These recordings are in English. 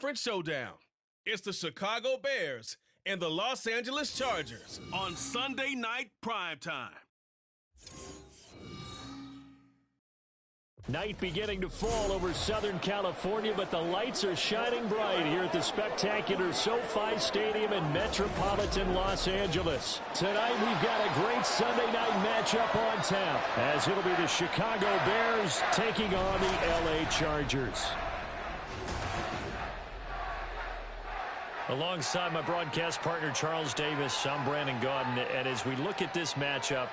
French showdown. It's the Chicago Bears and the Los Angeles Chargers on Sunday Night Primetime. Night beginning to fall over Southern California, but the lights are shining bright here at the spectacular SoFi Stadium in metropolitan Los Angeles. Tonight we've got a great Sunday night matchup on tap, as it'll be the Chicago Bears taking on the LA Chargers. Alongside my broadcast partner Charles Davis, I'm Brandon Gaudin, and as we look at this matchup,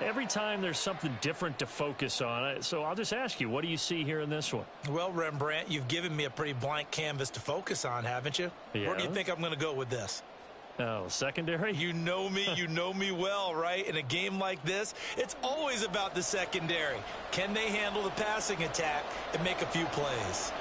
every time there's something different to focus on. So I'll just ask you, what do you see here in this one? Well, Rembrandt, you've given me a pretty blank canvas to focus on, haven't you? Yeah. Where do you think I'm going to go with this? Oh, secondary? You know me well, right? In a game like this, it's always about the secondary. Can they handle the passing attack and make a few plays?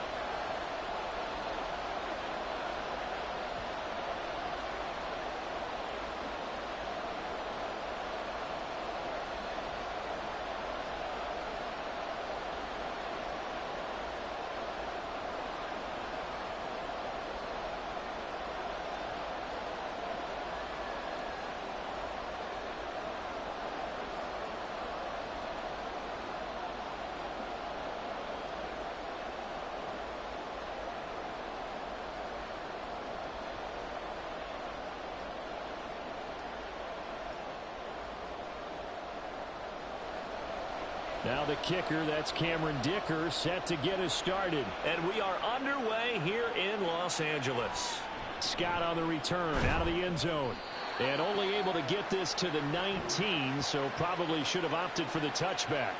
Now the kicker, that's Cameron Dicker, set to get us started. And we are underway here in Los Angeles. Scott on the return out of the end zone. And only able to get this to the 19, so probably should have opted for the touchback.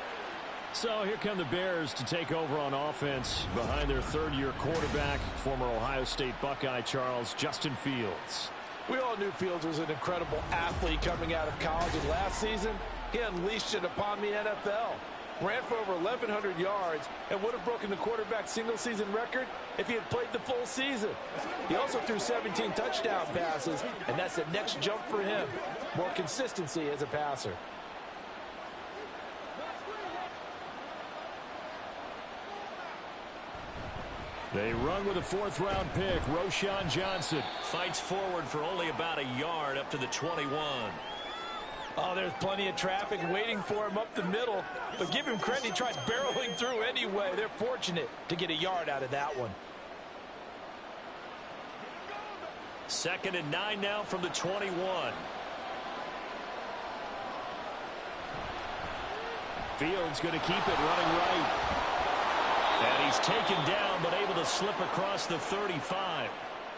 So here come the Bears to take over on offense behind their third-year quarterback, former Ohio State Buckeye Charles Justin Fields. We all knew Fields was an incredible athlete coming out of college, and last season he unleashed it upon the NFL. Ran for over 1,100 yards and would have broken the quarterback single-season record if he had played the full season. He also threw 17 touchdown passes, and that's the next jump for him. More consistency as a passer. They run with a fourth-round pick. Roschon Johnson fights forward for only about a yard up to the 21. Oh, there's plenty of traffic waiting for him up the middle. But give him credit, he tried barreling through anyway. They're fortunate to get a yard out of that one. 2nd and 9 now from the 21. Fields going to keep it running right. And he's taken down, but able to slip across the 35.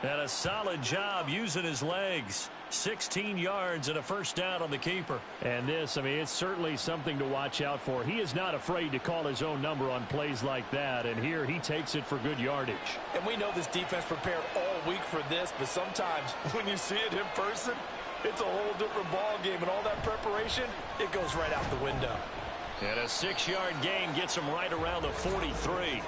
And a solid job using his legs. 16 yards and a first down on the keeper. And this, I mean, it's certainly something to watch out for. He is not afraid to call his own number on plays like that. And here he takes it for good yardage. And we know this defense prepared all week for this, but sometimes when you see it in person, it's a whole different ball game. And all that preparation, it goes right out the window. And a 6-yard gain gets him right around the 43.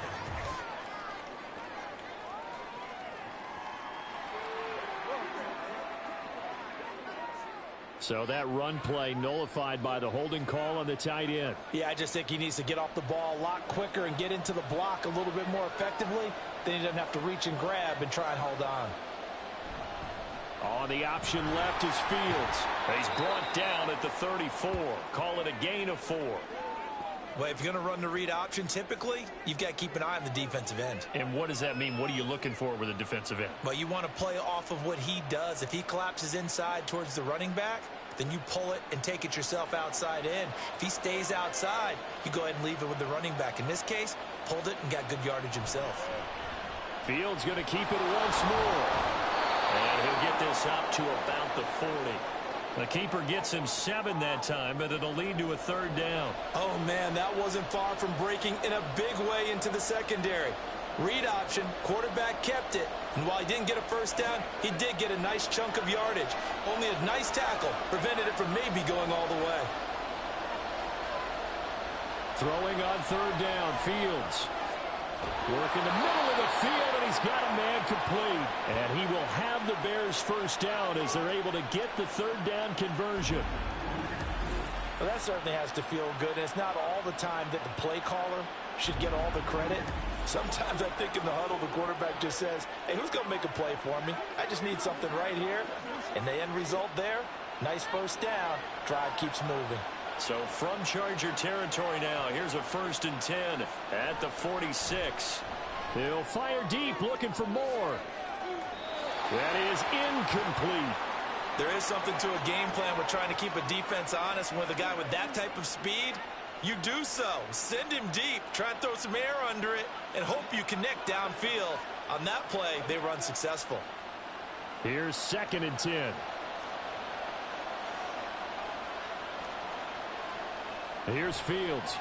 So that run play nullified by the holding call on the tight end. Yeah, I just think he needs to get off the ball a lot quicker and get into the block a little bit more effectively. Then he doesn't have to reach and grab and try and hold on. On the option left is Fields. He's brought down at the 34. Call it a gain of 4. Well, if you're going to run the read option, typically, you've got to keep an eye on the defensive end. And what does that mean? What are you looking for with a defensive end? Well, you want to play off of what he does. If he collapses inside towards the running back, then you pull it and take it yourself outside in. If he stays outside, you go ahead and leave it with the running back. In this case, pulled it and got good yardage himself. Fields going to keep it once more. And he'll get this up to about the 40. The keeper gets him 7 that time, but it'll lead to a 3rd down. Oh, man, that wasn't far from breaking in a big way into the secondary. Read option, quarterback kept it. And while he didn't get a first down, he did get a nice chunk of yardage. Only a nice tackle prevented it from maybe going all the way. Throwing on 3rd down, Fields. Work in the middle of the field, and he's got a man complete. And he will have the Bears' first down as they're able to get the 3rd down conversion. Well, that certainly has to feel good. And it's not all the time that the play caller should get all the credit. Sometimes I think in the huddle, the quarterback just says, hey, who's going to make a play for me? I just need something right here. And the end result there, nice first down. Drive keeps moving. So from Charger territory now, here's a 1st and 10 at the 46. He'll fire deep, looking for more. That is incomplete. There is something to a game plan with trying to keep a defense honest. With a guy with that type of speed, you do so. Send him deep, try and throw some air under it, and hope you connect downfield. On that play, they run successful. Here's 2nd and 10. Here's Fields.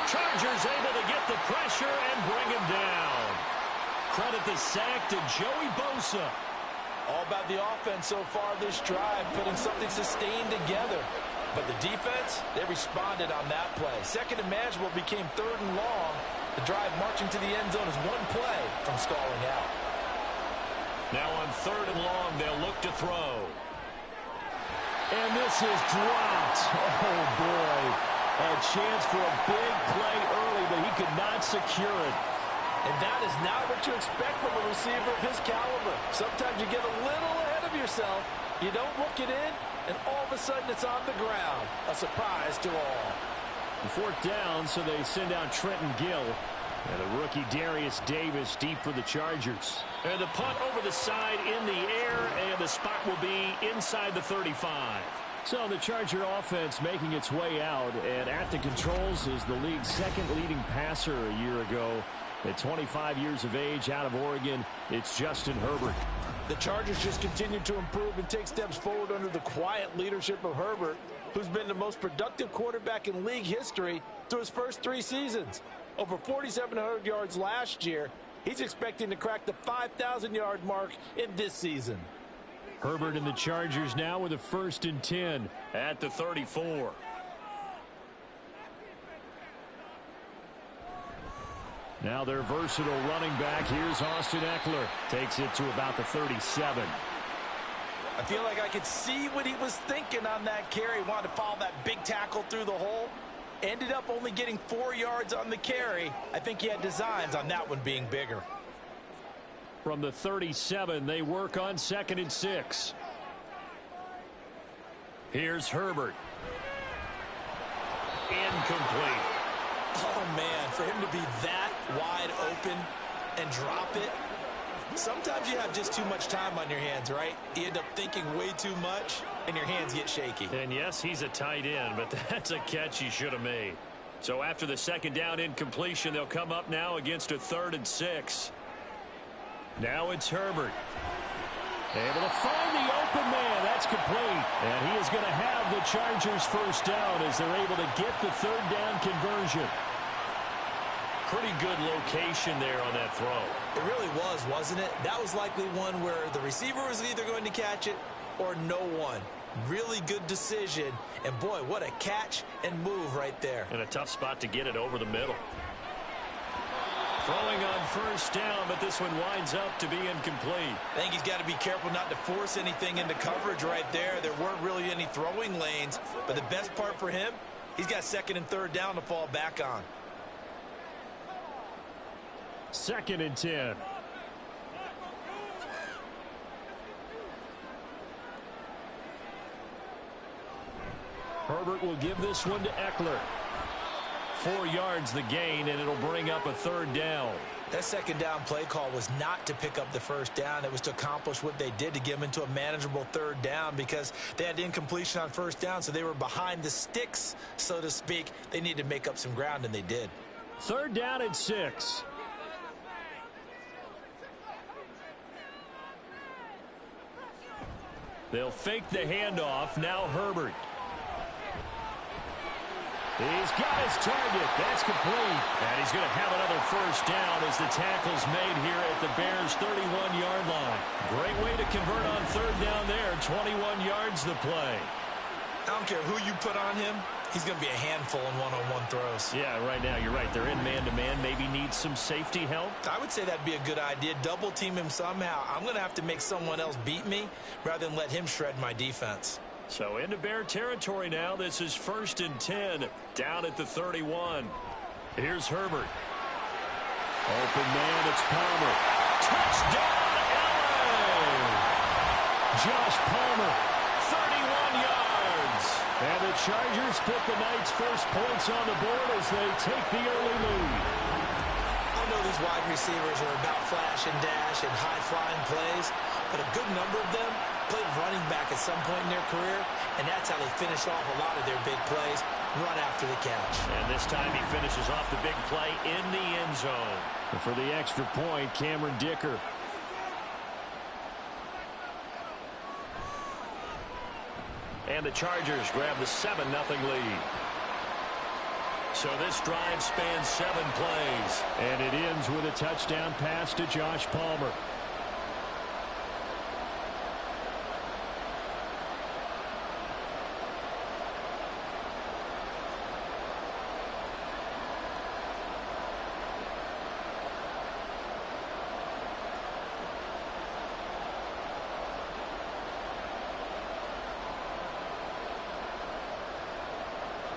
Chargers able to get the pressure and bring him down. Credit the sack to Joey Bosa. All about the offense so far this drive, putting something sustained together. But the defense, they responded on that play. 2nd and manageable became 3rd and long. The drive marching to the end zone is one play from stalling out. Now on 3rd and long, they'll look to throw. And this is dropped. Oh, boy. A chance for a big play early, but he could not secure it. And that is not what you expect from a receiver of his caliber. Sometimes you get a little ahead of yourself. You don't look it in, and all of a sudden it's on the ground. A surprise to all. 4th down, so they send out Trenton Gill. And the rookie Darius Davis deep for the Chargers. And the punt over the side in the air, and the spot will be inside the 35. So the Charger offense making its way out, and at the controls is the league's 2nd leading passer a year ago. At 25 years of age, out of Oregon, it's Justin Herbert. The Chargers just continue to improve and take steps forward under the quiet leadership of Herbert, who's been the most productive quarterback in league history through his first 3 seasons. Over 4,700 yards last year. He's expecting to crack the 5,000-yard mark in this season. Herbert and the Chargers now with a 1st and 10 at the 34. Now their versatile running back. Here's Austin Eckler. Takes it to about the 37. I feel like I could see what he was thinking on that carry. Wanted to follow that big tackle through the hole. Ended up only getting 4 yards on the carry. I think he had designs on that one being bigger. From the 37, they work on 2nd and 6. Here's Herbert. Incomplete. Oh, man, for him to be that wide open and drop it. Sometimes you have just too much time on your hands, right? You end up thinking way too much, and your hands get shaky. And yes, he's a tight end, but that's a catch he should have made. So after the 2nd down incompletion, they'll come up now against a 3rd and 6. Now it's Herbert. Able to find the open man. That's complete. And he is going to have the Chargers 1st down as they're able to get the 3rd down conversion. Pretty good location there on that throw. It really was, wasn't it? That was likely one where the receiver was either going to catch it or no one. Really good decision. And, boy, what a catch and move right there. And a tough spot to get it over the middle. Throwing on 1st down, but this one winds up to be incomplete. I think he's got to be careful not to force anything into coverage right there. There weren't really any throwing lanes. But the best part for him, he's got 2nd and 3rd down to fall back on. 2nd and 10. Herbert will give this one to Eckler. 4 yards the gain, and it'll bring up a 3rd down. That 2nd down play call was not to pick up the 1st down. It was to accomplish what they did, to get them into a manageable 3rd down, because they had incompletion on 1st down, so they were behind the sticks, so to speak. They needed to make up some ground, and they did. 3rd down and 6. They'll fake the handoff. Now Herbert. He's got his target. That's complete. And he's going to have another 1st down as the tackle's made here at the Bears' 31-yard line. Great way to convert on 3rd down there. 21 yards the play. I don't care who you put on him. He's going to be a handful in one-on-one throws. Yeah, right now, you're right. They're in man-to-man. Maybe needs some safety help. I would say that'd be a good idea. Double team him somehow. I'm going to have to make someone else beat me rather than let him shred my defense. So into Bear territory now. This is 1st and 10 down at the 31. Here's Herbert. Open man, it's Palmer. Touchdown, LA! Josh Palmer, 31 yards. And the Chargers put the night's first points on the board as they take the early lead. I know these wide receivers are about flash and dash and high-flying plays, but a good number of them played running back at some point in their career, and that's how they finish off a lot of their big plays, run after the catch. And this time he finishes off the big play in the end zone. And for the extra point, Cameron Dicker. And the Chargers grab the 7-0 lead. So this drive spans 7 plays. And it ends with a touchdown pass to Josh Palmer.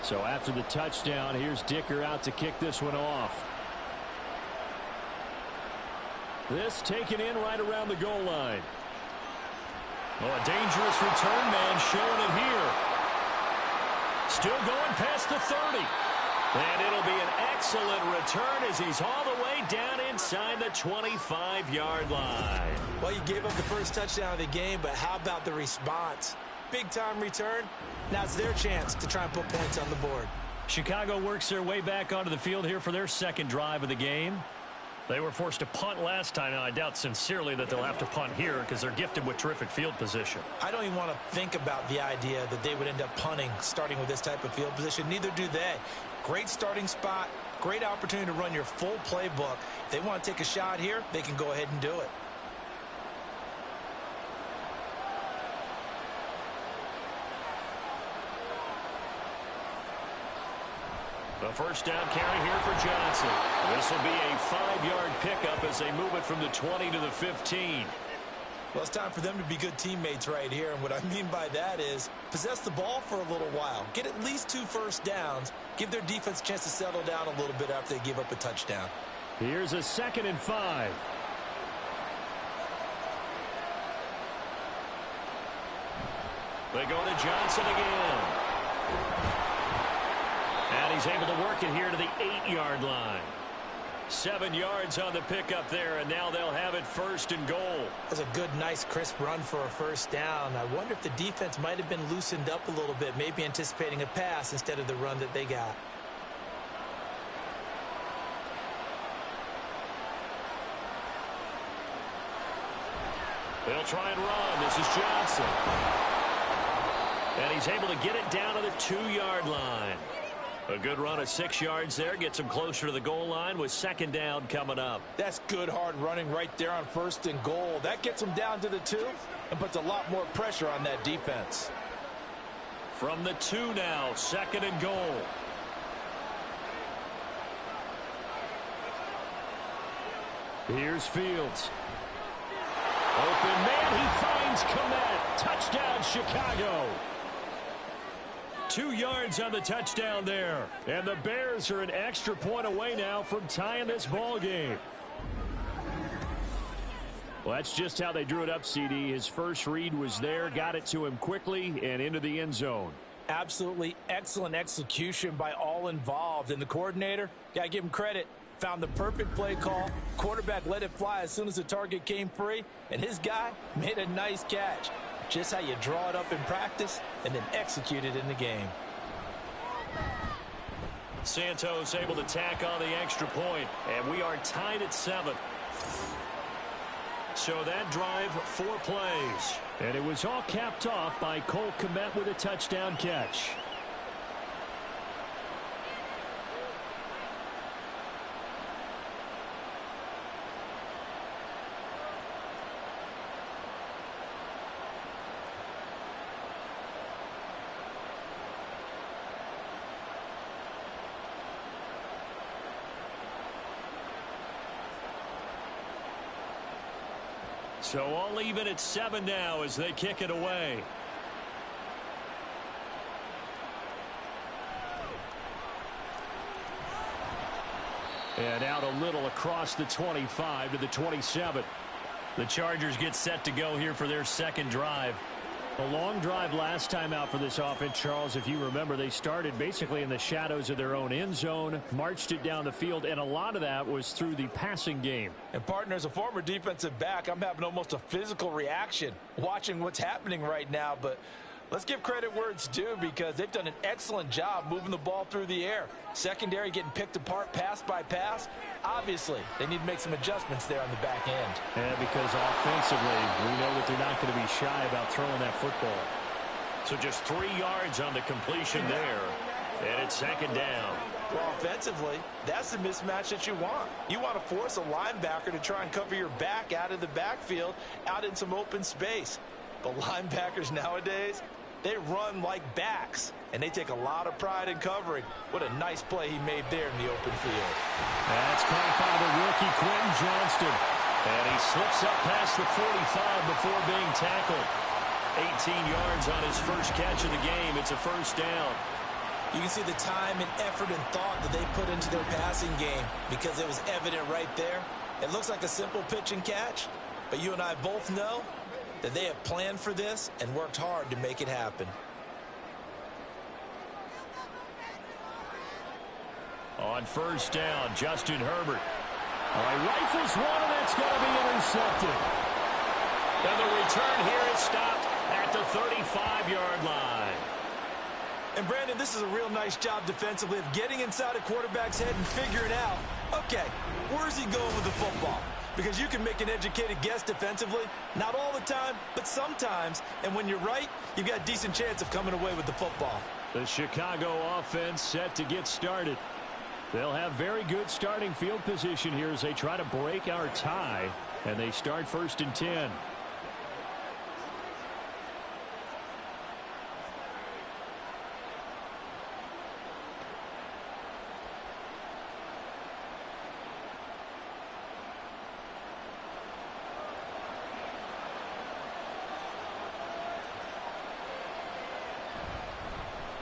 So after the touchdown, here's Dicker out to kick this one off. This taken in right around the goal line. Oh, a dangerous return man showing it here. Still going past the 30. And it'll be an excellent return as he's all the way down inside the 25-yard line. Well, you gave up the first touchdown of the game, but how about the response? Big-time return. Now it's their chance to try and put points on the board. Chicago works their way back onto the field here for their second drive of the game. They were forced to punt last time. Now, I doubt sincerely that they'll have to punt here because they're gifted with terrific field position. I don't even want to think about the idea that they would end up punting starting with this type of field position. Neither do they. Great starting spot, great opportunity to run your full playbook. If they want to take a shot here, they can go ahead and do it. A first down carry here for Johnson. This will be a 5-yard pickup as they move it from the 20 to the 15. Well, it's time for them to be good teammates right here. And what I mean by that is possess the ball for a little while. Get at least 2 first downs. Give their defense a chance to settle down a little bit after they give up a touchdown. Here's a 2nd and 5. They go to Johnson again. And he's able to work it here to the 8-yard line. 7 yards on the pickup there, and now they'll have it 1st and goal. That's a good, nice, crisp run for a first down. I wonder if the defense might have been loosened up a little bit, maybe anticipating a pass instead of the run that they got. They'll try and run. This is Johnson. And he's able to get it down to the 2-yard line. A good run of 6 yards there. Gets him closer to the goal line with 2nd down coming up. That's good, hard running right there on 1st and goal. That gets them down to the 2 and puts a lot more pressure on that defense. From the 2 now, 2nd and goal. Here's Fields. Open man, he finds Kmet. Touchdown, Chicago. 2 yards on the touchdown there. And the Bears are an extra point away now from tying this ball game. Well, that's just how they drew it up, CD. His first read was there, got it to him quickly and into the end zone. Absolutely excellent execution by all involved. And the coordinator, got to give him credit, found the perfect play call. Quarterback let it fly as soon as the target came free. And his guy made a nice catch. Just how you draw it up in practice and then execute it in the game. Santos able to tack on the extra point, and we are tied at 7. So that drive, 4 plays. And it was all capped off by Cole Kmet with a touchdown catch. So all even at 7 now as they kick it away. And out a little across the 25 to the 27. The Chargers get set to go here for their second drive. A long drive last time out for this offense, Charles. If you remember, they started basically in the shadows of their own end zone, marched it down the field, and a lot of that was through the passing game. And, partner, as a former defensive back, I'm having almost a physical reaction watching what's happening right now. But let's give credit where it's due, because they've done an excellent job moving the ball through the air. Secondary getting picked apart pass by pass. Obviously, they need to make some adjustments there on the back end. Yeah, because offensively, we know that they're not going to be shy about throwing that football. So just 3 yards on the completion there. And it's second down. Well, offensively, that's the mismatch that you want. You want to force a linebacker to try and cover your back out of the backfield, out in some open space. But linebackers nowadays, they run like backs, and they take a lot of pride in covering. What a nice play he made there in the open field. That's caught by the rookie Quentin Johnston. And he slips up past the 45 before being tackled. 18 yards on his first catch of the game. It's a first down. You can see the time and effort and thought that they put into their passing game, because it was evident right there. It looks like a simple pitch and catch, but you and I both know that they have planned for this and worked hard to make it happen. On first down, Justin Herbert. Rifles one, and it's going to be intercepted. And the return here is stopped at the 35-yard line. And, Brandon, this is a real nice job defensively of getting inside a quarterback's head and figuring out, okay, where's he going with the football? Because you can make an educated guess defensively, not all the time, but sometimes. And when you're right, you've got a decent chance of coming away with the football. The Chicago offense set to get started. They'll have very good starting field position here as they try to break our tie, and they start 1st and 10.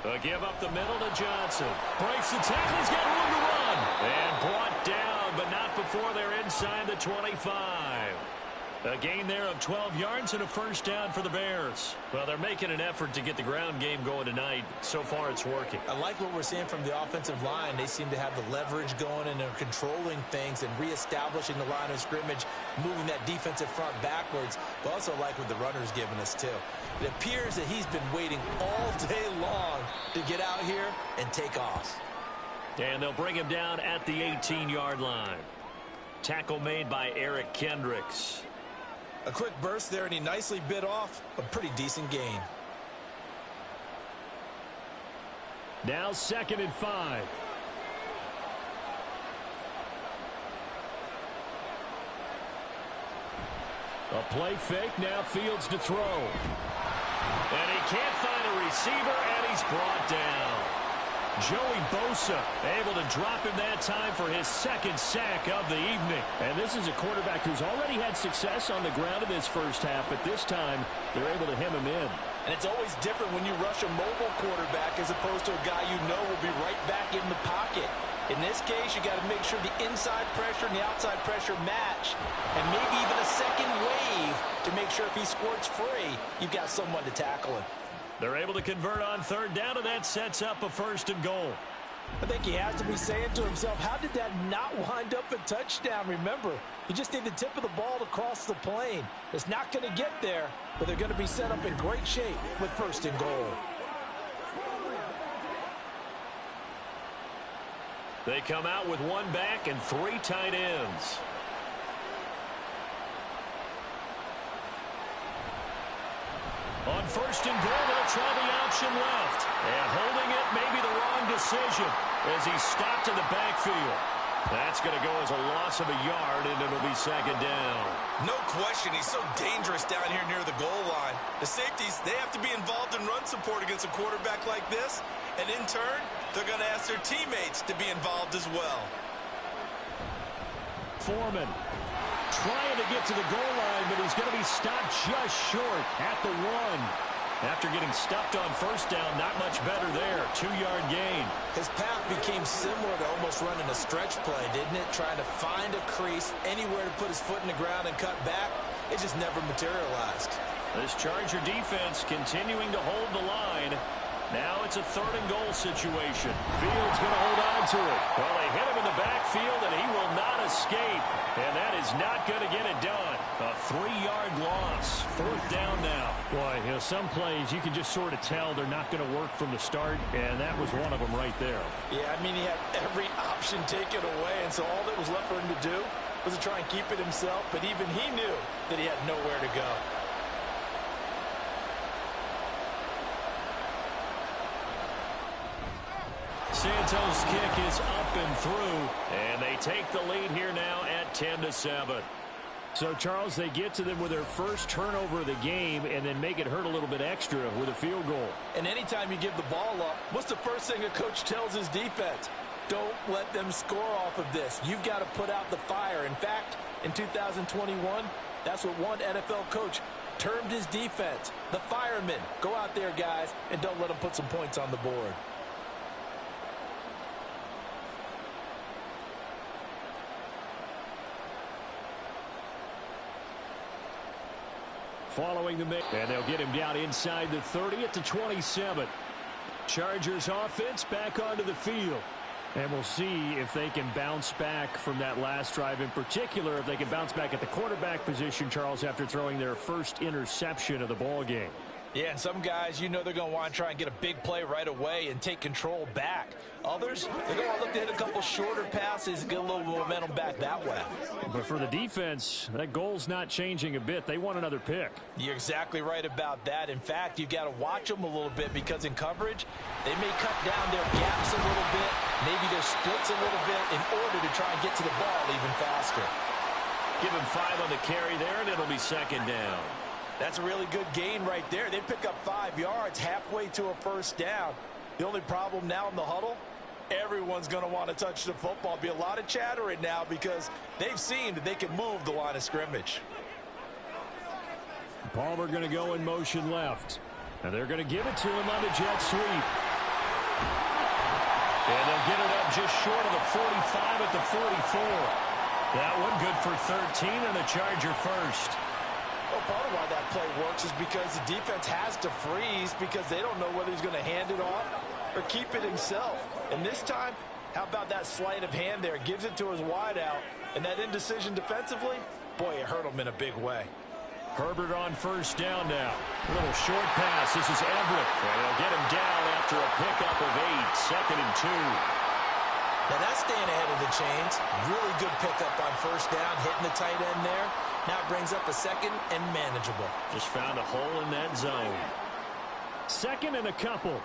A give up the middle to Johnson. Breaks the tackle. He's got room to run. And brought down, but not before they're inside the 25. A gain there of 12 yards and a first down for the Bears. Well, they're making an effort to get the ground game going tonight. So far, it's working. I like what we're seeing from the offensive line. They seem to have the leverage going, and they're controlling things and reestablishing the line of scrimmage, moving that defensive front backwards. But also like what the runner's giving us, too. It appears that he's been waiting all day long to get out here and take off. And they'll bring him down at the 18-yard line. Tackle made by Eric Kendricks. A quick burst there, and he nicely bit off a pretty decent gain. Now 2nd and 5. A play fake, now Fields to throw. And he can't find a receiver, and he's brought down. Joey Bosa able to drop him that time for his 2nd sack of the evening. And this is a quarterback who's already had success on the ground in this first half, but this time they're able to hem him in. And it's always different when you rush a mobile quarterback as opposed to a guy you know will be right back in the pocket. In this case, you got to make sure the inside pressure and the outside pressure match, and maybe even a second wave to make sure if he squirts free, you've got someone to tackle him. They're able to convert on 3rd down, and that sets up a 1st and goal. I think he has to be saying to himself, how did that not wind up a touchdown? Remember, you just need the tip of the ball to cross the plane. It's not going to get there, but they're going to be set up in great shape with 1st and goal. They come out with 1 back and 3 tight ends. On 1st and goal, they'll try the option left. And holding it may be the wrong decision as he's stopped in the backfield. That's going to go as a loss of a yard, and it'll be 2nd down. No question, he's so dangerous down here near the goal line. The safeties, they have to be involved in run support against a quarterback like this. And in turn, they're going to ask their teammates to be involved as well. Foreman trying to get to the goal line, but he's going to be stopped just short at the 1. After getting stuffed on first down, not much better there. 2-yard gain. His path became similar to almost running a stretch play, didn't it? Trying to find a crease, anywhere to put his foot in the ground and cut back. It just never materialized. This Charger defense continuing to hold the line. Now it's a 3rd and goal situation. Fields going to hold on to it. Well, they hit him in the backfield, and he will not escape. And that is not going to get it done. A 3-yard loss. 4th down now. Boy, some plays you can just sort of tell they're not going to work from the start, and that was one of them right there. Yeah, I mean, he had every option taken away, and so all that was left for him to do was to try and keep it himself, but even he knew that he had nowhere to go. Santos' kick is up and through, and they take the lead here now at 10-7. So, Charles, they get to them with their first turnover of the game and then make it hurt a little bit extra with a field goal. And anytime you give the ball up, what's the first thing a coach tells his defense? Don't let them score off of this. You've got to put out the fire. In fact, in 2021, that's what one NFL coach termed his defense. The firemen. Go out there, guys, and don't let them put some points on the board. Following the make, and they'll get him down inside the 30 at the 27. Chargers offense back onto the field. And we'll see if they can bounce back from that last drive, in particular if they can bounce back at the quarterback position, Charles, after throwing their first interception of the ball game. Yeah, and some guys, they're going to want to try and get a big play right away and take control back. Others, they're going to look to hit a couple shorter passes and get a little momentum back that way. But for the defense, that goal's not changing a bit. They want another pick. You're exactly right about that. In fact, you've got to watch them a little bit because in coverage, they may cut down their gaps a little bit, maybe their splits a little bit in order to try and get to the ball even faster. Give him 5 on the carry there, and it'll be 2nd down. That's a really good gain right there. They pick up 5 yards halfway to a first down. The only problem now in the huddle, everyone's going to want to touch the football. Be a lot of chattering now because they've seen that they can move the line of scrimmage. Palmer going to go in motion left. And they're going to give it to him on the jet sweep. And they'll get it up just short of the 45 at the 44. That one good for 13 and a Charger first. Well, part of why that play works is because the defense has to freeze because they don't know whether he's going to hand it off or keep it himself. And this time, how about that sleight of hand there? Gives it to his wideout. And that indecision defensively, boy, it hurt him in a big way. Herbert on first down now. A little short pass. This is Everett. And they'll get him down after a pickup of 8. 2nd and 2. Now that's staying ahead of the chains. Really good pickup on first down, hitting the tight end there. Now it brings up a 2nd and manageable. Just found a hole in that zone. 2nd and a couple.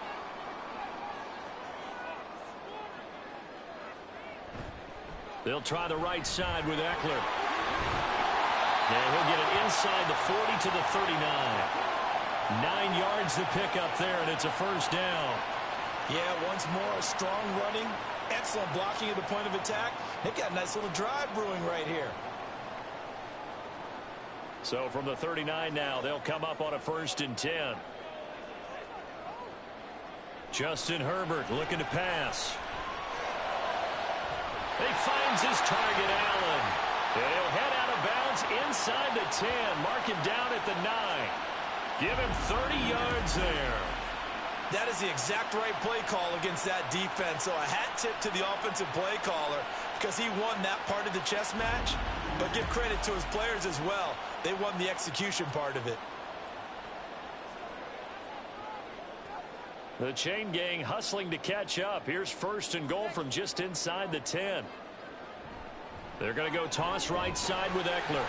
They'll try the right side with Eckler. And he'll get it inside the 40 to the 39. 9 yards to pick up there, and it's a first down. Yeah, once more, strong running, excellent blocking at the point of attack. They've got a nice little drive brewing right here. So from the 39 now, they'll come up on a 1st and 10. Justin Herbert looking to pass. He finds his target, Allen. And he'll head out of bounds inside the 10. Mark him down at the 9. Give him 30 yards there. That is the exact right play call against that defense. So a hat tip to the offensive play caller because he won that part of the chess match. But give credit to his players as well. They won the execution part of it. The chain gang hustling to catch up. Here's 1st and goal from just inside the 10. They're going to go toss right side with Eckler.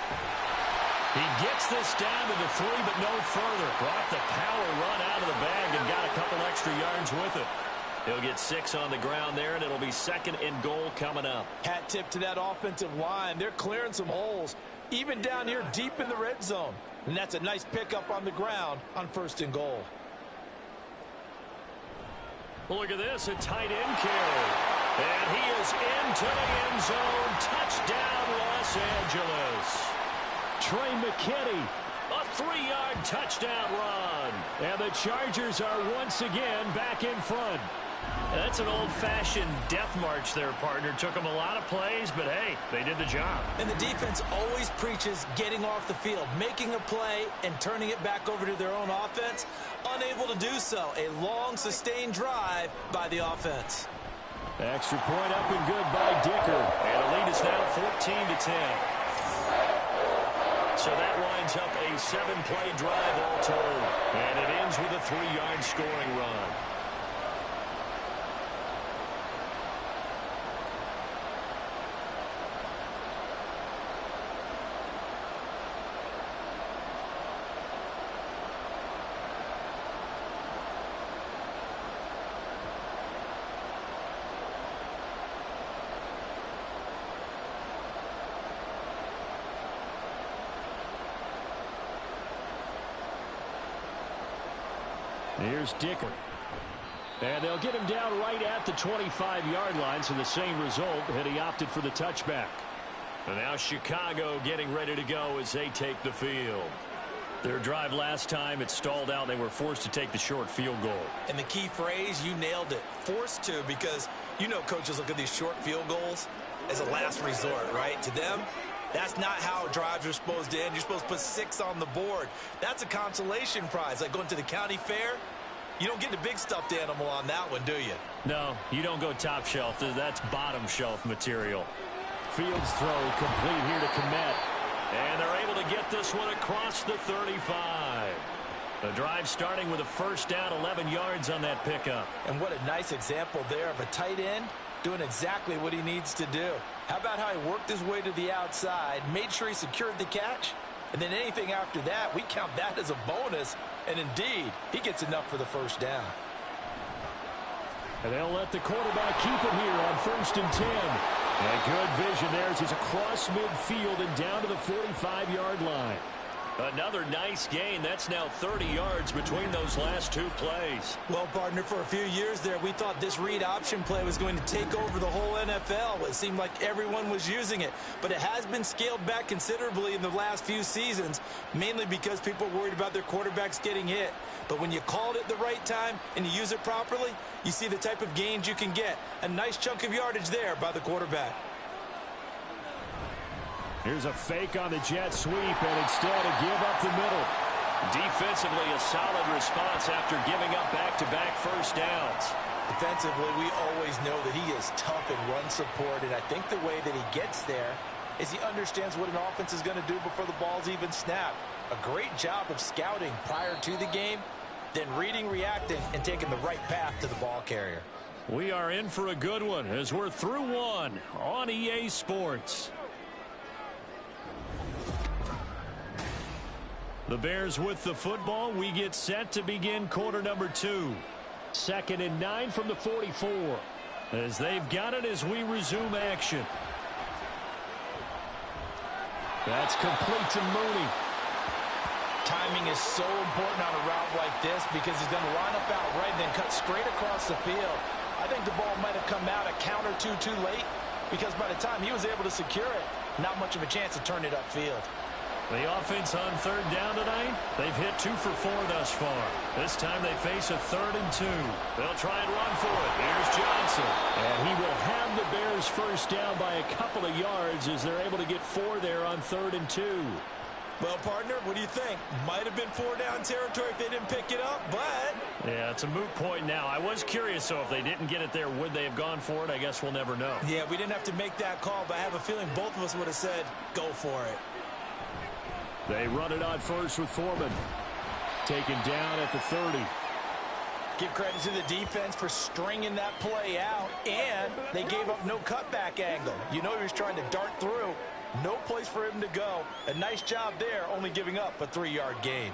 He gets this down to the 3, but no further. Brought the power run out of the bag and got a couple extra yards with it. He'll get 6 on the ground there, and it'll be 2nd and goal coming up. Hat tip to that offensive line. They're clearing some holes, even down here deep in the red zone. And that's a nice pickup on the ground on 1st and goal. Look at this, a tight end carry. And he is into the end zone. Touchdown, Los Angeles. Trey McKinney A 3-yard touchdown run. And the Chargers are once again back in front. That's an old-fashioned death march there, partner. Took them a lot of plays, but hey, they did the job. And the defense always preaches getting off the field, making a play, and turning it back over to their own offense. Unable to do so. A long, sustained drive by the offense. Extra point up and good by Dicker. And the lead is now 14-10. So that winds up a 7-play drive all told. And it ends with a 3-yard scoring run. Here's Dicker. And they'll get him down right at the 25-yard line, so the same result, and he opted for the touchback. And now Chicago getting ready to go as they take the field. Their drive last time, it stalled out. They were forced to take the short field goal. And the key phrase, you nailed it. Forced to, because you know coaches look at these short field goals as a last resort, right? To them, that's not how drives are supposed to end. You're supposed to put 6 on the board. That's a consolation prize, like going to the county fair. You don't get the big stuffed animal on that one, do you? No, you don't go top shelf. That's bottom shelf material. Fields throw complete here to Kmet. And they're able to get this one across the 35. The drive starting with a first down, 11 yards on that pickup. And what a nice example there of a tight end doing exactly what he needs to do. How about how he worked his way to the outside, made sure he secured the catch, and then anything after that, we count that as a bonus. And indeed, he gets enough for the first down. And they'll let the quarterback keep it here on 1st and 10. And good vision there as he's across midfield and down to the 45-yard line. Another nice gain. That's now 30 yards between those last 2 plays. Well, partner, for a few years there, we thought this read option play was going to take over the whole NFL. It seemed like everyone was using it. But it has been scaled back considerably in the last few seasons, mainly because people are worried about their quarterbacks getting hit. But when you call it at the right time and you use it properly, you see the type of gains you can get. A nice chunk of yardage there by the quarterback. Here's a fake on the jet sweep, and instead a give up the middle. Defensively, a solid response after giving up back-to-back first downs. Defensively, we always know that he is tough in run support, and I think the way that he gets there is he understands what an offense is going to do before the ball's even snapped. A great job of scouting prior to the game, then reading, reacting, and taking the right path to the ball carrier. We are in for a good one as we're through one on EA Sports. The Bears with the football. We get set to begin quarter number 2. 2nd and 9 from the 44. As they've got it as we resume action. That's complete to Mooney. Timing is so important on a route like this because he's going to line up out right and then cut straight across the field. I think the ball might have come out a count or two too late because by the time he was able to secure it, not much of a chance to turn it upfield. The offense on 3rd down tonight, they've hit 2 for 4 thus far. This time they face a 3rd and 2. They'll try and run for it. Here's Johnson. And he will have the Bears first down by a couple of yards as they're able to get 4 there on 3rd and 2. Well, partner, what do you think? Might have been 4 down territory if they didn't pick it up, but... Yeah, it's a moot point now. I was curious, so if they didn't get it there, would they have gone for it? I guess we'll never know. Yeah, we didn't have to make that call, but I have a feeling both of us would have said, go for it. They run it on first with Foreman. Taken down at the 30. Give credit to the defense for stringing that play out, and they gave up no cutback angle. You know he was trying to dart through. No place for him to go. A nice job there, only giving up a 3-yard gain.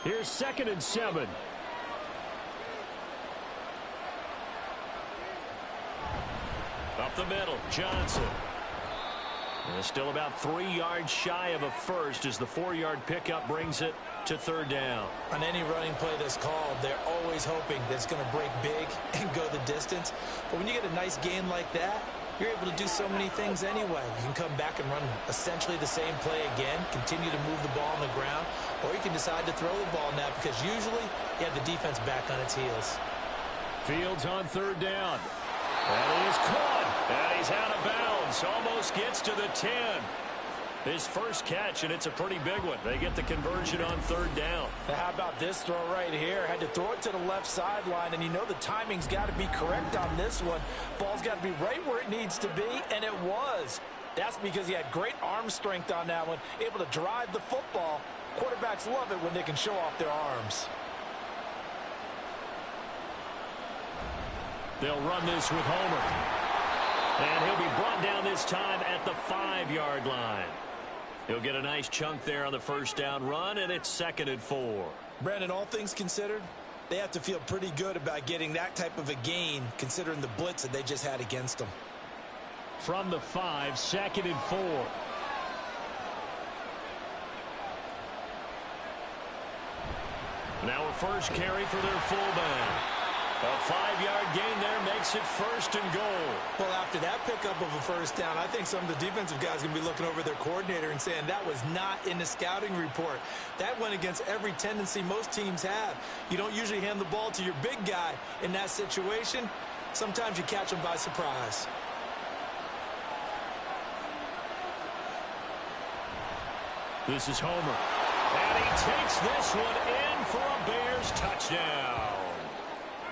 Here's 2nd and 7. Up the middle, Johnson. And still about 3 yards shy of a first as the 4-yard pickup brings it to 3rd down. On any running play that's called, they're always hoping that it's going to break big and go the distance. But when you get a nice gain like that, you're able to do so many things anyway. You can come back and run essentially the same play again, continue to move the ball on the ground, or you can decide to throw the ball now because usually you have the defense back on its heels. Fields on third down. And he is caught. And he's out of bounds. Almost gets to the 10. His first catch, and it's a pretty big one. They get the conversion on third down. Now how about this throw right here? Had to throw it to the left sideline, and you know the timing's got to be correct on this one. Ball's got to be right where it needs to be, and it was. That's because he had great arm strength on that one, able to drive the football. Quarterbacks love it when they can show off their arms. They'll run this with Homer. And he'll be brought down this time at the 5-yard line. He'll get a nice chunk there on the first down run, and it's 2nd and 4. Brandon, all things considered, they have to feel pretty good about getting that type of a gain, considering the blitz that they just had against them. From the 5, 2nd and 4. Now a first carry for their fullback. A 5-yard gain there makes it 1st and goal. Well, after that pickup of a first down, I think some of the defensive guys are going to be looking over their coordinator and saying that was not in the scouting report. That went against every tendency most teams have. You don't usually hand the ball to your big guy in that situation. Sometimes you catch them by surprise. This is Homer. And he takes this one in for a Bears touchdown.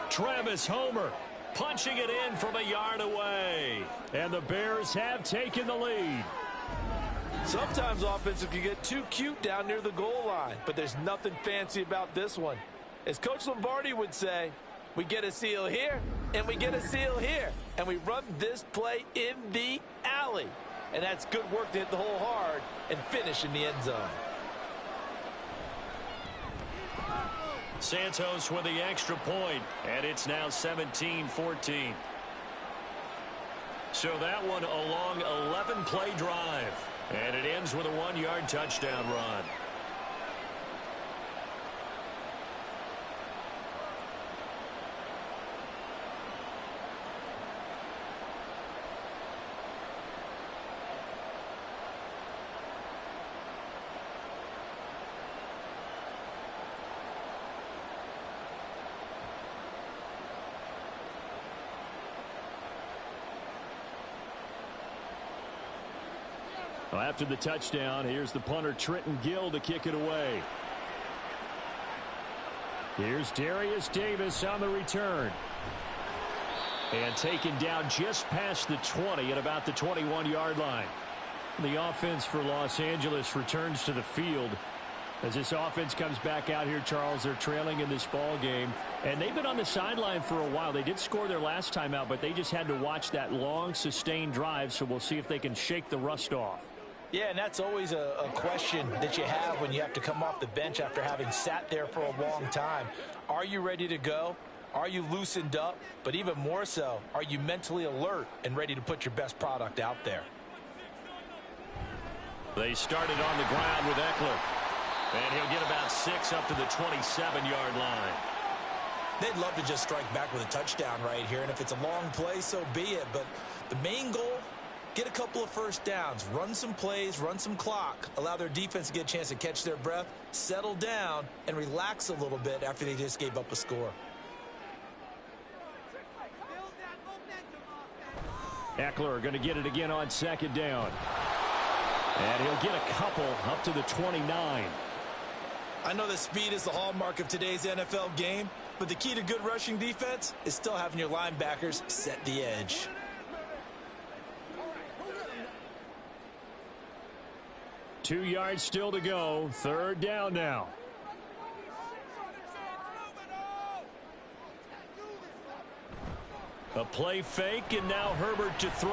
Travis Homer punching it in from a yard away. And the Bears have taken the lead. Sometimes offenses can get too cute down near the goal line, but there's nothing fancy about this one. As Coach Lombardi would say, we get a seal here, and we get a seal here, and we run this play in the alley. And that's good work to hit the hole hard and finish in the end zone. Santos with the extra point, and it's now 17-14. So that one a long 11-play drive, and it ends with a 1-yard touchdown run. Well, after the touchdown, here's the punter Trenton Gill to kick it away. Here's Darius Davis on the return. And taken down just past the 20 at about the 21-yard line. The offense for Los Angeles returns to the field. As this offense comes back out here, Charles, they're trailing in this ball game. And they've been on the sideline for a while. They did score their last time out, but they just had to watch that long, sustained drive. So we'll see if they can shake the rust off. Yeah, and that's always a question that you have when you have to come off the bench after having sat there for a long time. Are you ready to go? Are you loosened up? But even more so, are you mentally alert and ready to put your best product out there? They started on the ground with Eckler. And he'll get about 6 up to the 27-yard line. They'd love to just strike back with a touchdown right here, and if it's a long play, so be it. But the main goal, get a couple of first downs, run some plays, run some clock, allow their defense to get a chance to catch their breath, settle down, and relax a little bit after they just gave up a score. Eckler going to get it again on 2nd down. And he'll get a couple up to the 29. I know that speed is the hallmark of today's NFL game, but the key to good rushing defense is still having your linebackers set the edge. Two yards still to go. 3rd down now. A play fake, and now Herbert to throw.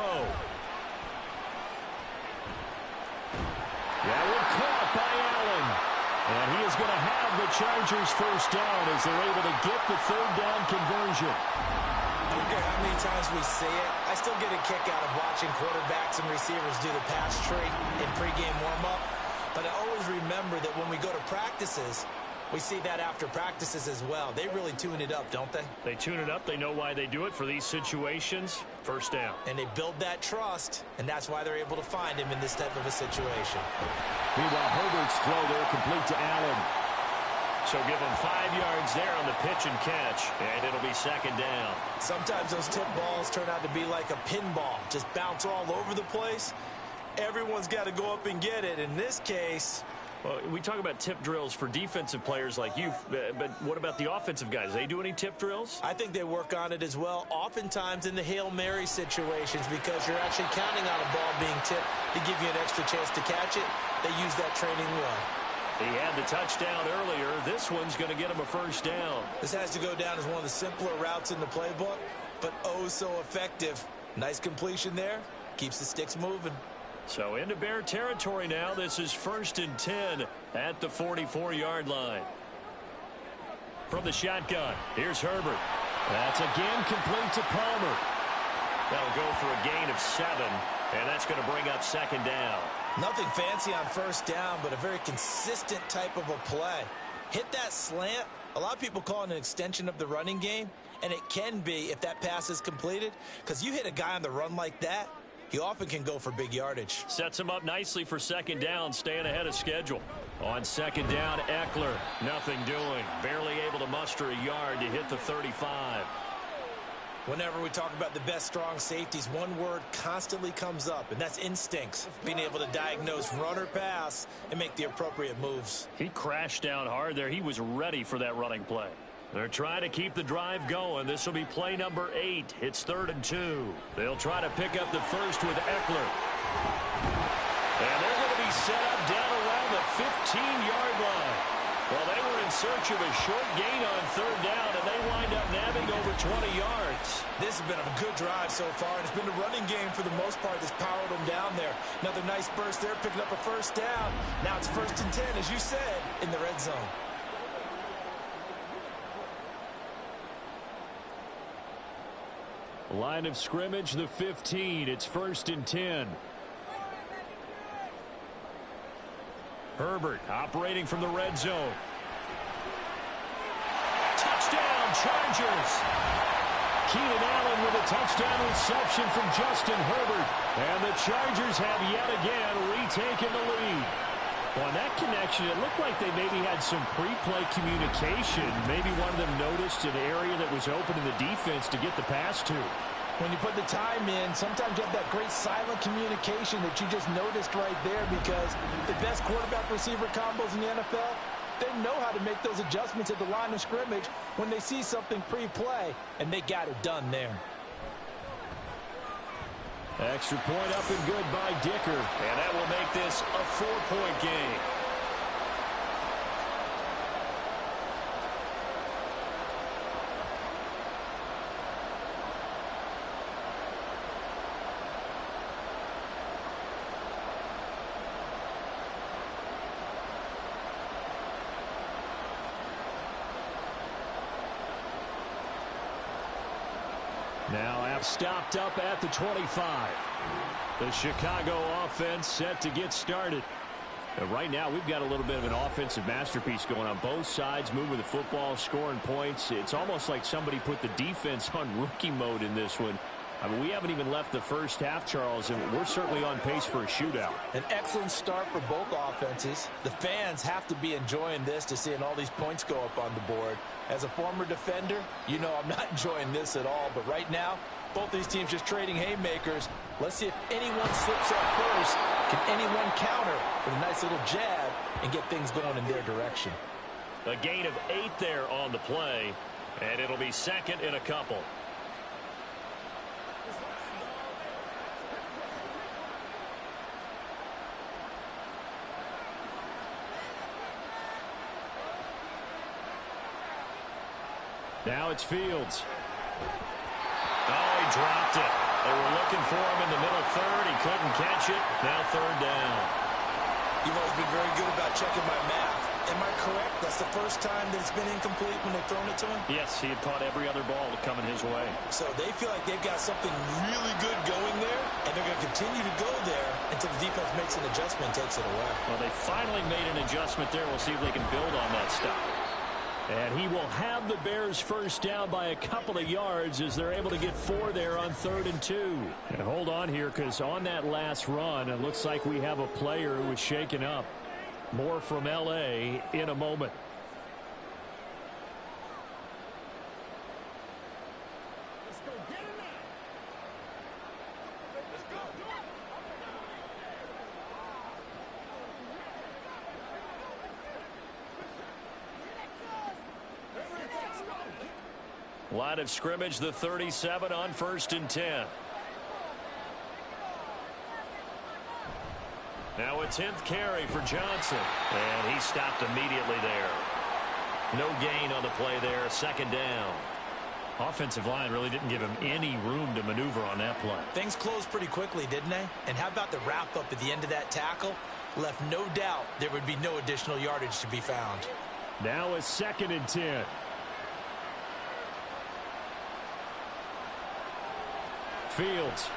That one caught by Allen. And he is going to have the Chargers first down as they're able to get the 3rd down conversion. I don't care how many times we say it, I still get a kick out of watching quarterbacks and receivers do the pass tree in pregame warm-up. But I always remember that when we go to practices, We see that after practices as well. They really tune it up, don't they? They tune it up. They know why they do it for these situations. First down. And they build that trust, and that's why they're able to find him in this type of a situation. Meanwhile, Herbert's throw there complete to Allen. So give him 5 yards there on the pitch and catch, and it'll be second down. Sometimes those tip balls turn out to be like a pinball, just bounce all over the place. Everyone's got to go up and get it. In this case, well, we talk about tip drills for defensive players like you, but what about the offensive guys? They do any tip drills? I think they work on it as well, oftentimes in the Hail Mary situations, because you're actually counting on a ball being tipped to give you an extra chance to catch it. They use that training well. He had the touchdown earlier. This one's going to get him a first down. This has to go down as one of the simpler routes in the playbook, but oh so effective. Nice completion there. Keeps the sticks moving. So into Bear territory now. This is 1st and 10 at the 44-yard line. From the shotgun, here's Herbert. That's again complete to Palmer. That'll go for a gain of 7, and that's going to bring up second down. Nothing fancy on first down, but a very consistent type of a play. Hit that slant. A lot of people call it an extension of the running game, and it can be if that pass is completed, because you hit a guy on the run like that, he often can go for big yardage. Sets him up nicely for second down, staying ahead of schedule. On second down, Eckler, nothing doing. Barely able to muster a yard to hit the 35. Whenever we talk about the best strong safeties, one word constantly comes up, and that's instincts. Being able to diagnose run or pass and make the appropriate moves. He crashed down hard there. He was ready for that running play. They're trying to keep the drive going. This will be play number 8. It's 3rd and 2. They'll try to pick up the first with Eckler. And they're going to be set up down around the 15-yard line. Well, they were in search of a short gain on 3rd down, and they wind up nabbing over 20 yards. This has been a good drive so far, and it's been a running game for the most part that's powered them down there. Another nice burst there, picking up a first down. Now it's 1st and 10, as you said, in the red zone. Line of scrimmage, the 15. It's 1st and 10. Herbert operating from the red zone. Touchdown, Chargers. Keenan Allen with a touchdown reception from Justin Herbert. And the Chargers have yet again retaken the lead. On that connection, it looked like they maybe had some pre-play communication. Maybe one of them noticed an area that was open in the defense to get the pass to. When you put the time in, sometimes you have that great silent communication that you just noticed right there, because the best quarterback-receiver combos in the NFL, they know how to make those adjustments at the line of scrimmage when they see something pre-play, and they got it done there. Extra point up and good by Dicker. And that will make this a 4-point game. Now have stopped up at the 25. The Chicago offense set to get started. Right now we've got a little bit of an offensive masterpiece going on both sides, moving the football, scoring points. It's almost like somebody put the defense on rookie mode in this one. I mean, we haven't even left the first half, Charles, and we're certainly on pace for a shootout. An excellent start for both offenses. The fans have to be enjoying this to seeing all these points go up on the board. As a former defender, you know I'm not enjoying this at all. But right now, both these teams just trading haymakers. Let's see if anyone slips up first. Can anyone counter with a nice little jab and get things going in their direction? A gain of 8 there on the play, and it'll be second in a couple. Now it's Fields. Oh, he dropped it. They were looking for him in the middle third. He couldn't catch it. Now 3rd down. You've always been very good about checking my math. Am I correct? That's the first time that it's been incomplete when they've thrown it to him? Yes, he had caught every other ball coming his way. So they feel like they've got something really good going there, and they're going to continue to go there until the defense makes an adjustment and takes it away. Well, they finally made an adjustment there. We'll see if they can build on that stop. And he will have the Bears first down by a couple of yards as they're able to get 4 there on 3rd and 2. And hold on here, because on that last run, it looks like we have a player who was shaken up. More from L.A. in a moment. Line of scrimmage, the 37 on 1st and 10. Now a 10th carry for Johnson. And he stopped immediately there. No gain on the play there. 2nd down. Offensive line really didn't give him any room to maneuver on that play. Things closed pretty quickly, didn't they? And how about the wrap-up at the end of that tackle? Left no doubt there would be no additional yardage to be found. Now a 2nd and 10. Fields.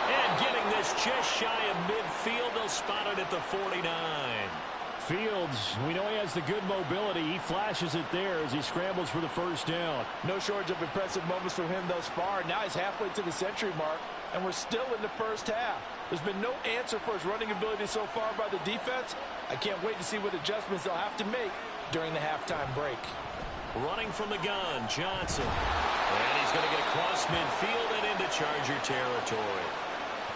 And getting this just shy of midfield. They'll spot it at the 49. Fields, we know he has the good mobility. He flashes it there as he scrambles for the first down. No shortage of impressive moments from him thus far. Now he's halfway to the century mark, and we're still in the first half. There's been no answer for his running ability so far by the defense. I can't wait to see what adjustments they'll have to make during the halftime break. Running from the gun, Johnson. And he's going to get across midfield and into Charger territory.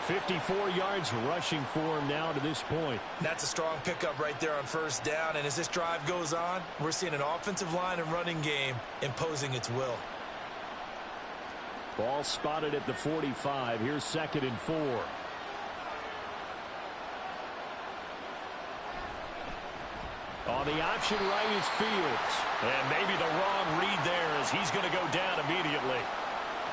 54 yards rushing for him now to this point. That's a strong pickup right there on 1st down. And as this drive goes on, we're seeing an offensive line and running game imposing its will. Ball spotted at the 45. Here's 2nd and 4. On the option right is Fields. And maybe the wrong read there as he's going to go down immediately.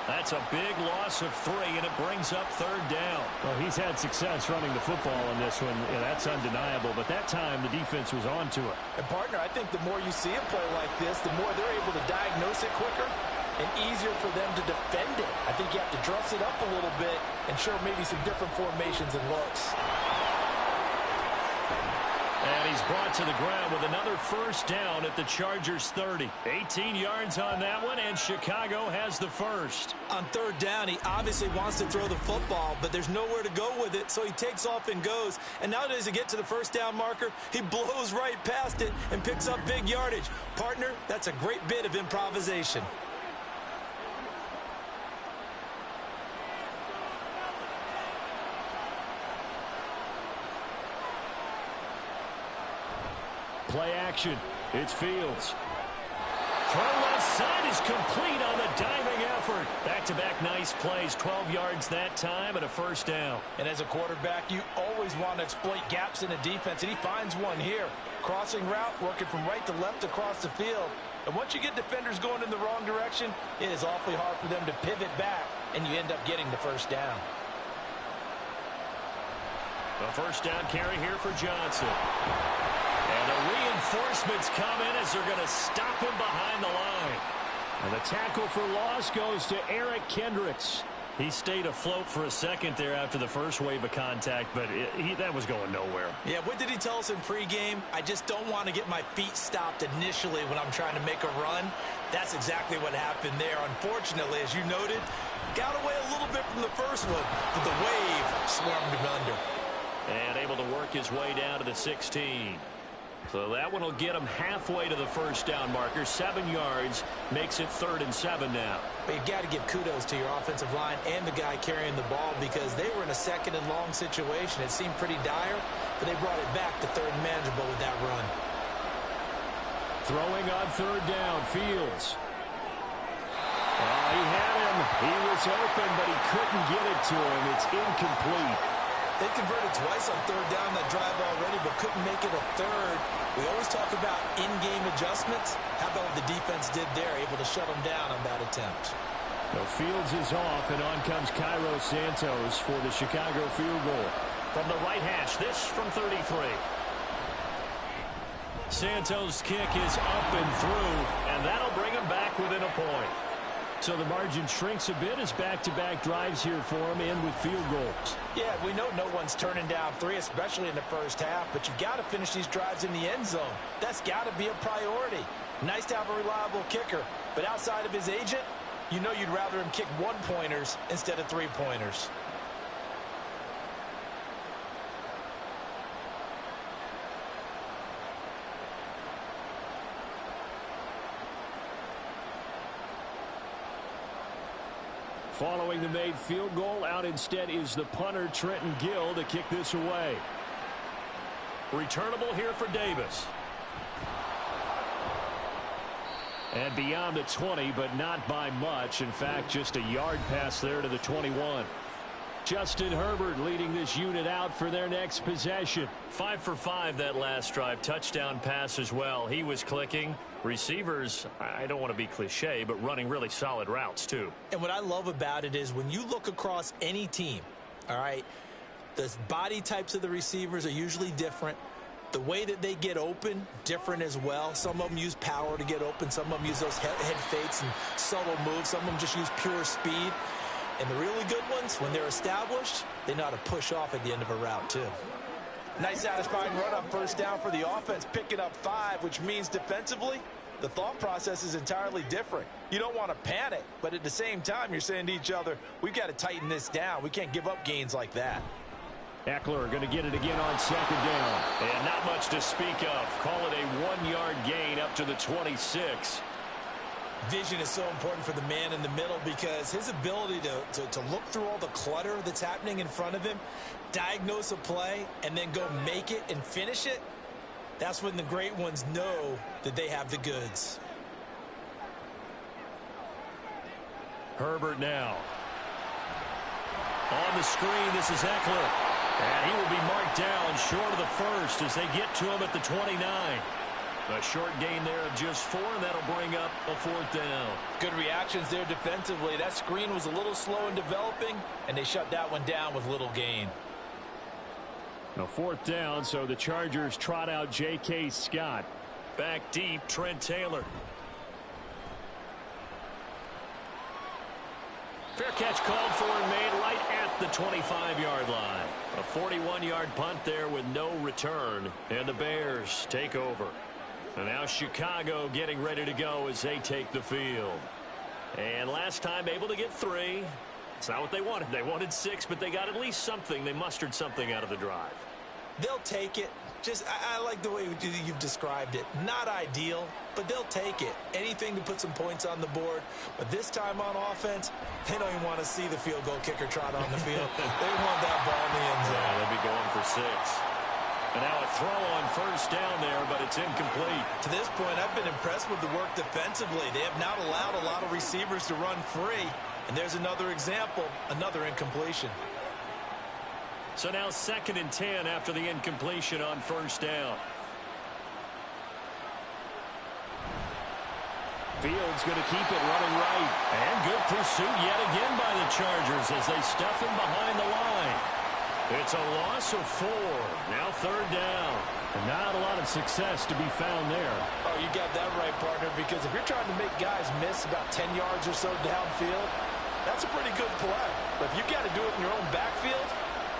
That's a big loss of 3, and it brings up 3rd down. Well, he's had success running the football in this one. Yeah, that's undeniable. But that time, the defense was on to it. And, partner, I think the more you see a play like this, the more they're able to diagnose it quicker and easier for them to defend it. I think you have to dress it up a little bit and show maybe some different formations and looks. And he's brought to the ground with another first down at the Chargers' 30. 18 yards on that one, and Chicago has the first. On 3rd down, he obviously wants to throw the football, but there's nowhere to go with it, so he takes off and goes. And now as he gets to the first down marker, he blows right past it and picks up big yardage. Partner, that's a great bit of improvisation. Play action. It's Fields. Throw left side is complete on the diving effort. Back-to-back nice plays. 12 yards that time and a first down. And as a quarterback, you always want to exploit gaps in a defense, and he finds one here. Crossing route, working from right to left across the field. And once you get defenders going in the wrong direction, it is awfully hard for them to pivot back, and you end up getting the first down. The first down carry here for Johnson. And the reinforcements come in as they're going to stop him behind the line. And the tackle for loss goes to Eric Kendricks. He stayed afloat for a second there after the first wave of contact, but that was going nowhere. Yeah, what did he tell us in pregame? I just don't want to get my feet stopped initially when I'm trying to make a run. That's exactly what happened there. Unfortunately, as you noted, got away a little bit from the first one, but the wave swarmed him under. And able to work his way down to the 16. So that one will get him halfway to the first down marker. 7 yards makes it 3rd and 7 now. But you've got to give kudos to your offensive line and the guy carrying the ball because they were in a 2nd and long situation. It seemed pretty dire, but they brought it back to 3rd and manageable with that run. Throwing on 3rd down, Fields. He had him. He was open, but he couldn't get it to him. It's incomplete. They converted twice on 3rd down that drive already, but couldn't make it a 3rd. We always talk about in-game adjustments. How about what the defense did there, able to shut them down on that attempt? Well, Fields is off, and on comes Cairo Santos for the Chicago field goal. From the right hash, this from 33. Santos' kick is up and through, and that'll bring him back within a point. So the margin shrinks a bit as back-to-back drives here for him end with field goals. Yeah, we know no one's turning down three, especially in the first half, but you've got to finish these drives in the end zone. That's got to be a priority. Nice to have a reliable kicker, but outside of his agent, you know you'd rather him kick one-pointers instead of three-pointers. Following the made field goal, out instead is the punter, Trenton Gill, to kick this away. Returnable here for Davis. And beyond the 20, but not by much. In fact, just a yard pass there to the 21. Justin Herbert leading this unit out for their next possession. 5 for 5 that last drive. Touchdown pass as well. He was clicking. Receivers, I don't want to be cliche, but running really solid routes too. And what I love about it is when you look across any team, all right, the body types of the receivers are usually different. The way that they get open, different as well. Some of them use power to get open. Some of them use those head fakes and subtle moves. Some of them just use pure speed. And the really good ones, when they're established, they know how to push off at the end of a route too. Nice satisfying run on first down for the offense, picking up 5, which means defensively, the thought process is entirely different. You don't want to panic, but at the same time, you're saying to each other, we've got to tighten this down. We can't give up gains like that. Eckler going to get it again on second down. And not much to speak of. Call it a 1-yard gain up to the 26. Vision is so important for the man in the middle because his ability to look through all the clutter that's happening in front of him, diagnose a play, and then go make it and finish it, that's when the great ones know that they have the goods. Herbert now. On the screen, this is Eckler. And he will be marked down short of the first as they get to him at the 29. A short gain there of just 4, and that'll bring up a 4th down. Good reactions there defensively. That screen was a little slow in developing, and they shut that one down with little gain. A 4th down, so the Chargers trot out J.K. Scott. Back deep, Trent Taylor. Fair catch called for and made right at the 25-yard line. A 41-yard punt there with no return, and the Bears take over. And now Chicago getting ready to go as they take the field. And last time able to get 3. It's not what they wanted. They wanted 6, but they got at least something. They mustered something out of the drive. They'll take it. I like the way you've described it. Not ideal, but they'll take it. Anything to put some points on the board. But this time on offense, they don't even want to see the field goal kicker trot on the field. They want that ball in the end zone. Yeah, they'll be going for 6. And now a throw on first down there, but it's incomplete. To this point, I've been impressed with the work defensively. They have not allowed a lot of receivers to run free. And there's another example, another incompletion. So now 2nd and 10 after the incompletion on first down. Fields going to keep it running right. And good pursuit yet again by the Chargers as they stuff him behind the line. It's a loss of 4. Now 3rd down. And not a lot of success to be found there. Oh, you got that right, partner, because if you're trying to make guys miss about 10 yards or so downfield, that's a pretty good play. But if you got to do it in your own backfield,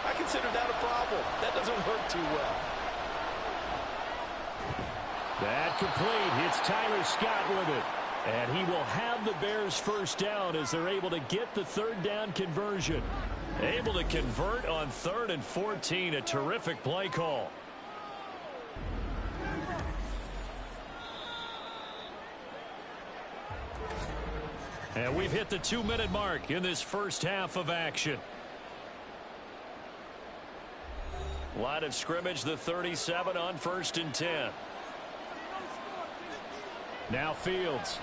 I consider that a problem. That doesn't work too well. That complete. It's Tyler Scott with it. And he will have the Bears first down as they're able to get the 3rd down conversion. Able to convert on 3rd and 14. A terrific play call. And we've hit the 2-minute mark in this first half of action. Line of scrimmage, the 37 on 1st and 10. Now Fields.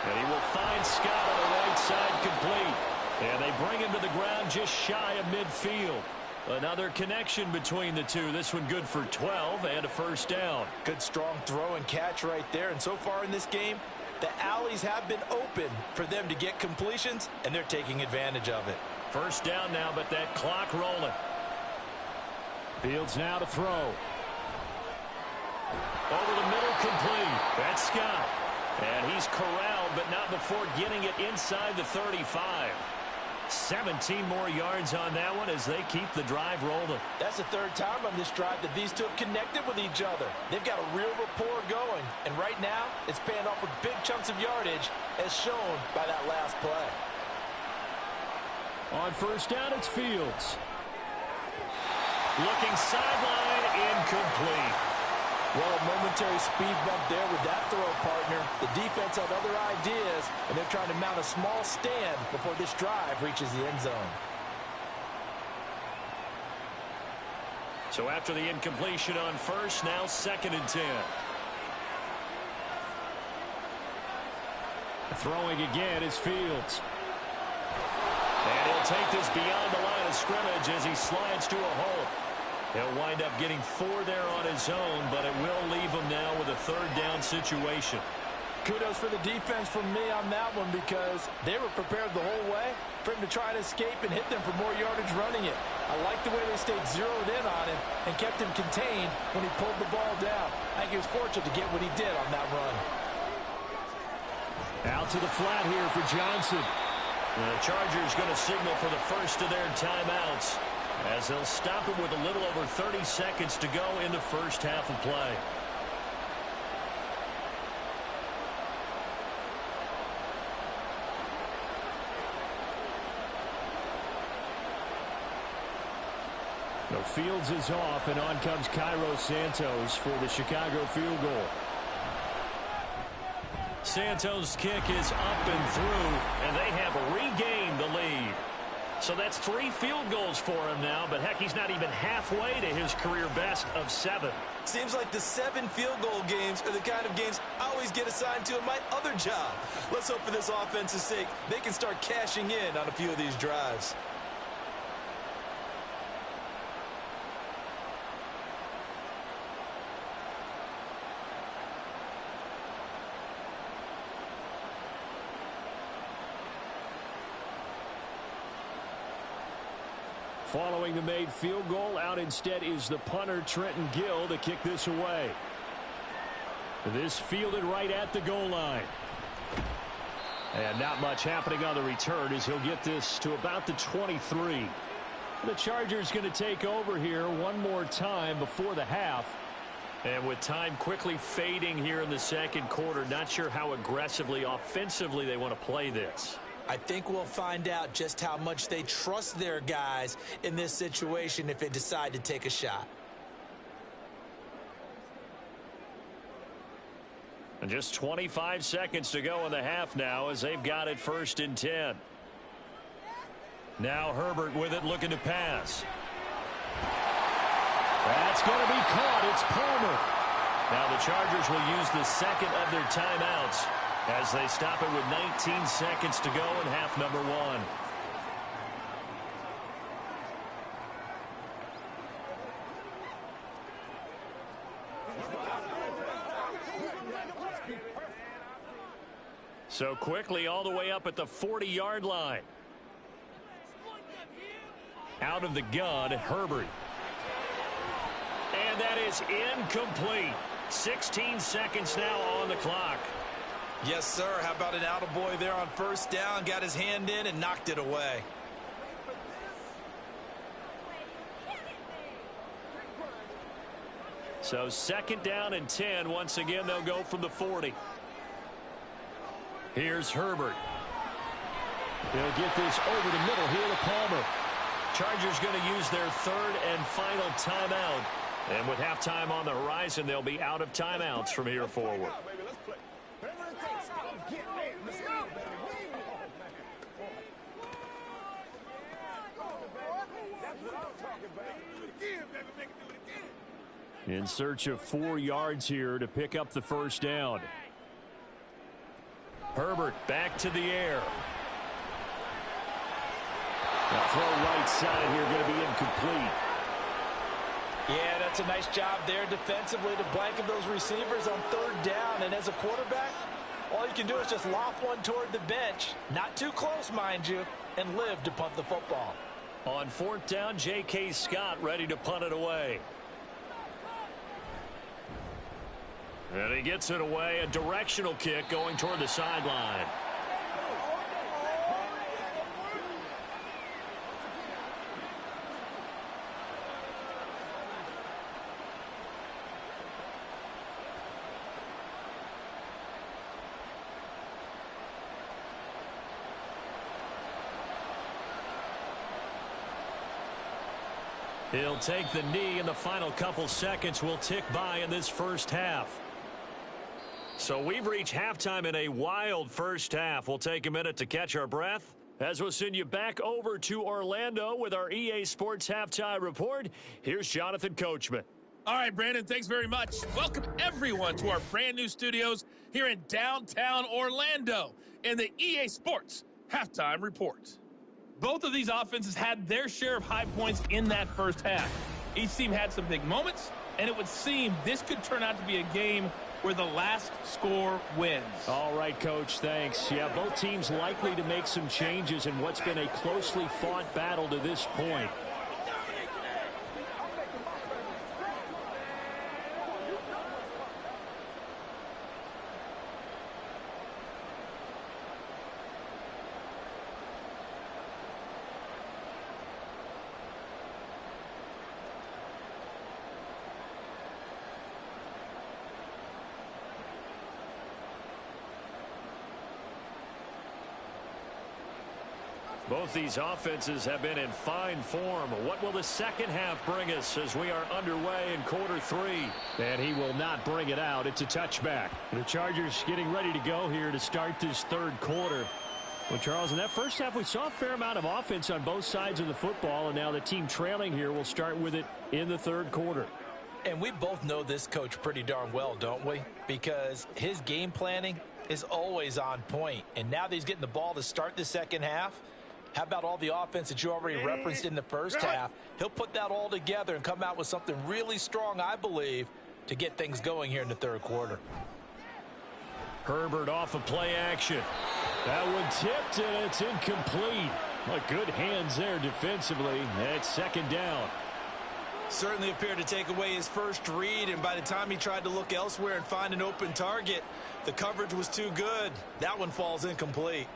And he will find Scott on the right side complete. And they bring him to the ground just shy of midfield. Another connection between the two. This one good for 12 and a first down. Good strong throw and catch right there. And so far in this game, the alleys have been open for them to get completions, and they're taking advantage of it. First down now, but that clock rolling. Fields now to throw. Over the middle, complete. That's Scott. And he's corralled, but not before getting it inside the 35. 17 more yards on that one as they keep the drive rolling. That's the third time on this drive that these two have connected with each other. They've got a real rapport going, and right now it's paying off with big chunks of yardage as shown by that last play. On first down, it's Fields. Looking sideline, incomplete. Well, a momentary speed bump there with that throw, partner. The defense had other ideas, and they're trying to mount a small stand before this drive reaches the end zone. So after the incompletion on first, now 2nd and 10. Throwing again is Fields. And he'll take this beyond the line of scrimmage as he slides to a hole. He'll wind up getting 4 there on his own, but it will leave him now with a 3rd down situation. Kudos for the defense from me on that one because they were prepared the whole way for him to try and escape and hit them for more yardage running it. I like the way they stayed zeroed in on him and kept him contained when he pulled the ball down. I think he was fortunate to get what he did on that run. Out to the flat here for Johnson. The Chargers going to signal for the first of their timeouts as they'll stop it with a little over 30 seconds to go in the first half of play. The Fields is off, and on comes Cairo Santos for the Chicago field goal. Santos' kick is up and through, and they have regained the lead. So that's 3 field goals for him now, but heck, he's not even halfway to his career best of 7. Seems like the 7 field goal games are the kind of games I always get assigned to in my other job. Let's hope for this offense's sake they can start cashing in on a few of these drives. Following the made field goal, out instead is the punter, Trenton Gill, to kick this away. This fielded right at the goal line. And not much happening on the return as he'll get this to about the 23. The Chargers going to take over here one more time before the half. And with time quickly fading here in the second quarter, not sure how aggressively, offensively they want to play this. I think we'll find out just how much they trust their guys in this situation if they decide to take a shot. And just 25 seconds to go in the half now as they've got it 1st and 10. Now Herbert with it, looking to pass. That's going to be caught. It's Palmer. Now the Chargers will use the 2nd of their timeouts as they stop it with 19 seconds to go in half number 1. So quickly all the way up at the 40-yard line. Out of the gun, Herbert. And that is incomplete. 16 seconds now on the clock. Yes, sir. How about an attaboy there on 1st down? Got his hand in and knocked it away. So 2nd down and 10. Once again, they'll go from the 40. Here's Herbert. They'll get this over the middle here to Palmer. Chargers going to use their 3rd and final timeout. And with halftime on the horizon, they'll be out of timeouts from here forward. In search of 4 yards here to pick up the 1st down. Herbert back to the air. The throw right side here going to be incomplete. Yeah, that's a nice job there defensively to blanket those receivers on 3rd down. And as a quarterback, all you can do is just loft one toward the bench. Not too close, mind you, and live to punt the football. On 4th down, J.K. Scott ready to punt it away. And he gets it away, a directional kick going toward the sideline. He'll take the knee, and the final couple seconds will tick by in this first half. So we've reached halftime in a wild first half. We'll take a minute to catch our breath as we'll send you back over to Orlando with our EA Sports Halftime Report. Here's Jonathan Coachman. All right, Brandon, thanks very much. Welcome, everyone, to our brand new studios here in downtown Orlando in the EA Sports Halftime Report. Both of these offenses had their share of high points in that first half. Each team had some big moments, and it would seem this could turn out to be a game where the last score wins. All right, Coach, thanks. Yeah, both teams likely to make some changes in what's been a closely fought battle to this point. Both these offenses have been in fine form. What will the second half bring us as we are underway in quarter three? And he will not bring it out. It's a touchback. The Chargers getting ready to go here to start this third quarter. Well, Charles, in that first half, we saw a fair amount of offense on both sides of the football, and now the team trailing here will start with it in the third quarter. And we both know this coach pretty darn well, don't we? Because his game planning is always on point. And now that he's getting the ball to start the second half, how about all the offense that you already referenced in the first half? He'll put that all together and come out with something really strong, I believe, to get things going here in the third quarter. Herbert off of play action. That one tipped, and it's incomplete. Well, good hands there defensively. It's second down. Certainly appeared to take away his first read, and by the time he tried to look elsewhere and find an open target, the coverage was too good. That one falls incomplete.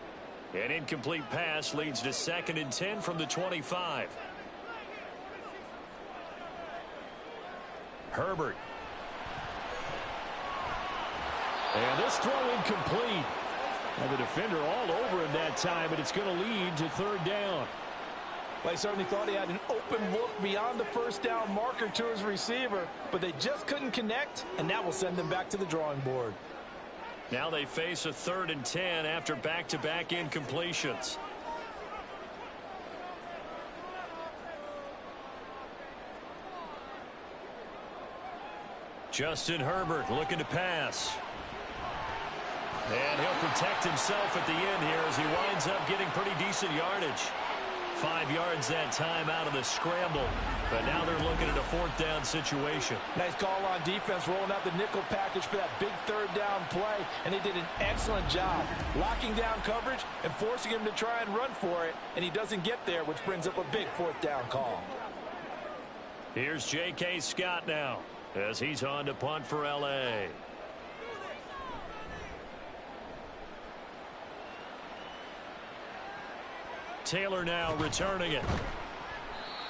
An incomplete pass leads to 2nd and 10 from the 25. Herbert. And this throw incomplete. And the defender all over him that time, and it's going to lead to third down. Well, he certainly thought he had an open look beyond the first down marker to his receiver, but they just couldn't connect, and that will send them back to the drawing board. Now they face a 3rd and 10 after back-to-back incompletions. Justin Herbert looking to pass. And he'll protect himself at the end here as he winds up getting pretty decent yardage. 5 yards that time out of the scramble. But now they're looking at a 4th down situation. Nice call on defense, rolling out the nickel package for that big 3rd down play. And they did an excellent job locking down coverage and forcing him to try and run for it. And he doesn't get there, which brings up a big 4th down call. Here's J.K. Scott now as he's on to punt for L.A. Taylor now returning it.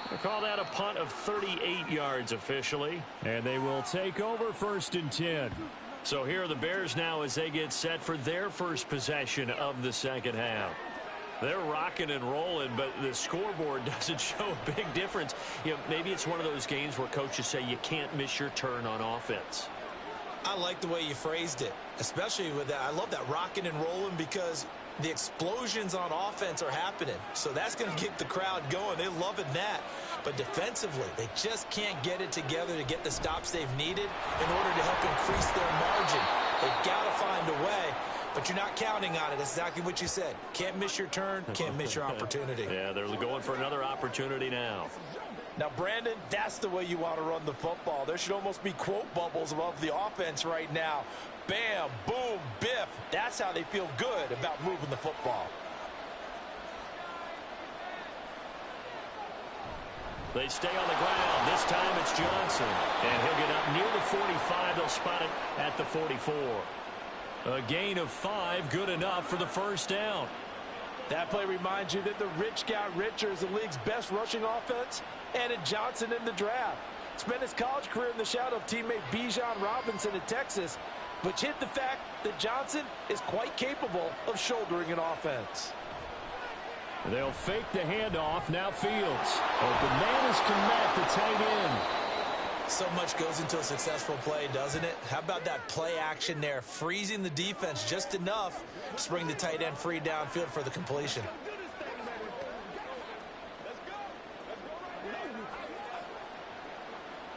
They call that a punt of 38 yards officially. And they will take over 1st and 10. So here are the Bears now as they get set for their first possession of the second half. They're rocking and rolling, but the scoreboard doesn't show a big difference. You know, maybe it's one of those games where coaches say you can't miss your turn on offense. I like the way you phrased it, especially with that. I love that rocking and rolling because the explosions on offense are happening. So that's going to keep the crowd going. They're loving that. But defensively, they just can't get it together to get the stops they've needed in order to help increase their margin. They've got to find a way, but you're not counting on it. That's exactly what you said. Can't miss your turn, can't miss your opportunity. Yeah, they're going for another opportunity now. Now, Brandon, that's the way you want to run the football. There should almost be quote bubbles above the offense right now. Bam, boom, biff. That's how they feel good about moving the football. They stay on the ground. This time it's Johnson. And he'll get up near the 45. They'll spot it at the 44. A gain of 5, good enough for the first down. That play reminds you that the rich got richer as the league's best rushing offense, added Johnson in the draft. Spent his college career in the shadow of teammate Bijan Robinson in Texas, which hid the fact that Johnson is quite capable of shouldering an offense. They'll fake the handoff. Now Fields. Open man is Kmet, the tight end. So much goes into a successful play, doesn't it? How about that play action there, freezing the defense just enough to bring the tight end free downfield for the completion.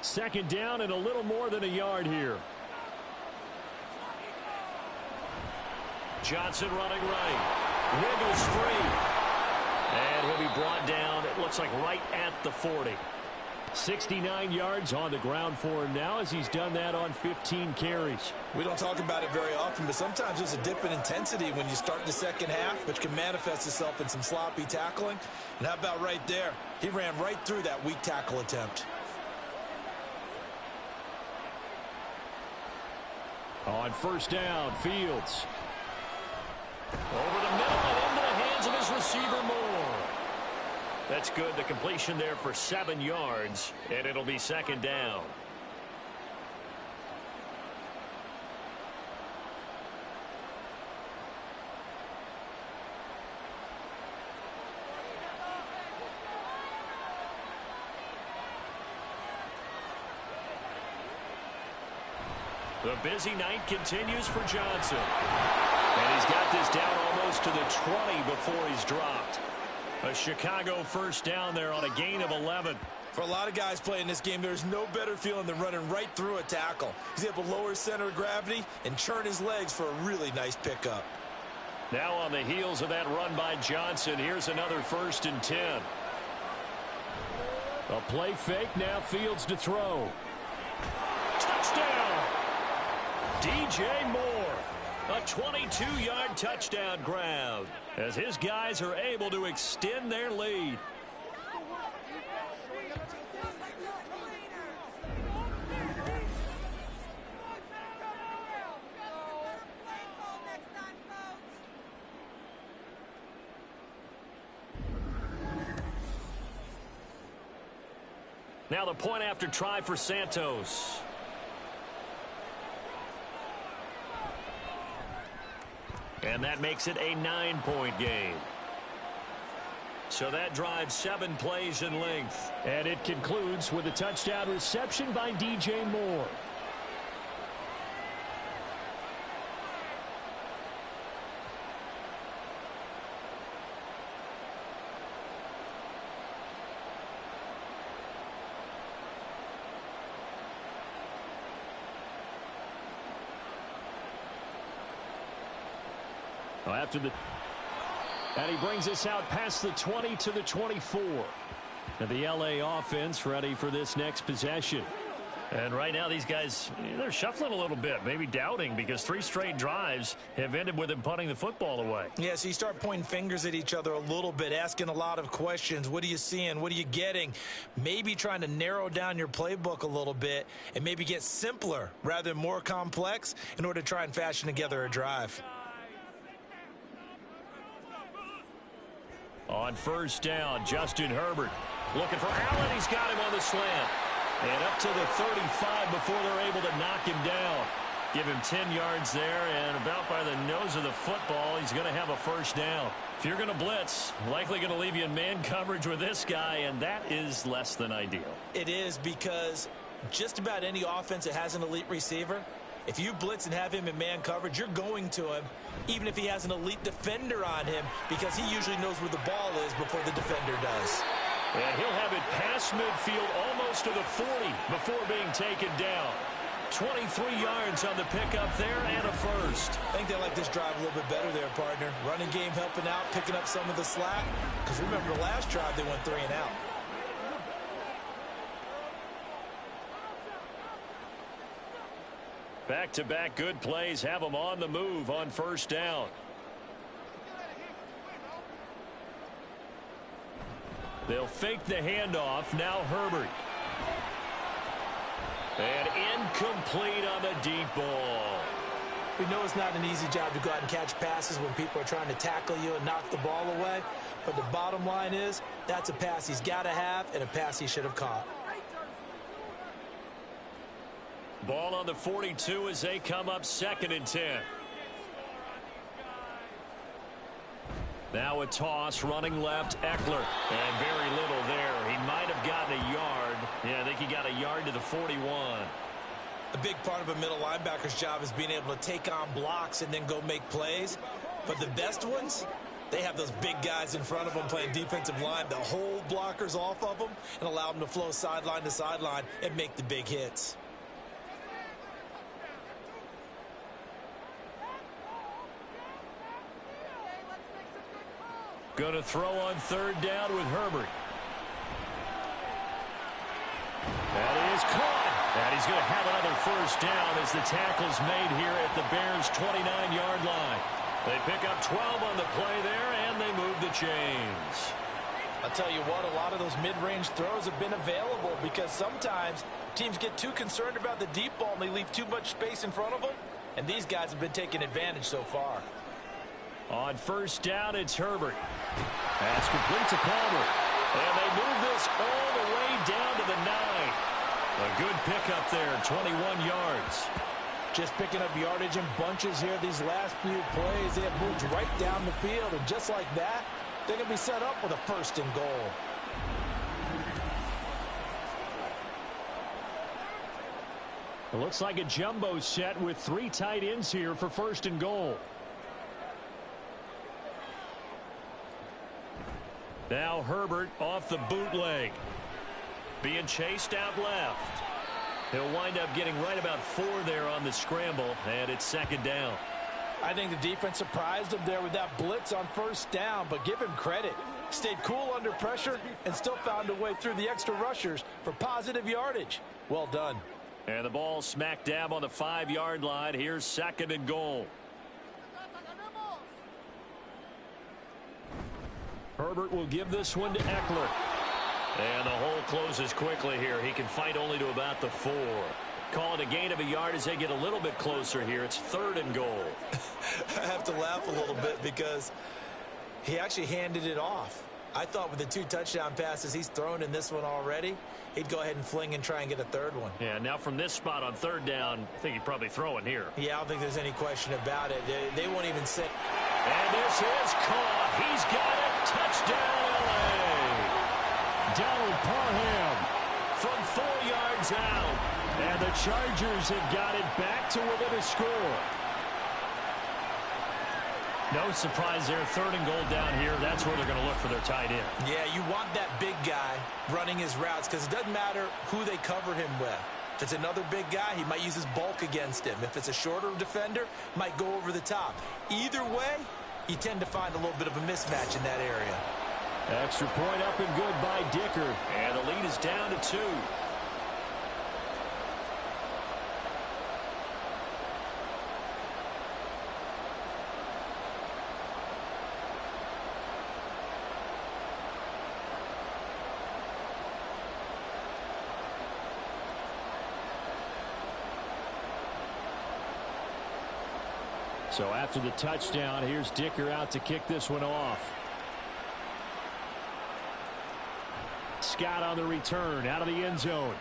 Second down and a little more than a yard here. Johnson running right. Wiggles free. And he'll be brought down, it looks like right at the 40. 69 yards on the ground for him now as he's done that on 15 carries. We don't talk about it very often, but sometimes there's a dip in intensity when you start the second half, which can manifest itself in some sloppy tackling. And how about right there? He ran right through that weak tackle attempt. On first down, Fields. Over the middle and into the hands of his receiver, Moore. That's good. The completion there for 7 yards, and it'll be second down. The busy night continues for Johnson. And he's got this down almost to the 20 before he's dropped. A Chicago first down there on a gain of 11. For a lot of guys playing this game, there's no better feeling than running right through a tackle. He's able to lower his center of gravity and churn his legs for a really nice pickup. Now on the heels of that run by Johnson, here's another 1st and 10. A play fake, now Fields to throw. Touchdown! DJ Moore. A 22-yard touchdown grab as his guys are able to extend their lead. Now the point after try for Santos. And that makes it a 9-point game. So that drives 7 plays in length. And it concludes with a touchdown reception by DJ Moore. And he brings us out past the 20 to the 24. And the LA offense ready for this next possession. And right now these guys, they're shuffling a little bit, maybe doubting, because 3 straight drives have ended with them punting the football away. Yeah, so you start pointing fingers at each other a little bit, asking a lot of questions. What are you seeing? What are you getting? Maybe trying to narrow down your playbook a little bit and maybe get simpler rather than more complex in order to try and fashion together a drive. On first down, Justin Herbert looking for Allen. He's got him on the slant. And up to the 35 before they're able to knock him down. Give him 10 yards there, and about by the nose of the football, he's going to have a first down. If you're going to blitz, likely going to leave you in man coverage with this guy, and that is less than ideal. It is, because just about any offense that has an elite receiver, if you blitz and have him in man coverage, you're going to him, even if he has an elite defender on him, because he usually knows where the ball is before the defender does. And he'll have it past midfield almost to the 40 before being taken down. 23 yards on the pickup there and a first. I think they like this drive a little bit better there, partner. Running game helping out, picking up some of the slack. Because remember, the last drive they went 3 and out. Back-to-back good plays have them on the move on first down. They'll fake the handoff. Now Herbert. And incomplete on the deep ball. We know it's not an easy job to go out and catch passes when people are trying to tackle you and knock the ball away. But the bottom line is, that's a pass he's got to have and a pass he should have caught. Ball on the 42 as they come up 2nd and 10. Now a toss, running left, Eckler. And very little there. He might have gotten a yard. Yeah, I think he got a yard to the 41. A big part of a middle linebacker's job is being able to take on blocks and then go make plays. But the best ones, they have those big guys in front of them playing defensive line that hold blockers off of them and allow them to flow sideline to sideline and make the big hits. Going to throw on 3rd down with Herbert. That is caught. And he's going to have another 1st down as the tackle's made here at the Bears' 29-yard line. They pick up 12 on the play there, and they move the chains. I'll tell you what, a lot of those mid-range throws have been available because sometimes teams get too concerned about the deep ball and they leave too much space in front of them, and these guys have been taking advantage so far. On 1st down, it's Herbert. That's complete to Palmer. And they move this all the way down to the 9. A good pickup there, 21 yards. Just picking up yardage in bunches here these last few plays. They have moved right down the field, and just like that, they're going to be set up with a 1st and goal. It looks like a jumbo set with 3 tight ends here for 1st and goal. Now Herbert off the bootleg. Being chased out left. He'll wind up getting right about 4 there on the scramble, and it's 2nd down. I think the defense surprised him there with that blitz on 1st down, but give him credit. Stayed cool under pressure and still found a way through the extra rushers for positive yardage. Well done. And the ball smack dab on the 5-yard line. Here's 2nd and goal. Herbert will give this one to Eckler. And the hole closes quickly here. He can fight only to about the 4. Call it a gain of a yard as they get a little bit closer here. It's 3rd and goal. I have to laugh a little bit because he actually handed it off. I thought with the 2 touchdown passes he's thrown in this one already, he'd go ahead and fling and try and get a 3rd one. Yeah, now from this spot on 3rd down, I think he'd probably throw it here. Yeah, I don't think there's any question about it. They won't even sit. And this is caught. He's got it. Touchdown, L.A. Donald Parham from 4 yards out. And the Chargers have got it back to within a score. No surprise there. 3rd and goal down here. That's where they're going to look for their tight end. Yeah, you want that big guy running his routes because it doesn't matter who they cover him with. If it's another big guy, he might use his bulk against him. If it's a shorter defender, might go over the top. Either way, you tend to find a little bit of a mismatch in that area. Extra point up and good by Dicker. And the lead is down to 2. So after the touchdown, here's Dicker out to kick this one off. Scott on the return out of the end zone.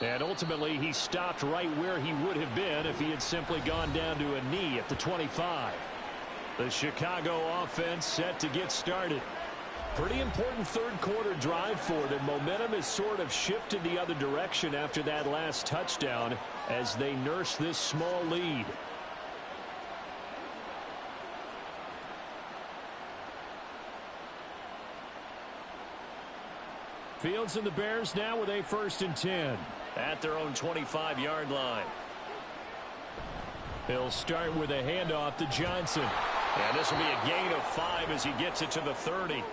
And ultimately, he stopped right where he would have been if he had simply gone down to a knee at the 25. The Chicago offense set to get started. Pretty important 3rd quarter drive for them. Momentum has sort of shifted the other direction after that last touchdown as they nurse this small lead. Fields and the Bears now with a 1st and 10 at their own 25-yard line. They'll start with a handoff to Johnson. And this will be a gain of 5 as he gets it to the 30.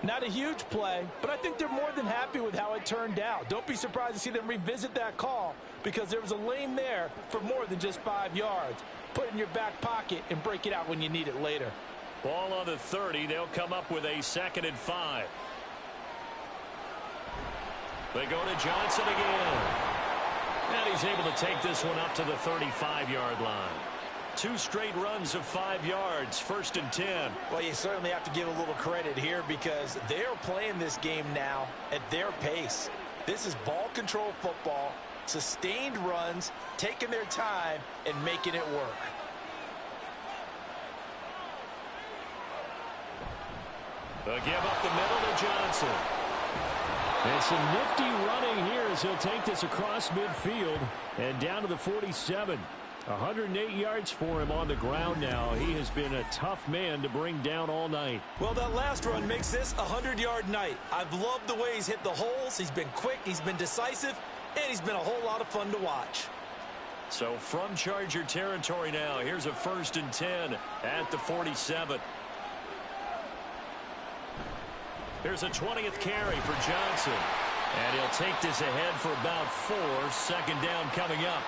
Not a huge play, but I think they're more than happy with how it turned out. Don't be surprised to see them revisit that call because there was a lane there for more than just 5 yards. Put it in your back pocket and break it out when you need it later. Ball on the 30. They'll come up with a 2nd and 5. They go to Johnson again. And he's able to take this one up to the 35-yard line. 2 straight runs of 5 yards, 1st and 10. Well, you certainly have to give a little credit here because they're playing this game now at their pace. This is ball control football, sustained runs, taking their time, and making it work. They'll give up the middle to Johnson. And some nifty running here as he'll take this across midfield and down to the 47. 108 yards for him on the ground now. He has been a tough man to bring down all night. Well, that last run makes this a 100-yard night. I've loved the way he's hit the holes. He's been quick, he's been decisive, and he's been a whole lot of fun to watch. So from Charger territory now, here's a 1st and 10 at the 47. Here's a 20th carry for Johnson. And he'll take this ahead for about 4. 2nd down coming up.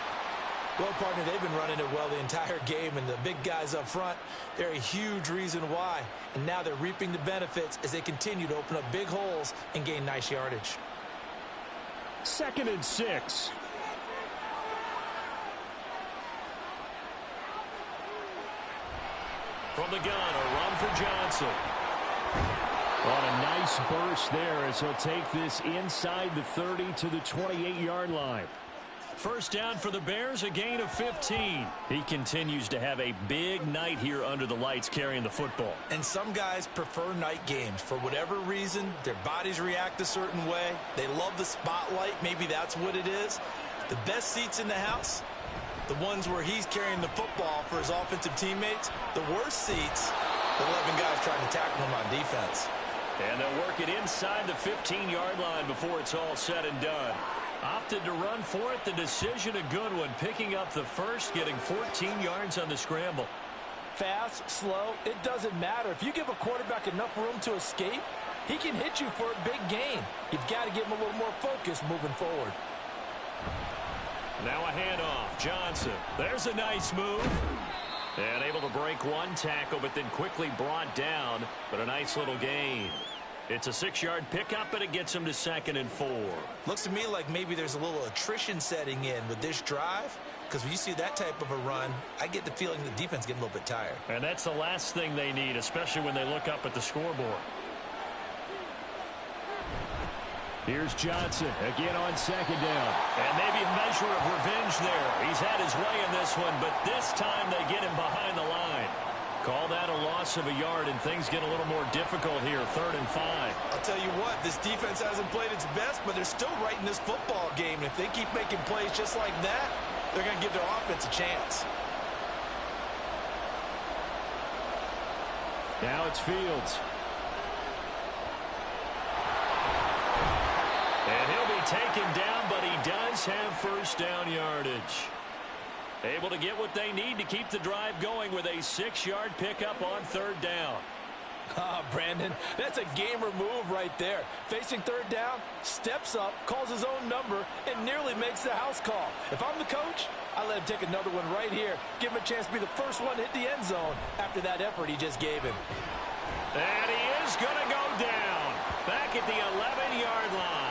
Well, partner, they've been running it well the entire game, and the big guys up front, they're a huge reason why. And now they're reaping the benefits as they continue to open up big holes and gain nice yardage. 2nd and 6. From the gun, a run for Johnson. On a nice burst there as he'll take this inside the 30 to the 28-yard line. 1st down for the Bears, a gain of 15. He continues to have a big night here under the lights carrying the football. And some guys prefer night games. For whatever reason, their bodies react a certain way. They love the spotlight. Maybe that's what it is. The best seats in the house, the ones where he's carrying the football for his offensive teammates. The worst seats, the 11 guys trying to tackle him on defense. And they'll work it inside the 15-yard line before it's all said and done. Opted to run for it. The decision a good one. Picking up the first, getting 14 yards on the scramble. Fast, slow, it doesn't matter. If you give a quarterback enough room to escape, he can hit you for a big gain. You've got to give him a little more focus moving forward. Now a handoff. Johnson. There's a nice move. And able to break one tackle, but then quickly brought down. But a nice little gain. It's a 6-yard pickup, but it gets him to 2nd and 4. Looks to me like maybe there's a little attrition setting in with this drive. Because when you see that type of a run, I get the feeling the defense getting a little bit tired. And that's the last thing they need, especially when they look up at the scoreboard. Here's Johnson again on 2nd down. And maybe a measure of revenge there. He's had his way in this one, but this time they get him behind the line. Call that a loss of a yard, and things get a little more difficult here. 3rd and 5. I'll tell you what, this defense hasn't played its best, but they're still right in this football game. And if they keep making plays just like that, they're going to give their offense a chance. Now it's Fields. And he'll be taken down, but he does have 1st down yardage. Able to get what they need to keep the drive going with a 6-yard pickup on 3rd down. Brandon, that's a gamer move right there. Facing 3rd down, steps up, calls his own number, and nearly makes the house call. If I'm the coach, I let him take another one right here. Give him a chance to be the first one to hit the end zone after that effort he just gave him. And he is going to go down. Back at the 11-yard line.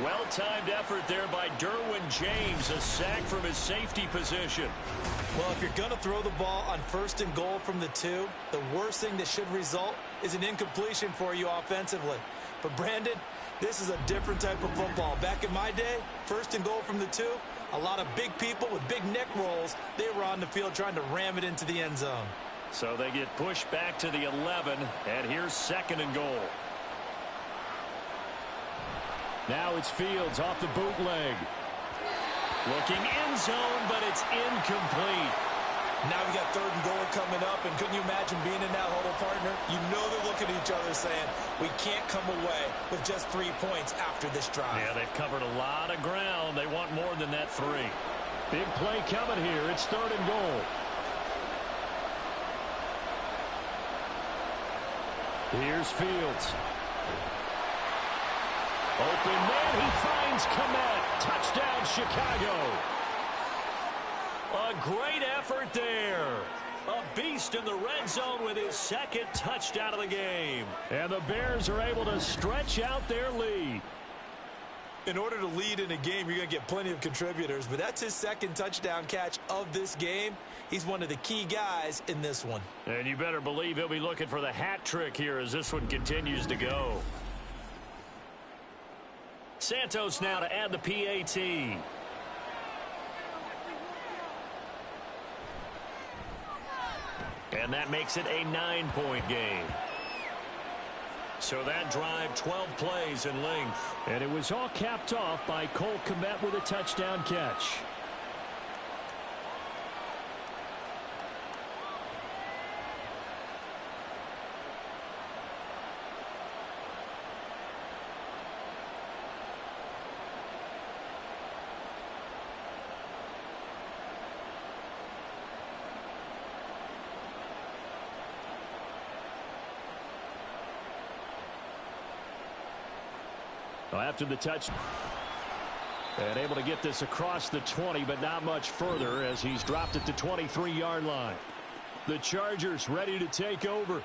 Well-timed effort there by Derwin James. A sack from his safety position. Well, if you're going to throw the ball on 1st and goal from the 2, the worst thing that should result is an incompletion for you offensively. But, Brandon, this is a different type of football. Back in my day, 1st and goal from the 2, a lot of big people with big neck rolls, they were on the field trying to ram it into the end zone. So they get pushed back to the 11, and here's 2nd and goal. Now it's Fields off the bootleg. Looking end zone, but it's incomplete. Now we got 3rd and goal coming up, and couldn't you imagine being in that huddle, partner? You know they're looking at each other saying, we can't come away with just 3 points after this drive. Yeah, they've covered a lot of ground. They want more than that 3. Big play coming here. It's 3rd and goal. Here's Fields. Open man, he finds Kmet. Touchdown, Chicago. A great effort there. A beast in the red zone with his 2nd touchdown of the game. And the Bears are able to stretch out their lead. In order to lead in a game, you're going to get plenty of contributors, but that's his second touchdown catch of this game. He's one of the key guys in this one. And you better believe he'll be looking for the hat trick here as this one continues to go. Santos now to add the PAT. And that makes it a 9-point game. So that drive, 12 plays in length. And it was all capped off by Cole Kmet with a touchdown catch. After the touch, and able to get this across the 20, but not much further as he's dropped it to 23-yard line. The Chargers ready to take over.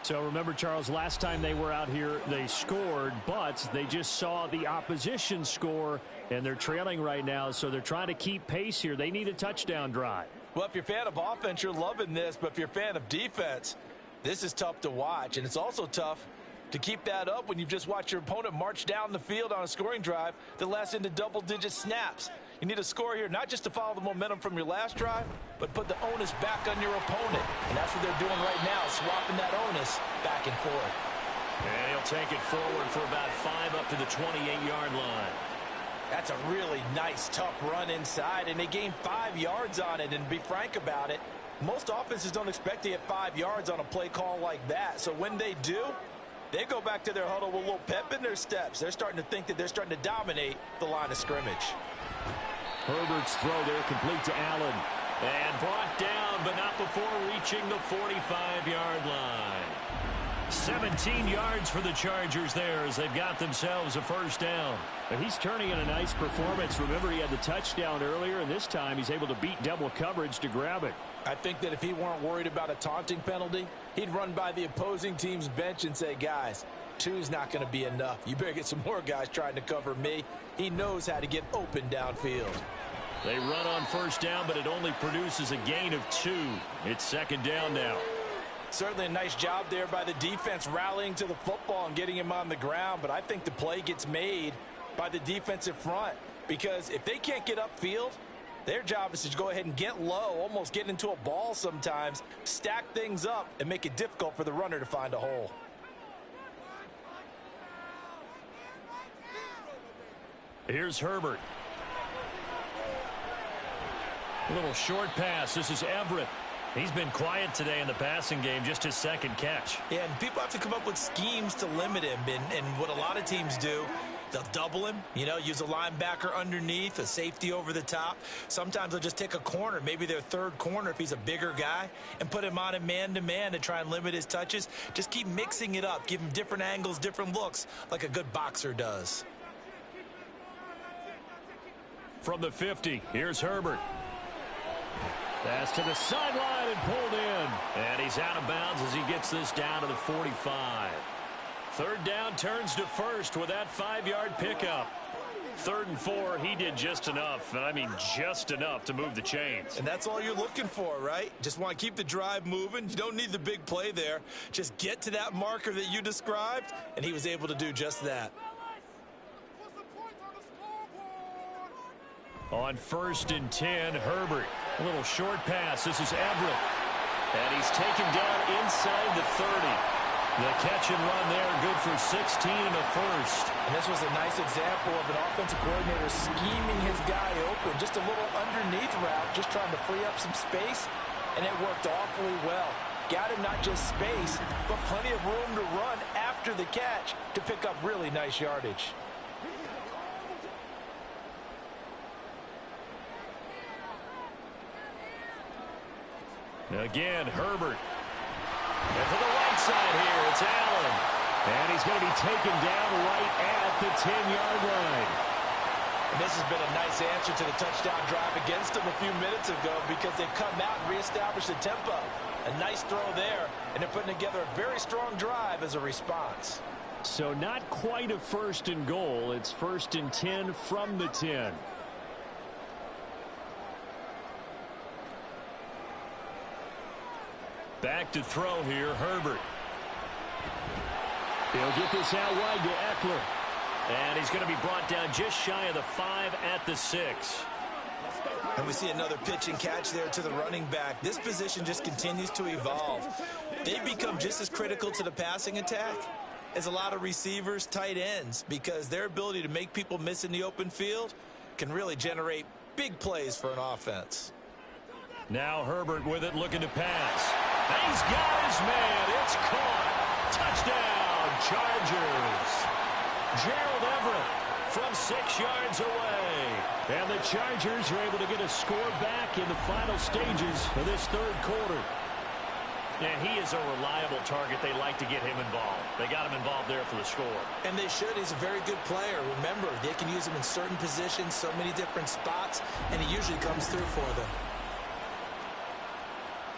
So remember, Charles, last time they were out here, they scored, but they just saw the opposition score, and they're trailing right now, so they're trying to keep pace here. They need a touchdown drive. Well, if you're a fan of offense, you're loving this, but if you're a fan of defense, this is tough to watch, and it's also tough to keep that up when you've just watched your opponent march down the field on a scoring drive that lasts into double-digit snaps. You need a score here, not just to follow the momentum from your last drive, but put the onus back on your opponent. And that's what they're doing right now, swapping that onus back and forth. And he'll take it forward for about 5 up to the 28-yard line. That's a really nice, tough run inside, and they gained 5 yards on it. And to be frank about it, most offenses don't expect to get 5 yards on a play call like that. So when they do, they go back to their huddle with a little pep in their steps. They're starting to think that they're starting to dominate the line of scrimmage. Herbert's throw there complete to Allen. And brought down, but not before reaching the 45-yard line. 17 yards for the Chargers there as they've got themselves a first down. But he's turning in a nice performance. Remember, he had the touchdown earlier, and this time he's able to beat double coverage to grab it. I think that if he weren't worried about a taunting penalty, he'd run by the opposing team's bench and say, guys, 2's not going to be enough. You better get some more guys trying to cover me. He knows how to get open downfield. They run on first down, but it only produces a gain of 2. It's second down now. Certainly a nice job there by the defense rallying to the football and getting him on the ground, but I think the play gets made by the defensive front because if they can't get upfield, their job is to go ahead and get low, almost get into a ball sometimes, stack things up, and make it difficult for the runner to find a hole. Here's Herbert. A little short pass. This is Everett. He's been quiet today in the passing game, just his second catch. Yeah, and people have to come up with schemes to limit him, and what a lot of teams do, they'll double him, use a linebacker underneath, a safety over the top. Sometimes they'll just take a corner, maybe their third corner if he's a bigger guy, and put him on a man-to-man to try and limit his touches. Just keep mixing it up, give him different angles, different looks, like a good boxer does. From the 50, here's Herbert. Pass to the sideline and pulled in. And he's out of bounds as he gets this down to the 45. Third down turns to first with that 5-yard pickup. 3rd and 4, he did just enough, and I mean just enough to move the chains. And that's all you're looking for, right? Just want to keep the drive moving. You don't need the big play there. Just get to that marker that you described, and he was able to do just that. On 1st and 10, Herbert. A little short pass. This is Everett. And he's taken down inside the 30. The catch and run there, good for 16 and a first. And this was a nice example of an offensive coordinator scheming his guy open. Just a little underneath route, just trying to free up some space. And it worked awfully well. Got him not just space, but plenty of room to run after the catch to pick up really nice yardage. Again, Herbert. And to the right side here, it's Allen. And he's going to be taken down right at the 10-yard line. And this has been a nice answer to the touchdown drive against them a few minutes ago because they've come out and reestablished the tempo. A nice throw there, and they're putting together a very strong drive as a response. So not quite a 1st and goal. It's 1st and 10 from the 10. Back to throw here, Herbert. He'll get this out wide to Eckler. And he's going to be brought down just shy of the 5 at the 6. And we see another pitch and catch there to the running back. This position just continues to evolve. They've become just as critical to the passing attack as a lot of receivers, tight ends, because their ability to make people miss in the open field can really generate big plays for an offense. Now Herbert with it, looking to pass. And he's got his man. It's caught. Touchdown, Chargers. Gerald Everett from 6 yards away. And the Chargers are able to get a score back in the final stages of this 3rd quarter. And he is a reliable target. They like to get him involved. They got him involved there for the score. And they should. He's a very good player. Remember, they can use him in certain positions, so many different spots, and he usually comes through for them.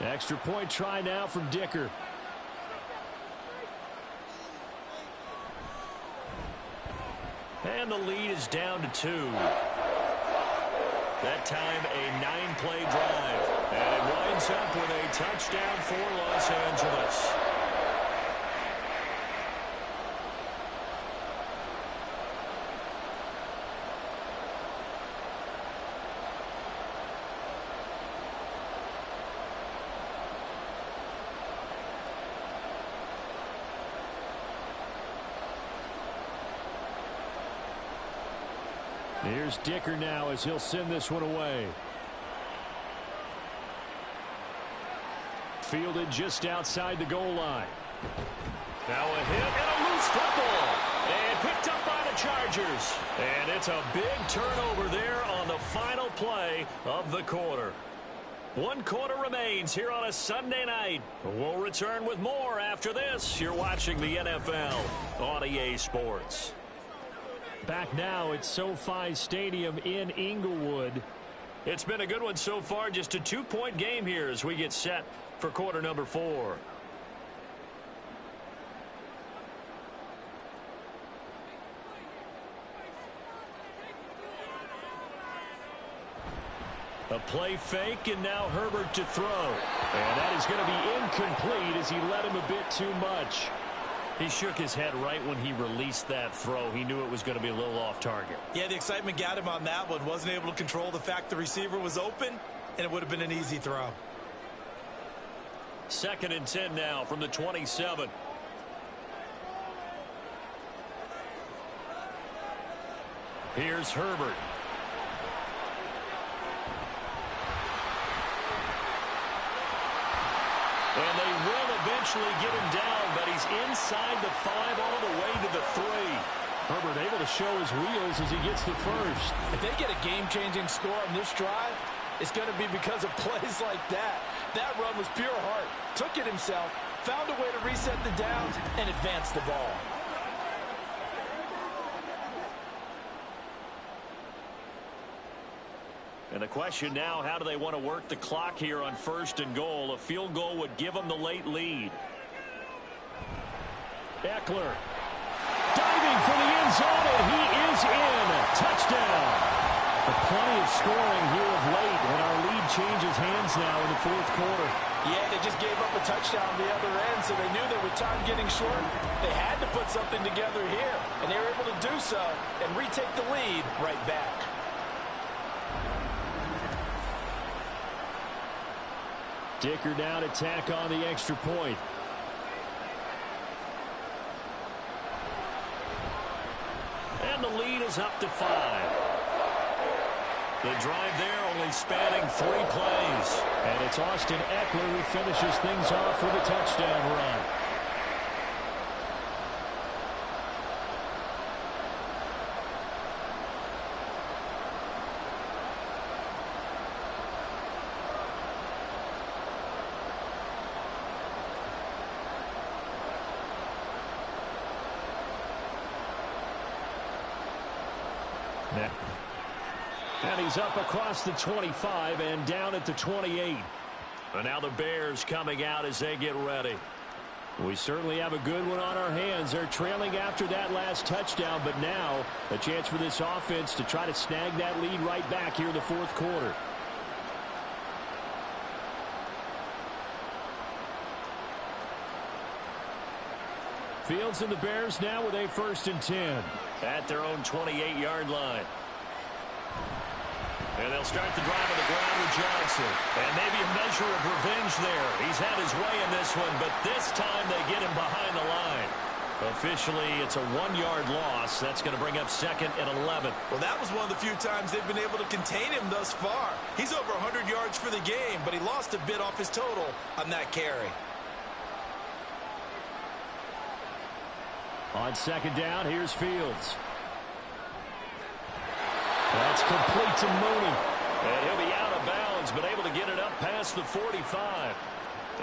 Extra point try now from Dicker. And the lead is down to 2. That time a 9-play drive. And it winds up with a touchdown for Los Angeles. Here's Dicker now as he'll send this one away. Fielded just outside the goal line. Now a hit and a loose football. And picked up by the Chargers. And it's a big turnover there on the final play of the quarter. 1 quarter remains here on a Sunday night. We'll return with more after this. You're watching the NFL on EA Sports. Back now at SoFi Stadium in Inglewood. It's been a good one so far. Just a 2-point game here as we get set for quarter number 4. A play fake, and now Herbert to throw. And that is going to be incomplete as he led him a bit too much. He shook his head right when he released that throw. He knew it was going to be a little off target. Yeah, the excitement got him on that one. Wasn't able to control the fact the receiver was open, and it would have been an easy throw. 2nd and 10 now from the 27. Here's Herbert. And they will eventually get him down, but he's inside the 5 all the way to the 3. Herbert able to show his wheels as he gets the first. If they get a game-changing score on this drive, it's going to be because of plays like that. That run was pure heart. Took it himself, found a way to reset the downs, and advance the ball. And the question now, how do they want to work the clock here on 1st and goal? A field goal would give them the late lead. Eckler diving for the end zone, and he is in. Touchdown. But plenty of scoring here of late, and our lead changes hands now in the 4th quarter. Yeah, they just gave up a touchdown on the other end, so they knew that with time getting short, they had to put something together here, and they were able to do so and retake the lead right back. Dicker down to tack on the extra point. And the lead is up to 5. The drive there only spanning 3 plays. And it's Austin Eckler who finishes things off with a touchdown run. And he's up across the 25 and down at the 28. And now the Bears coming out as they get ready. We certainly have a good one on our hands. They're trailing after that last touchdown, but now a chance for this offense to try to snag that lead right back here in the fourth quarter. Fields and the Bears now with a 1st and 10. At their own 28-yard line. And they'll start the drive on the ground with Johnson. And maybe a measure of revenge there. He's had his way in this one, but this time they get him behind the line. Officially, it's a 1-yard loss. That's going to bring up 2nd and 11. Well, that was one of the few times they've been able to contain him thus far. He's over 100 yards for the game, but he lost a bit off his total on that carry. On 2nd down, here's Fields. That's complete to Mooney. And he'll be out of bounds, but able to get it up past the 45.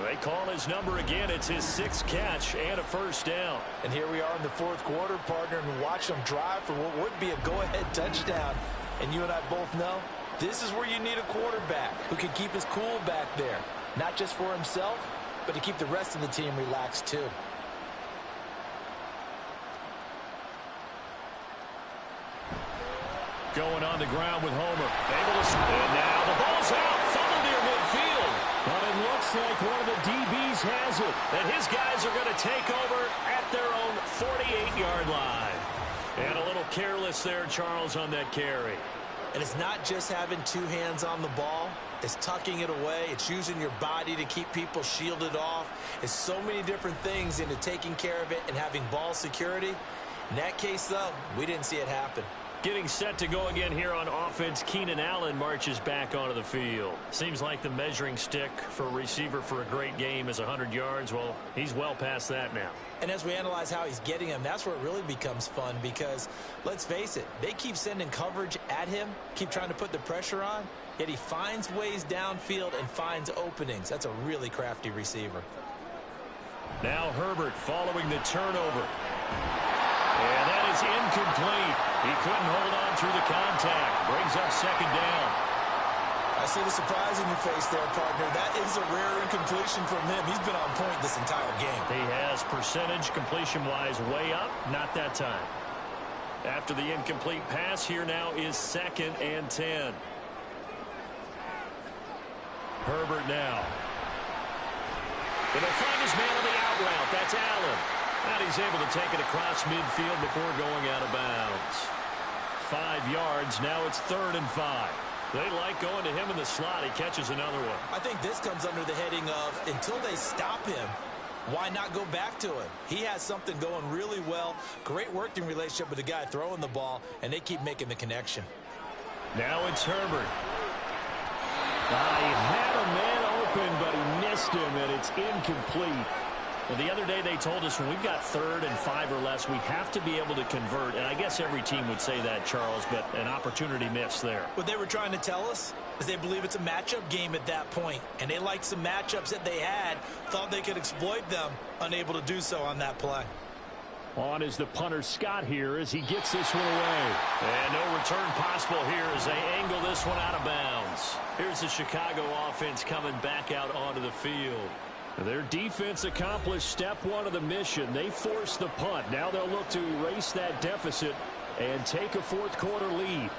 They call his number again. It's his 6th catch and a 1st down. And here we are in the fourth quarter, partner, and watch them drive for what would be a go-ahead touchdown. And you and I both know this is where you need a quarterback who can keep his cool back there. Not just for himself, but to keep the rest of the team relaxed too. Going on the ground with Homer. Able to... And now the ball's out. Fumble near midfield. But it looks like one of the DBs has it. And his guys are going to take over at their own 48-yard line. And a little careless there, Charles, on that carry. And it's not just having 2 hands on the ball. It's tucking it away. It's using your body to keep people shielded off. It's so many different things into taking care of it and having ball security. In that case, though, we didn't see it happen. Getting set to go again here on offense, Keenan Allen marches back onto the field. Seems like the measuring stick for a receiver for a great game is 100 yards. Well, he's well past that now. And as we analyze how he's getting them, that's where it really becomes fun because, let's face it, they keep sending coverage at him, keep trying to put the pressure on, yet he finds ways downfield and finds openings. That's a really crafty receiver. Now Herbert following the turnover. And that is incomplete. He couldn't hold on through the contact. Brings up 2nd down. I see the surprise in your face there, partner. That is a rare incompletion from him. He's been on point this entire game. He has percentage completion-wise way up. Not that time. After the incomplete pass, here now is 2nd and 10. Herbert now. And they'll find his man on the out route. That's Allen. And he's able to take it across midfield before going out of bounds. 5 yards. Now it's 3rd and 5. They like going to him in the slot. He catches another one. I think this comes under the heading of until they stop him, why not go back to him? He has something going really well. Great working relationship with the guy throwing the ball, and they keep making the connection. Now it's Herbert. He had a man open, but he missed him, and it's incomplete. Well, the other day they told us when we've got 3rd and 5 or less, we have to be able to convert. And I guess every team would say that, Charles, but an opportunity missed there. What they were trying to tell us is they believe it's a matchup game at that point. And they liked some matchups that they had, thought they could exploit them, unable to do so on that play. On is the punter Scott here as he gets this one away. And no return possible here as they angle this one out of bounds. Here's the Chicago offense coming back out onto the field. Their defense accomplished step 1 of the mission. They forced the punt. Now they'll look to erase that deficit and take a fourth quarter lead.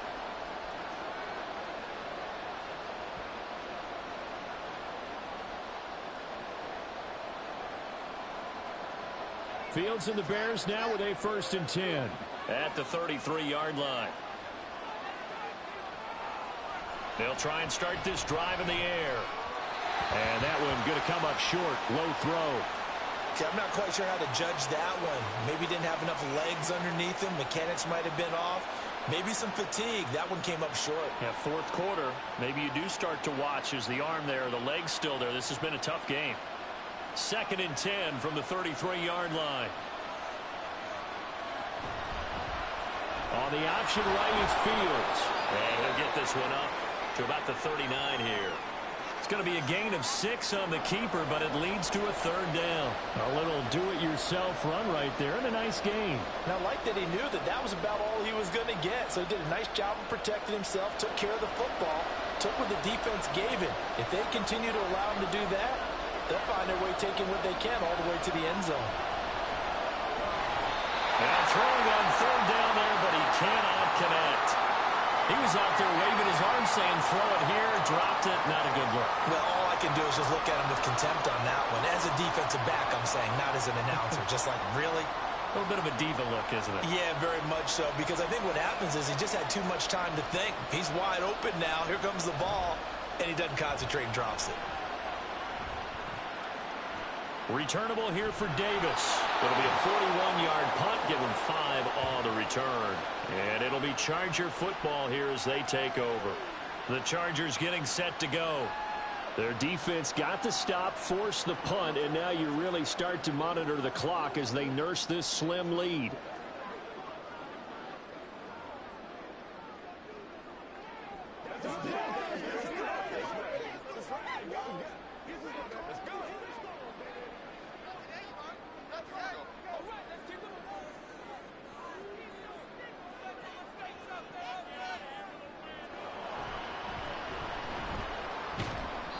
Fields and the Bears now with a 1st and 10. At the 33-yard line. They'll try and start this drive in the air. And that one going to come up short. Low throw. Okay, I'm not quite sure how to judge that one. Maybe didn't have enough legs underneath him. Mechanics might have been off. Maybe some fatigue. That one came up short. Yeah, fourth quarter. Maybe you do start to watch as the arm there, the leg's still there. This has been a tough game. 2nd and 10 from the 33-yard line. On the option right is Fields. And he'll get this one up to about the 39 here. It's going to be a gain of 6 on the keeper, but it leads to a 3rd down. A little do-it-yourself run right there and a nice gain. And I like that he knew that that was about all he was going to get. So he did a nice job of protecting himself, took care of the football, took what the defense gave him. If they continue to allow him to do that, they'll find their way taking what they can all the way to the end zone. And throwing on third down there, but he cannot connect. He was out there waving his arm saying, throw it here, dropped it, not a good look. Well, all I can do is just look at him with contempt on that one. As a defensive back, I'm saying, not as an announcer. Just like, really? A little bit of a diva look, isn't it? Yeah, very much so, because I think what happens is he just had too much time to think. He's wide open now. Here comes the ball, and he doesn't concentrate and drops it. Returnable here for Davis. It'll be a 41-yard punt, give him 5 on the return. And it'll be Charger football here as they take over. The Chargers getting set to go. Their defense got the stop, forced the punt, and now you really start to monitor the clock as they nurse this slim lead.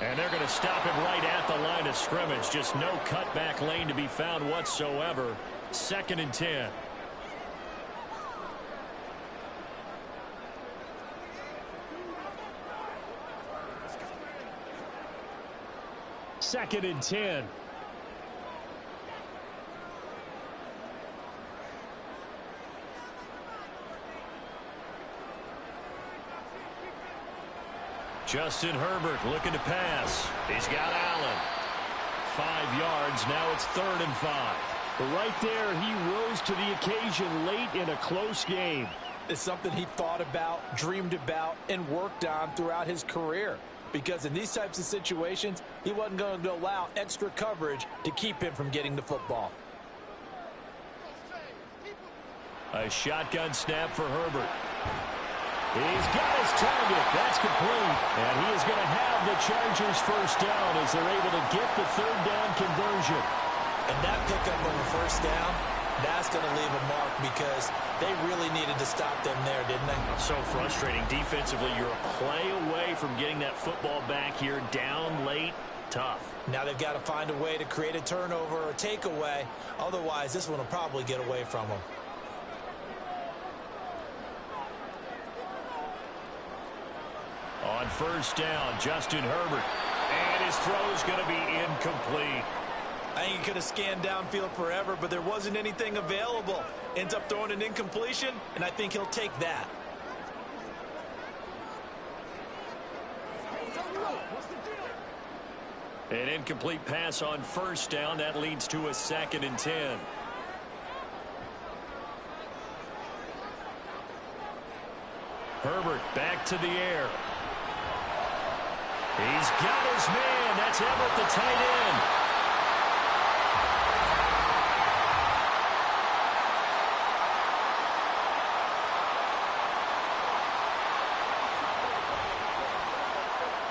And they're going to stop him right at the line of scrimmage. Just no cutback lane to be found whatsoever. 2nd and 10. Second and 10. Justin Herbert looking to pass. He's got Allen. 5 yards. Now it's 3rd and 5. But right there, he rose to the occasion late in a close game. It's something he thought about, dreamed about, and worked on throughout his career. Because in these types of situations, he wasn't going to allow extra coverage to keep him from getting the football. A shotgun snap for Herbert. He's got his target. That's complete. And he is going to have the Chargers first down as they're able to get the 3rd down conversion. And that pickup on the first down, that's going to leave a mark because they really needed to stop them there, didn't they? So frustrating. Defensively, you're a play away from getting that football back here down late. Tough. Now they've got to find a way to create a turnover or a takeaway. Otherwise, this one will probably get away from them. On first down, Justin Herbert. And his throw's going to be incomplete. I think he could have scanned downfield forever, but there wasn't anything available. Ends up throwing an incompletion, and I think he'll take that. An incomplete pass on first down. That leads to a 2nd and 10. Herbert back to the air. He's got his man. That's Everett, the tight end.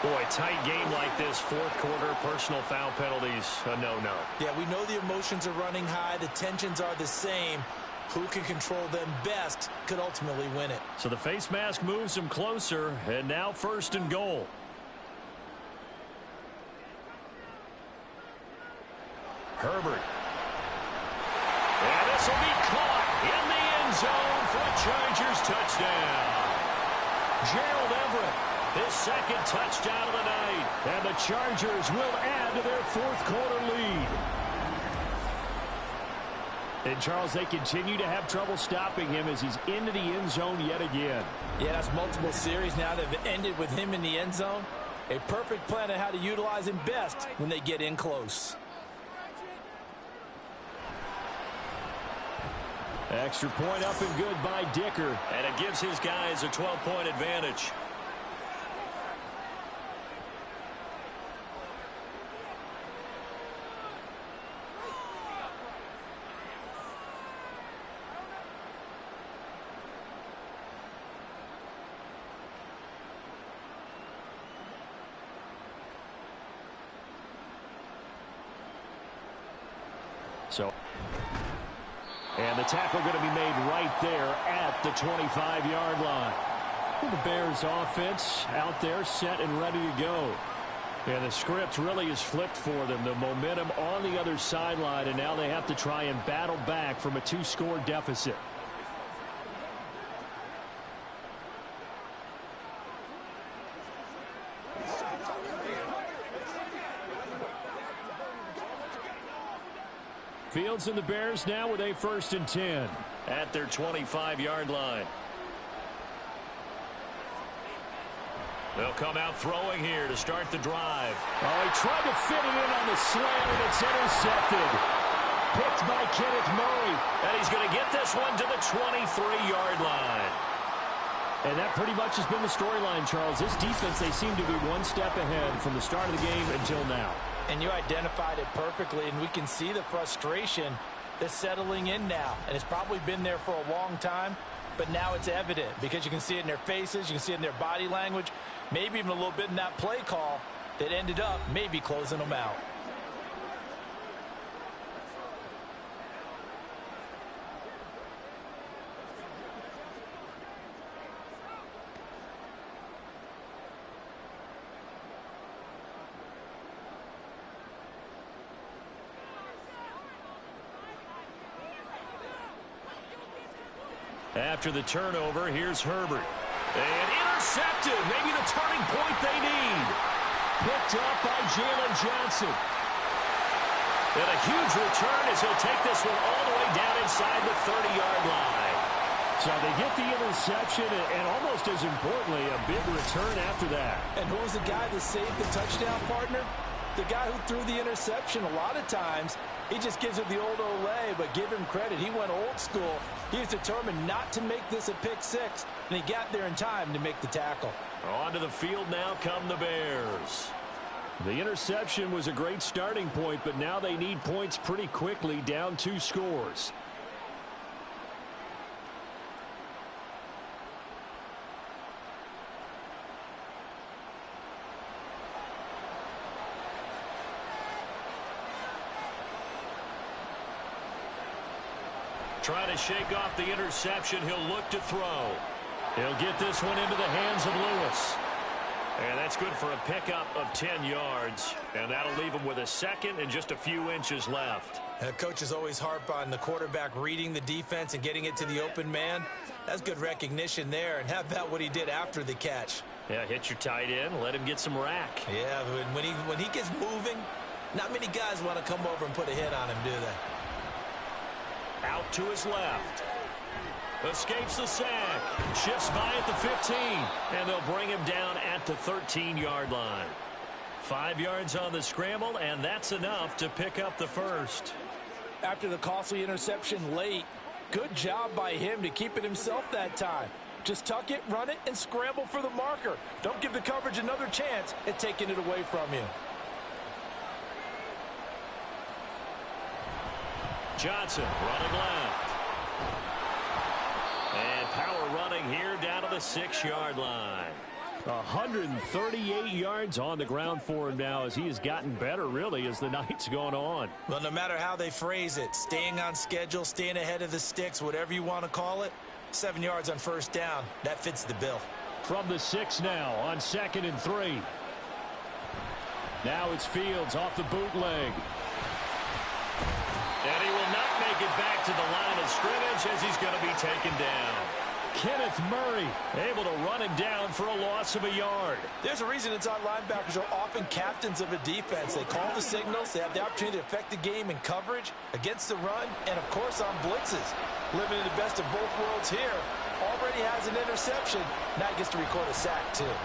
Boy, tight game like this, 4th quarter, personal foul penalties, a no-no. Yeah, we know the emotions are running high. The tensions are the same. Who can control them best could ultimately win it. So the face mask moves him closer, and now 1st and goal. Herbert. And this will be caught in the end zone for a Chargers touchdown. Gerald Everett, his 2nd touchdown of the night. And the Chargers will add to their 4th quarter lead. And, Charles, they continue to have trouble stopping him as he's into the end zone yet again. Yeah, that's multiple series now that have ended with him in the end zone. A perfect plan on how to utilize him best when they get in close. Extra point up and good by Dicker. And it gives his guys a 12-point advantage. And the tackle going to be made right there at the 25-yard line. The Bears offense out there set and ready to go. And the script really is flipped for them. The momentum on the other sideline, and now they have to try and battle back from a 2-score deficit. Fields and the Bears now with a 1st and 10 at their 25-yard line. They'll come out throwing here to start the drive. Oh, he tried to fit it in on the slant, and it's intercepted. Picked by Kenneth Murray. And he's going to get this one to the 23-yard line. And that pretty much has been the storyline, Charles. This defense, they seem to be one step ahead from the start of the game until now. And you identified it perfectly, and we can see the frustration that's settling in now. And it's probably been there for a long time, but now it's evident because you can see it in their faces, you can see it in their body language, maybe even a little bit in that play call that ended up maybe closing them out. After the turnover, here's Herbert. And intercepted. Maybe the turning point they need. Picked up by Jalen Johnson. And a huge return as he'll take this one all the way down inside the 30-yard line. So they get the interception, and almost as importantly, a big return after that. And who was the guy that saved the touchdown, partner? The guy who threw the interception. A lot of times, he just gives it the old Olay, but give him credit. He went old school. He was determined not to make this a pick six, and he got there in time to make the tackle. Onto the field now come the Bears. The interception was a great starting point, but now they need points pretty quickly, down 2 scores. Trying to shake off the interception. He'll look to throw. He'll get this one into the hands of Lewis. And that's good for a pickup of 10 yards. And that'll leave him with a second and just a few inches left. And coaches always harp on the quarterback reading the defense and getting it to the open man. That's good recognition there. And how about what he did after the catch? Yeah, hit your tight end. Let him get some rack. Yeah, when he gets moving, not many guys want to come over and put a hit on him, do they? Out to his left. Escapes the sack. Shifts by at the 15. And they'll bring him down at the 13-yard line. 5 yards on the scramble, and that's enough to pick up the first. After the costly interception late, good job by him to keep it himself that time. Just tuck it, run it, and scramble for the marker. Don't give the coverage another chance at taking it away from you. Johnson running left. And power running here down to the 6-yard line. 138 yards on the ground for him now as he has gotten better, really, as the night's gone on. Well, no matter how they phrase it, staying on schedule, staying ahead of the sticks, whatever you want to call it, 7 yards on first down, that fits the bill. From the 6 now on 2nd and 3. Now it's Fields off the bootleg. And he will not make it back to the line of scrimmage as he's going to be taken down. Kenneth Murray able to run him down for a loss of a yard. There's a reason inside linebackers are often captains of a defense. They call the signals. They have the opportunity to affect the game in coverage, against the run, and, of course, on blitzes. Living in the best of both worlds here. Already has an interception. Now he gets to record a sack, too.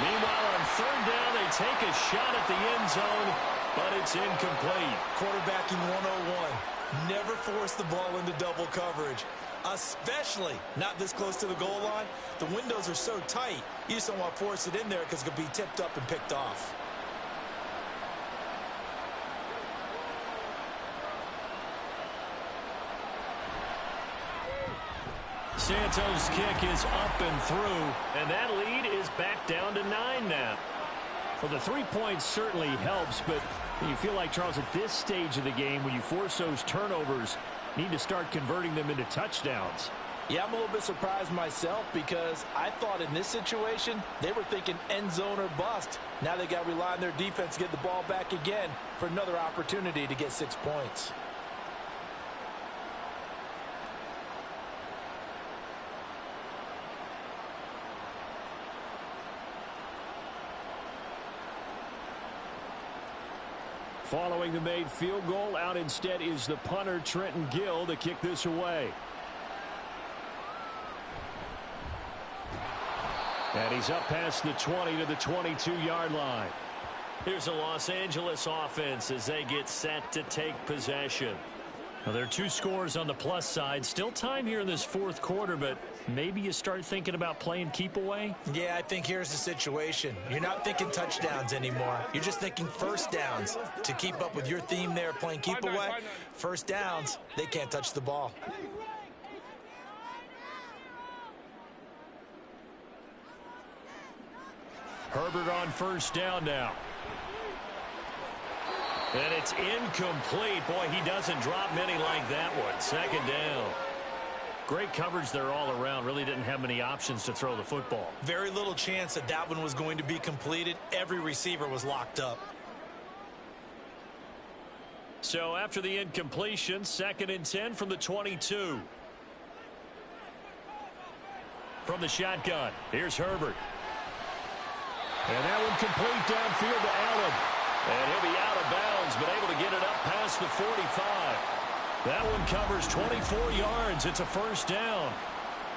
Meanwhile, on 3rd down, they take a shot at the end zone, but it's incomplete. Quarterbacking 101. Never force the ball into double coverage, especially not this close to the goal line. The windows are so tight, you just don't want to force it in there because it could be tipped up and picked off. Santos' kick is up and through, and that lead is back down to 9 now. Well, the 3 points certainly helps, but you feel like, Charles, at this stage of the game, when you force those turnovers, need to start converting them into touchdowns. Yeah, I'm a little bit surprised myself because I thought in this situation they were thinking end zone or bust. Now they got to rely on their defense to get the ball back again for another opportunity to get 6 points. Following the made field goal, out instead is the punter, Trenton Gill, to kick this away. And he's up past the 20 to the 22-yard line. Here's a Los Angeles offense as they get set to take possession. Well, there are 2 scores on the plus side. Still time here in this fourth quarter, but maybe you start thinking about playing keep away? Yeah, I think here's the situation. You're not thinking touchdowns anymore. You're just thinking first downs. To keep up with your theme there, playing keep away, first downs, they can't touch the ball. Herbert on first down now. And it's incomplete. Boy, he doesn't drop many like that one. Second down. Great coverage there all around. Really didn't have many options to throw the football. Very little chance that that one was going to be completed. Every receiver was locked up. So after the incompletion, 2nd and 10 from the 22. From the shotgun, here's Herbert. And that one complete downfield to Allen. And he'll be out of bounds, but able to get it up past the 45. That one covers 24 yards. It's a first down.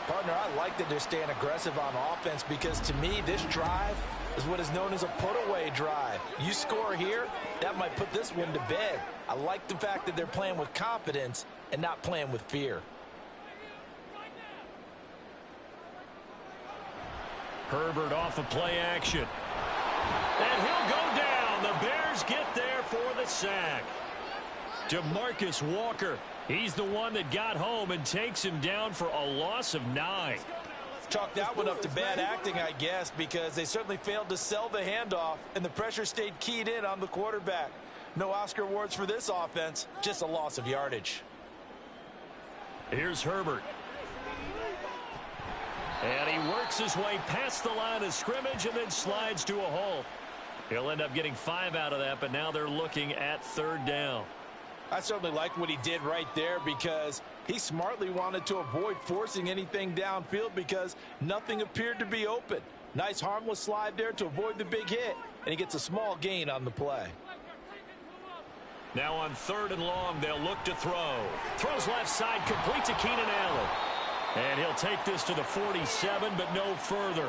Partner, I like that they're staying aggressive on offense because to me, this drive is what is known as a put-away drive. You score here, that might put this one to bed. I like the fact that they're playing with confidence and not playing with fear. Herbert off of play action. And he'll go down. The Bears get there for the sack. DeMarcus Walker. He's the one that got home and takes him down for a loss of 9. Chalk that one up to bad acting, I guess, because they certainly failed to sell the handoff, and the pressure stayed keyed in on the quarterback. No Oscar awards for this offense, just a loss of yardage. Here's Herbert. And he works his way past the line of scrimmage and then slides to a halt. He'll end up getting 5 out of that, but now they're looking at 3rd down. I certainly like what he did right there because he smartly wanted to avoid forcing anything downfield because nothing appeared to be open. Nice harmless slide there to avoid the big hit, and he gets a small gain on the play. Now on 3rd and long, they'll look to throw. Throws left side, complete to Keenan Allen. And he'll take this to the 47, but no further,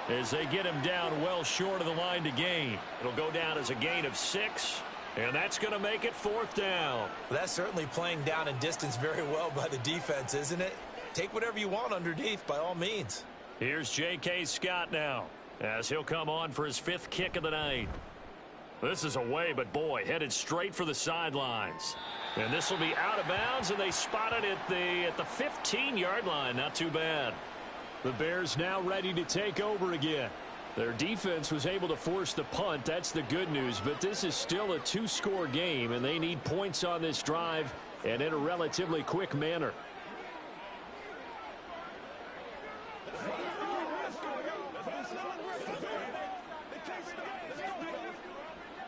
as they get him down well short of the line to gain. It'll go down as a gain of 6, and that's going to make it 4th down. That's certainly playing down in distance very well by the defense, isn't it? Take whatever you want underneath, by all means. Here's J.K. Scott now, as he'll come on for his 5th kick of the night. This is away, but boy, headed straight for the sidelines. And this will be out of bounds, and they spot it at the 15-yard line. Not too bad. The Bears now ready to take over again. Their defense was able to force the punt. That's the good news. But this is still a 2-score game, and they need points on this drive and in a relatively quick manner.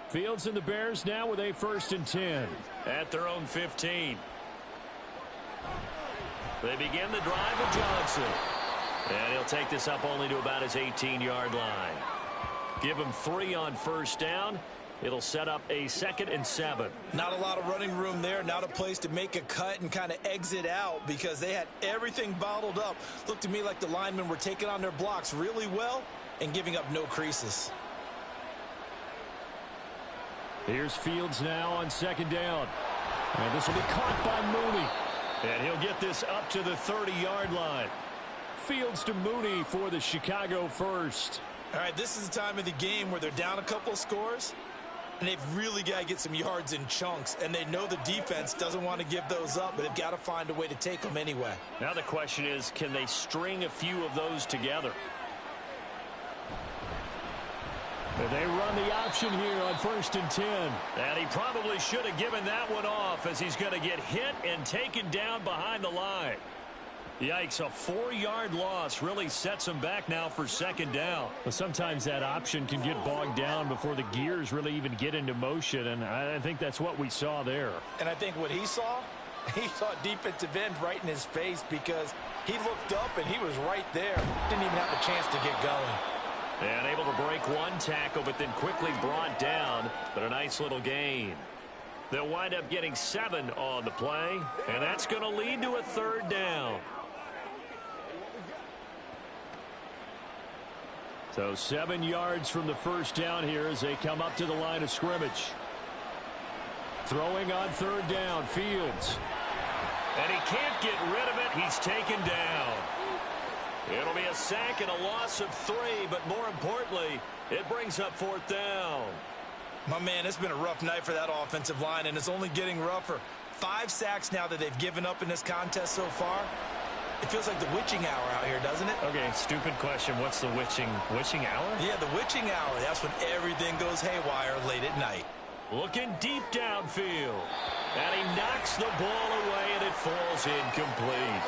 Fields and the Bears now with a 1st and 10. At their own 15. They begin the drive with Johnson. And he'll take this up only to about his 18-yard line. Give him 3 on 1st down. It'll set up a 2nd and 7. Not a lot of running room there. Not a place to make a cut and kind of exit out because they had everything bottled up. Looked to me like the linemen were taking on their blocks really well and giving up no creases. Here's Fields now on 2nd down. And this will be caught by Mooney. And he'll get this up to the 30-yard line. Fields to Mooney for the Chicago first. All right, this is the time of the game where they're down a couple of scores, and they've really got to get some yards in chunks, and they know the defense doesn't want to give those up, but they've got to find a way to take them anyway. Now the question is, can they string a few of those together? They run the option here on 1st and 10. And he probably should have given that one off as he's going to get hit and taken down behind the line. Yikes, a 4-yard loss really sets them back now for second down. Well, sometimes that option can get bogged down before the gears really even get into motion, and I think that's what we saw there. And I think what he saw defensive end right in his face, because he looked up and he was right there. Didn't even have a chance to get going. And able to break one tackle, but then quickly brought down, but a nice little gain. They'll wind up getting 7 on the play, and that's going to lead to a third down. So 7 yards from the first down here as they come up to the line of scrimmage. Throwing on third down, Fields. And he can't get rid of it. He's taken down. It'll be a sack and a loss of 3, but more importantly, it brings up fourth down. My man, it's been a rough night for that offensive line, and it's only getting rougher. 5 sacks now that they've given up in this contest so far. It feels like the witching hour out here, doesn't it? Okay, stupid question. What's the witching hour? Yeah, the witching hour. That's when everything goes haywire late at night. Looking deep downfield. And he knocks the ball away, and it falls incomplete.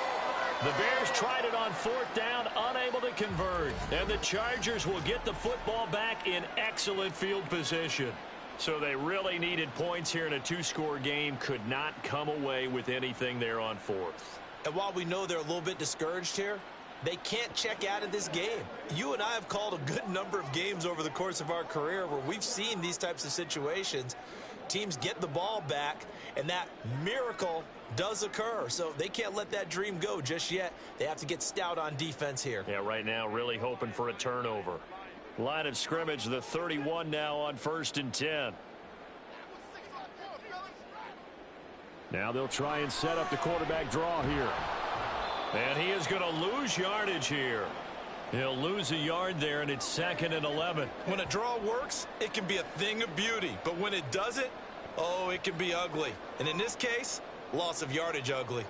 The Bears tried it on fourth down, unable to convert. And the Chargers will get the football back in excellent field position. So they really needed points here in a 2-score game. Could not come away with anything there on fourth. And while we know they're a little bit discouraged here, they can't check out of this game. You and I have called a good number of games over the course of our career where we've seen these types of situations. Teams get the ball back, and that miracle does occur. So they can't let that dream go just yet. They have to get stout on defense here. Yeah, right now really hoping for a turnover. Line of scrimmage, the 31 now on 1st and 10. Now they'll try and set up the quarterback draw here. And he is going to lose yardage here. He'll lose a yard there, and it's 2nd and 11. When a draw works, it can be a thing of beauty. But when it doesn't, oh, it can be ugly. And in this case, loss of yardage ugly.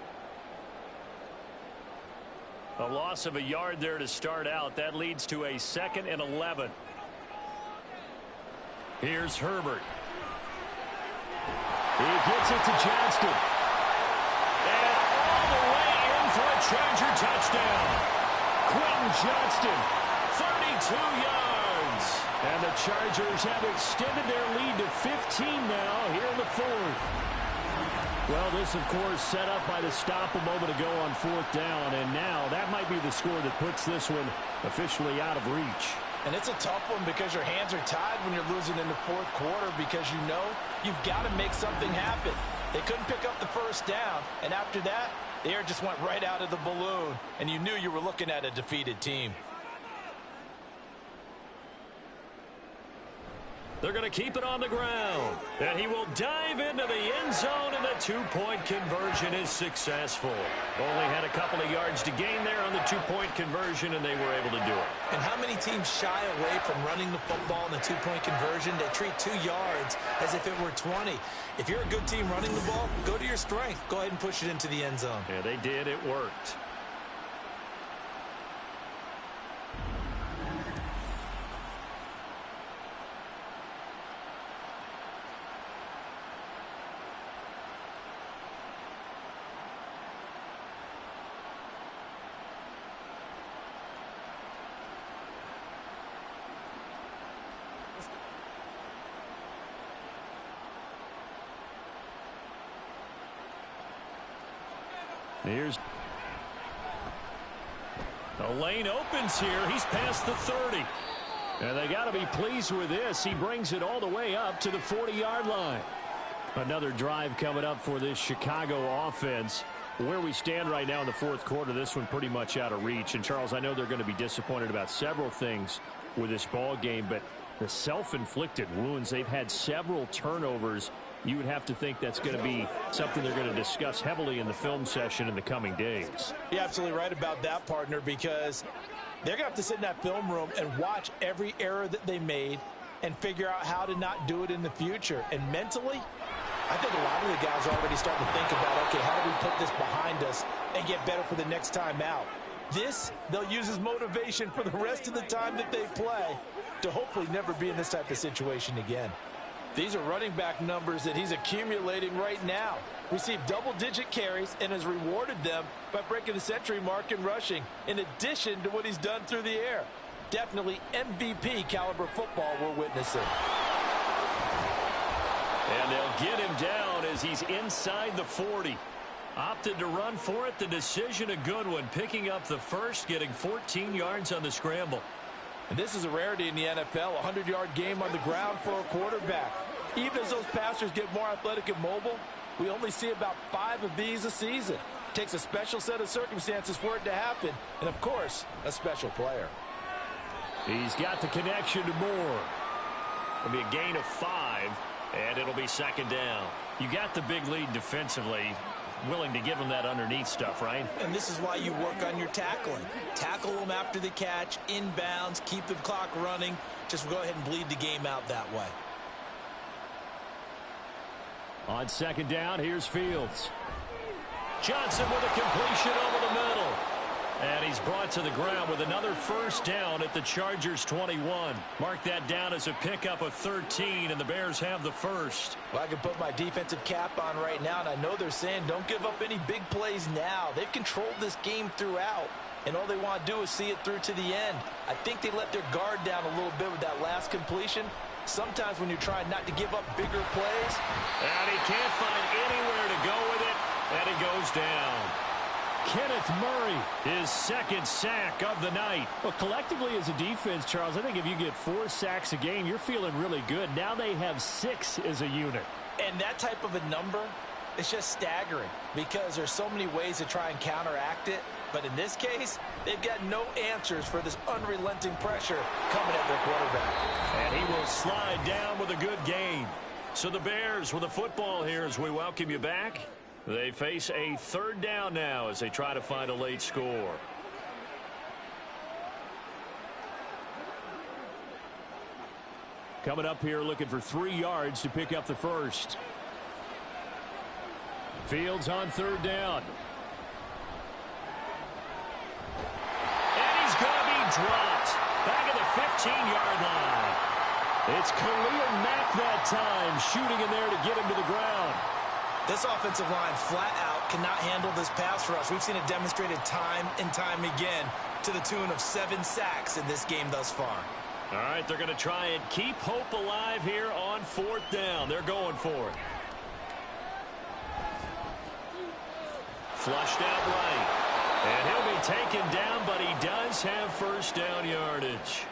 A loss of a yard there to start out. That leads to a 2nd and 11. Here's Herbert. He gets it to Johnston. And all the way in for a Charger touchdown. Quentin Johnston. 32 yards. And the Chargers have extended their lead to 15 now here in the 4th. Well, this, of course, set up by the stop a moment ago on fourth down. And now that might be the score that puts this one officially out of reach. And it's a tough one because your hands are tied when you're losing in the fourth quarter, because you know you've got to make something happen. They couldn't pick up the first down, and after that, the air just went right out of the balloon, and you knew you were looking at a defeated team. They're going to keep it on the ground. And he will dive into the end zone, and the 2-point conversion is successful. Only had a couple of yards to gain there on the 2-point conversion, and they were able to do it. And how many teams shy away from running the football in the 2-point conversion? They treat 2 yards as if it were 20. If you're a good team running the ball, go to your strength. Go ahead and push it into the end zone. Yeah, they did. It worked. Here's the lane opens here. He's past the 30. And they got to be pleased with this. He brings it all the way up to the 40-yard line. Another drive coming up for this Chicago offense. Where we stand right now in the fourth quarter, this one pretty much out of reach. And, Charles, I know they're going to be disappointed about several things with this ball game, but the self-inflicted wounds, they've had several turnovers. You would have to think that's going to be something they're going to discuss heavily in the film session in the coming days. You're absolutely right about that, partner, because they're going to have to sit in that film room and watch every error that they made and figure out how to not do it in the future. And mentally, I think a lot of the guys are already starting to think about, okay, how do we put this behind us and get better for the next time out? This, they'll use as motivation for the rest of the time that they play to hopefully never be in this type of situation again. These are running back numbers that he's accumulating right now. Received double-digit carries and has rewarded them by breaking the century mark in rushing, in addition to what he's done through the air. Definitely MVP caliber football we're witnessing. And they'll get him down as he's inside the 40. Opted to run for it. The decision a good one. Picking up the first, getting 14 yards on the scramble. And this is a rarity in the NFL, a 100-yard game on the ground for a quarterback. Even as those passers get more athletic and mobile, we only see about 5 of these a season. It takes a special set of circumstances for it to happen, and of course, a special player. He's got the connection to Moore. It'll be a gain of 5, and it'll be second down. You got the big lead defensively. Willing to give him that underneath stuff, right? And this is why you work on your tackling. Tackle them after the catch, inbounds, keep the clock running. Just go ahead and bleed the game out that way. On second down, here's Fields. Johnson with a completion over the middle. And he's brought to the ground with another first down at the Chargers' 21. Mark that down as a pickup of 13, and the Bears have the first. Well, I can put my defensive cap on right now, and I know they're saying don't give up any big plays now. They've controlled this game throughout, and all they want to do is see it through to the end. I think they let their guard down a little bit with that last completion. Sometimes when you're trying not to give up bigger plays. And he can't find anywhere to go with it, and he goes down. Kenneth Murray, his second sack of the night. Well, collectively as a defense, Charles, I think if you get 4 sacks a game, you're feeling really good. Now they have 6 as a unit. And that type of a number, it's just staggering because there's so many ways to try and counteract it. But in this case, they've got no answers for this unrelenting pressure coming at their quarterback. And he will slide down with a good gain. So the Bears with the football here as we welcome you back. They face a third down now as they try to find a late score. Coming up here looking for 3 yards to pick up the first. Fields on third down. And he's going to be dropped back at the 15-yard line. It's Khalil Mack that time shooting in there to get him to the ground. This offensive line flat out cannot handle this pass rush. We've seen it demonstrated time and time again to the tune of 7 sacks in this game thus far. All right, they're going to try and keep hope alive here on 4th down. They're going for it. Flushed out right. And he'll be taken down, but he does have first down yardage.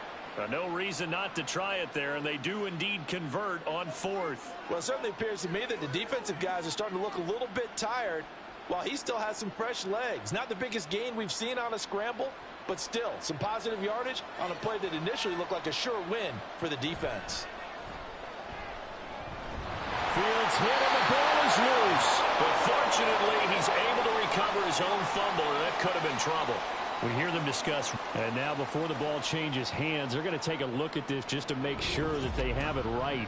No reason not to try it there, and they do indeed convert on 4th. Well, it certainly appears to me that the defensive guys are starting to look a little bit tired while he still has some fresh legs. Not the biggest gain we've seen on a scramble, but still some positive yardage on a play that initially looked like a sure win for the defense. Fields hit and the ball is loose. But fortunately, he's able to recover his own fumble, and that could have been trouble. We hear them discuss. And now before the ball changes hands, they're going to take a look at this just to make sure that they have it right.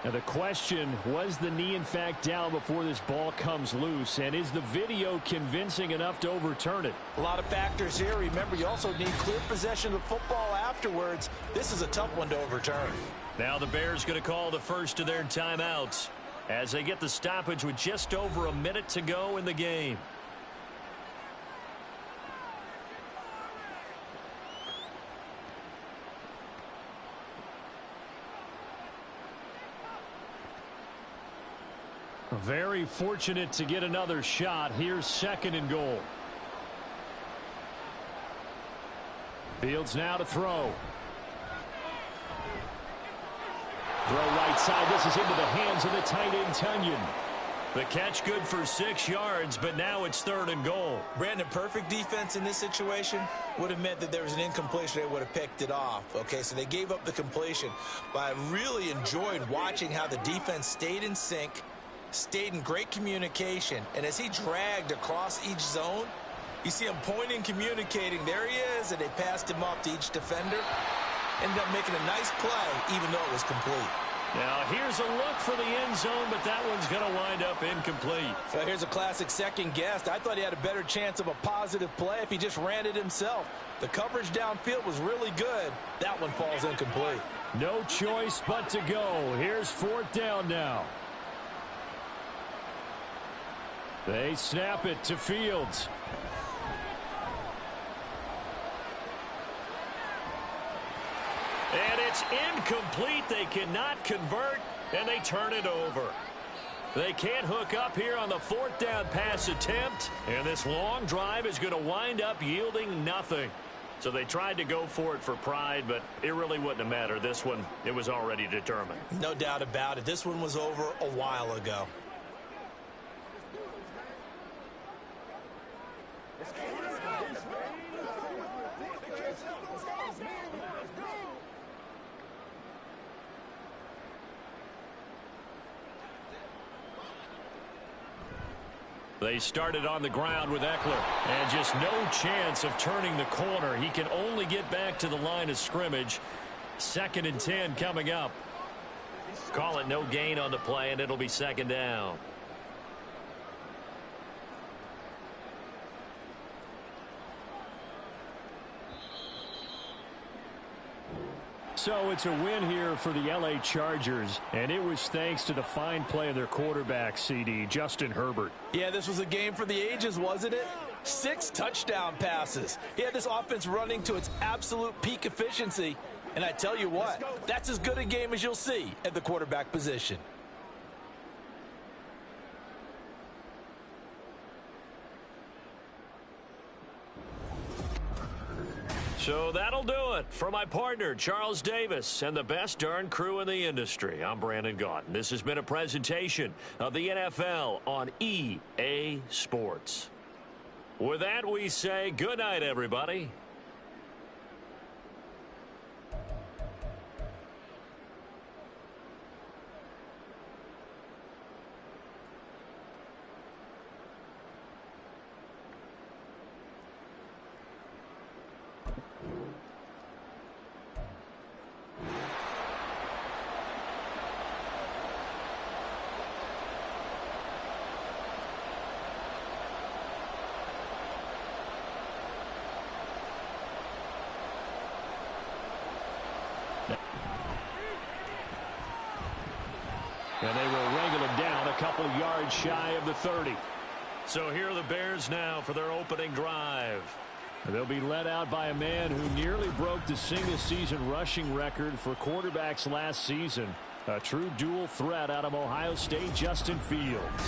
Now the question, was the knee in fact down before this ball comes loose? And is the video convincing enough to overturn it? A lot of factors here. Remember, you also need clear possession of the football afterwards. This is a tough one to overturn. Now the Bears going to call the first of their timeouts as they get the stoppage with just over a minute to go in the game. Very fortunate to get another shot. Here's 2nd and goal. Fields now to throw. Throw right side. This is into the hands of the tight end, Tunyon. The catch good for 6 yards, but now it's 3rd and goal. Brandon, perfect defense in this situation would have meant that there was an incompletion. They would have picked it off. Okay, so they gave up the completion. But I really enjoyed watching how the defense stayed in sync, stayed in great communication, and as he dragged across each zone, you see him pointing, communicating. There he is, and they passed him off to each defender. Ended up making a nice play, even though it was complete. Now, here's a look for the end zone, but that one's going to wind up incomplete. Well, here's a classic second guess. I thought he had a better chance of a positive play if he just ran it himself. The coverage downfield was really good. That one falls incomplete. No choice but to go. Here's 4th down now. They snap it to Fields. And it's incomplete. They cannot convert, and they turn it over. They can't hook up here on the 4th down pass attempt, and this long drive is going to wind up yielding nothing. So they tried to go for it for pride, but it really wouldn't have mattered. This one, it was already determined. No doubt about it. This one was over a while ago. They started on the ground with Eckler, and just no chance of turning the corner. He can only get back to the line of scrimmage. 2nd and 10 coming up. Call it no gain on the play, and it'll be 2nd down. So it's a win here for the L.A. Chargers, and it was thanks to the fine play of their quarterback, CD, Justin Herbert. Yeah, this was a game for the ages, wasn't it? 6 touchdown passes. He had this offense running to its absolute peak efficiency. And I tell you what, that's as good a game as you'll see at the quarterback position. So that'll do it for my partner, Charles Davis, and the best darn crew in the industry. I'm Brandon Gaudin. This has been a presentation of the NFL on EA Sports. With that, we say good night, everybody. And they will wrangle him down a couple yards shy of the 30. So here are the Bears now for their opening drive. And they'll be led out by a man who nearly broke the single-season rushing record for quarterbacks last season. A true dual threat out of Ohio State, Justin Fields.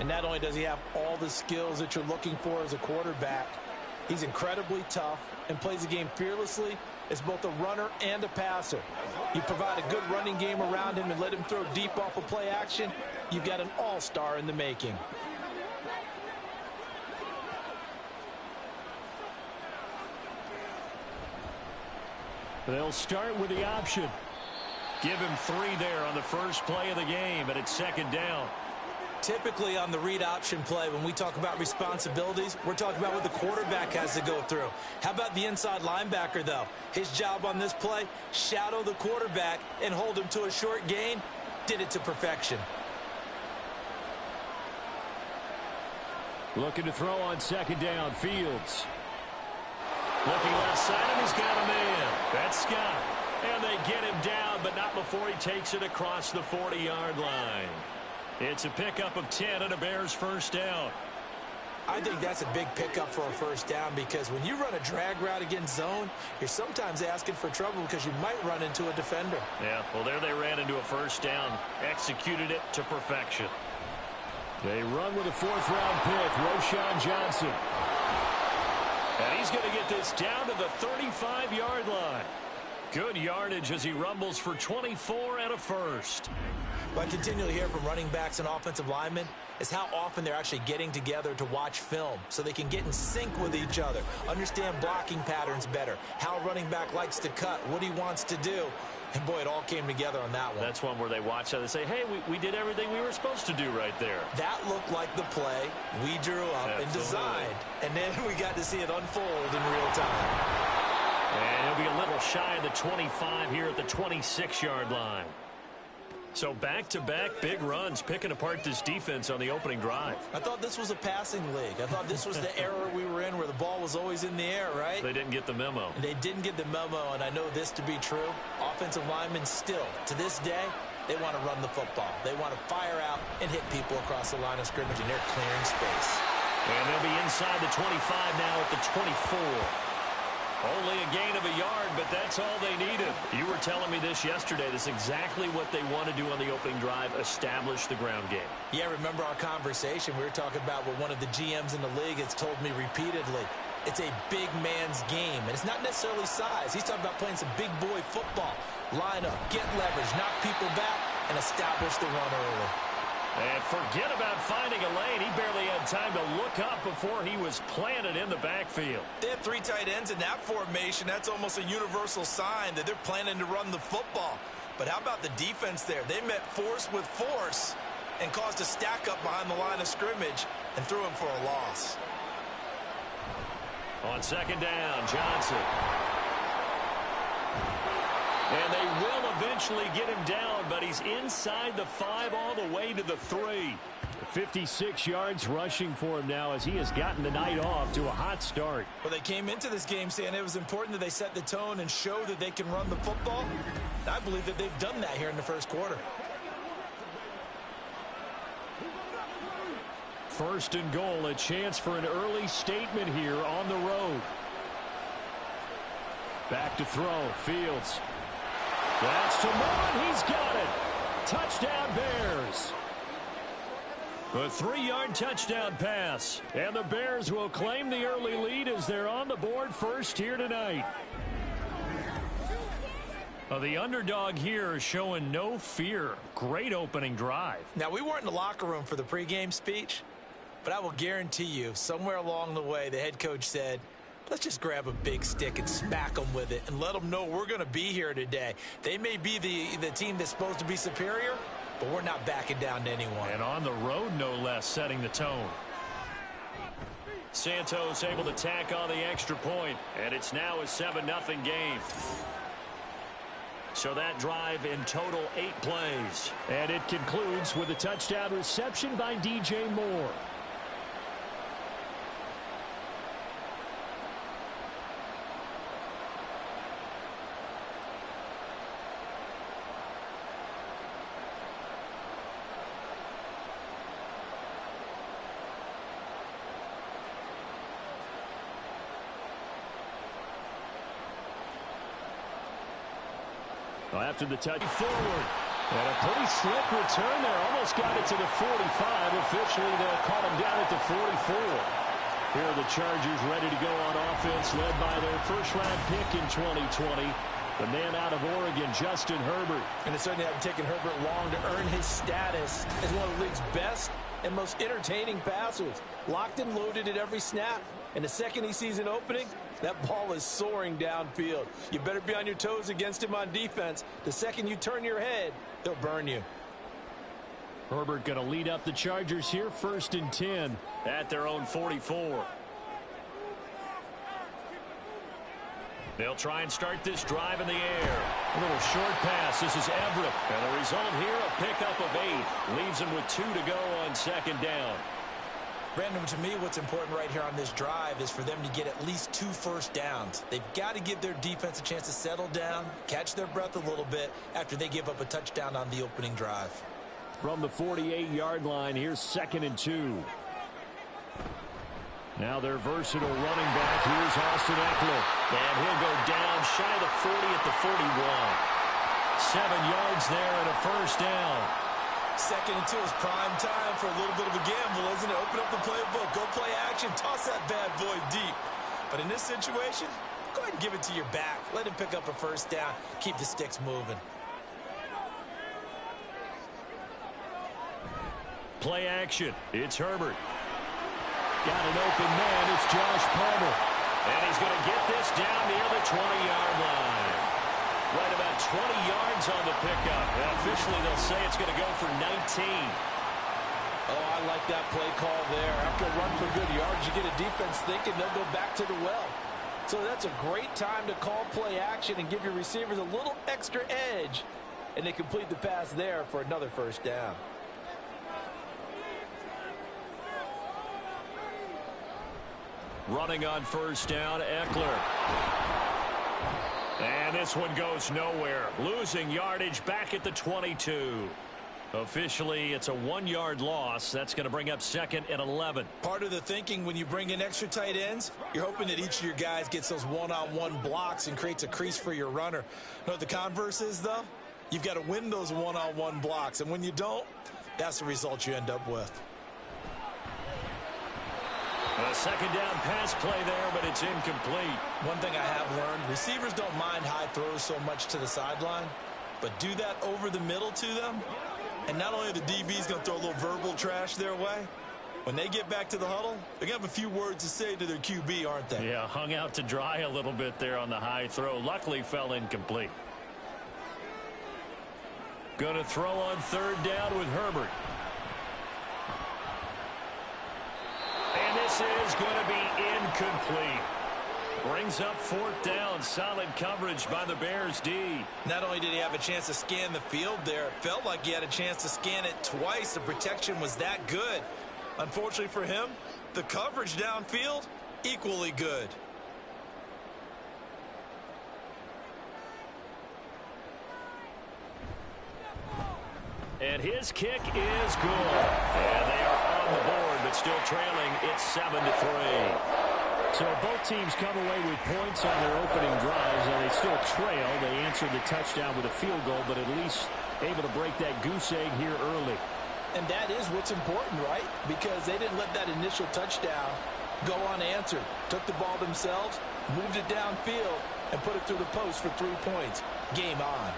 And not only does he have all the skills that you're looking for as a quarterback, he's incredibly tough and plays the game fearlessly as both a runner and a passer. You provide a good running game around him and let him throw deep off of play action, you've got an all-star in the making. They'll start with the option. Give him 3 there on the first play of the game, and it's 2nd down. Typically on the read option play, when we talk about responsibilities, we're talking about what the quarterback has to go through. How about the inside linebacker, though? His job on this play, shadow the quarterback and hold him to a short gain. Did it to perfection. Looking to throw on 2nd down, Fields. Looking left side, and he's got a man. That's Scott. And they get him down, but not before he takes it across the 40-yard line. It's a pickup of 10 and a Bears first down. I think that's a big pickup for a first down because when you run a drag route against zone, you're sometimes asking for trouble because you might run into a defender. Yeah, well, there they ran into a first down, executed it to perfection. They run with a 4th-round pick, Roschon Johnson. And he's going to get this down to the 35-yard line. Good yardage as he rumbles for 24 and a first. What I continually hear from running backs and offensive linemen is how often they're actually getting together to watch film so they can get in sync with each other, understand blocking patterns better, how a running back likes to cut, what he wants to do. And, boy, it all came together on that one. That's one where they watch that and say, hey, we did everything we were supposed to do right there. That looked like the play we drew up and designed. And then we got to see it unfold in real time. And he'll be a little shy of the 25 here at the 26-yard line. So back-to-back big runs, picking apart this defense on the opening drive. I thought this was a passing league. I thought this was the era we were in where the ball was always in the air, right? They didn't get the memo. And they didn't get the memo, and I know this to be true. Offensive linemen still, to this day, they want to run the football. They want to fire out and hit people across the line of scrimmage, and they're clearing space. And they'll be inside the 25 now at the 24. Only a gain of a yard, but that's all they needed. You were telling me this yesterday. This is exactly what they want to do on the opening drive, establish the ground game. Yeah, remember our conversation? We were talking about what one of the GMs in the league has told me repeatedly. It's a big man's game, and it's not necessarily size. He's talking about playing some big boy football. Line up, get leverage, knock people back, and establish the run early. And forget about finding a lane. He barely had time to look up before he was planted in the backfield. They have 3 tight ends in that formation. That's almost a universal sign that they're planning to run the football. But how about the defense there? They met force with force and caused a stack up behind the line of scrimmage and threw him for a loss. On second down, Johnson. And they will eventually get him down, but he's inside the 5 all the way to the 3. 56 yards rushing for him now as he has gotten the night off to a hot start. Well, they came into this game saying it was important that they set the tone and show that they can run the football. I believe that they've done that here in the first quarter. First and goal, a chance for an early statement here on the road. Back to throw, Fields. That's to Moore, he's got it. Touchdown Bears. A 3-yard touchdown pass. And the Bears will claim the early lead as they're on the board first here tonight. The underdog here is showing no fear. Great opening drive. Now, we weren't in the locker room for the pregame speech, but I will guarantee you, somewhere along the way, the head coach said, let's just grab a big stick and smack them with it and let them know we're going to be here today. They may be the team that's supposed to be superior, but we're not backing down to anyone. And on the road, no less, setting the tone. Santos able to tack on the extra point, and it's now a 7-0 game. So that drive in total 8 plays. And it concludes with a touchdown reception by DJ Moore. After the touch forward. And a pretty slick return there. Almost got it to the 45. Officially, they'll call him down at the 44. Here are the Chargers ready to go on offense, led by their first-round pick in 2020. The man out of Oregon, Justin Herbert. And it certainly hasn't taken Herbert long to earn his status as one of the league's best and most entertaining passers. Locked and loaded at every snap. And the second he sees an opening, that ball is soaring downfield. You better be on your toes against him on defense. The second you turn your head, they'll burn you. Herbert going to lead up the Chargers here, 1st and 10 at their own 44. They'll try and start this drive in the air. A little short pass. This is Everett. And the result here, a pickup of 8. Leaves him with 2 to go on second down. Brandon, to me, what's important right here on this drive is for them to get at least 2 first downs. They've got to give their defense a chance to settle down, catch their breath a little bit after they give up a touchdown on the opening drive. From the 48-yard line, here's 2nd and 2. Now their versatile running back, here's Austin Eckler. And he'll go down shy of the 40 at the 41. 7 yards there and a first down. 2nd and 2 is prime time for a little bit of a gamble, isn't it? Open up the playbook, go play action, toss that bad boy deep. But in this situation, go ahead and give it to your back. Let him pick up a first down. Keep the sticks moving. Play action. It's Herbert. Got an open man. It's Josh Palmer. And he's going to get this down near the 20-yard line. Right about 20 yards on the pickup. And officially, they'll say it's going to go for 19. Oh, I like that play call there. After a run for good yards, you get a defense thinking they'll go back to the well. So that's a great time to call play action and give your receivers a little extra edge and they complete the pass there for another first down. Running on first down, Eckler. And this one goes nowhere. Losing yardage back at the 22. Officially, it's a 1-yard loss. That's going to bring up 2nd and 11. Part of the thinking when you bring in extra tight ends, you're hoping that each of your guys gets those one-on-one blocks and creates a crease for your runner. You know what the converse is, though? You've got to win those one-on-one blocks, and when you don't, that's the result you end up with. A second down pass play there, but it's incomplete. One thing I have learned, receivers don't mind high throws so much to the sideline, but do that over the middle to them, and not only are the DBs going to throw a little verbal trash their way, when they get back to the huddle, they're going to have a few words to say to their QB, aren't they? Yeah, hung out to dry a little bit there on the high throw. Luckily fell incomplete. Going to throw on third down with Herbert. And this is going to be incomplete. Brings up 4th down. Solid coverage by the Bears D. Not only did he have a chance to scan the field there, it felt like he had a chance to scan it twice. The protection was that good. Unfortunately for him, the coverage downfield, equally good. And his kick is good. And they are on the board, but still trailing. It's 7-3. So both teams come away with points on their opening drives, and they still trail. They answered the touchdown with a field goal, but at least able to break that goose egg here early. And that is what's important, right? Because they didn't let that initial touchdown go unanswered. Took the ball themselves, moved it downfield, and put it through the post for 3 points. Game on.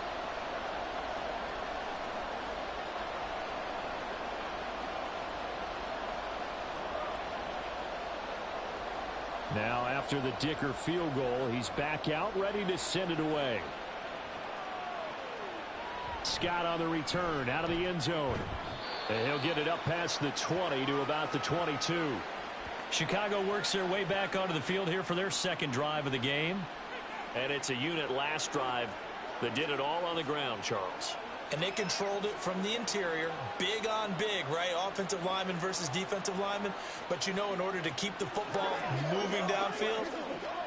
Now, after the Dicker field goal, he's back out, ready to send it away. Scott on the return, out of the end zone. And he'll get it up past the 20 to about the 22. Chicago works their way back onto the field here for their second drive of the game. And it's a unit last drive that did it all on the ground, Charles. And they controlled it from the interior, big on big, right? Offensive lineman versus defensive lineman. But you know, in order to keep the football moving downfield,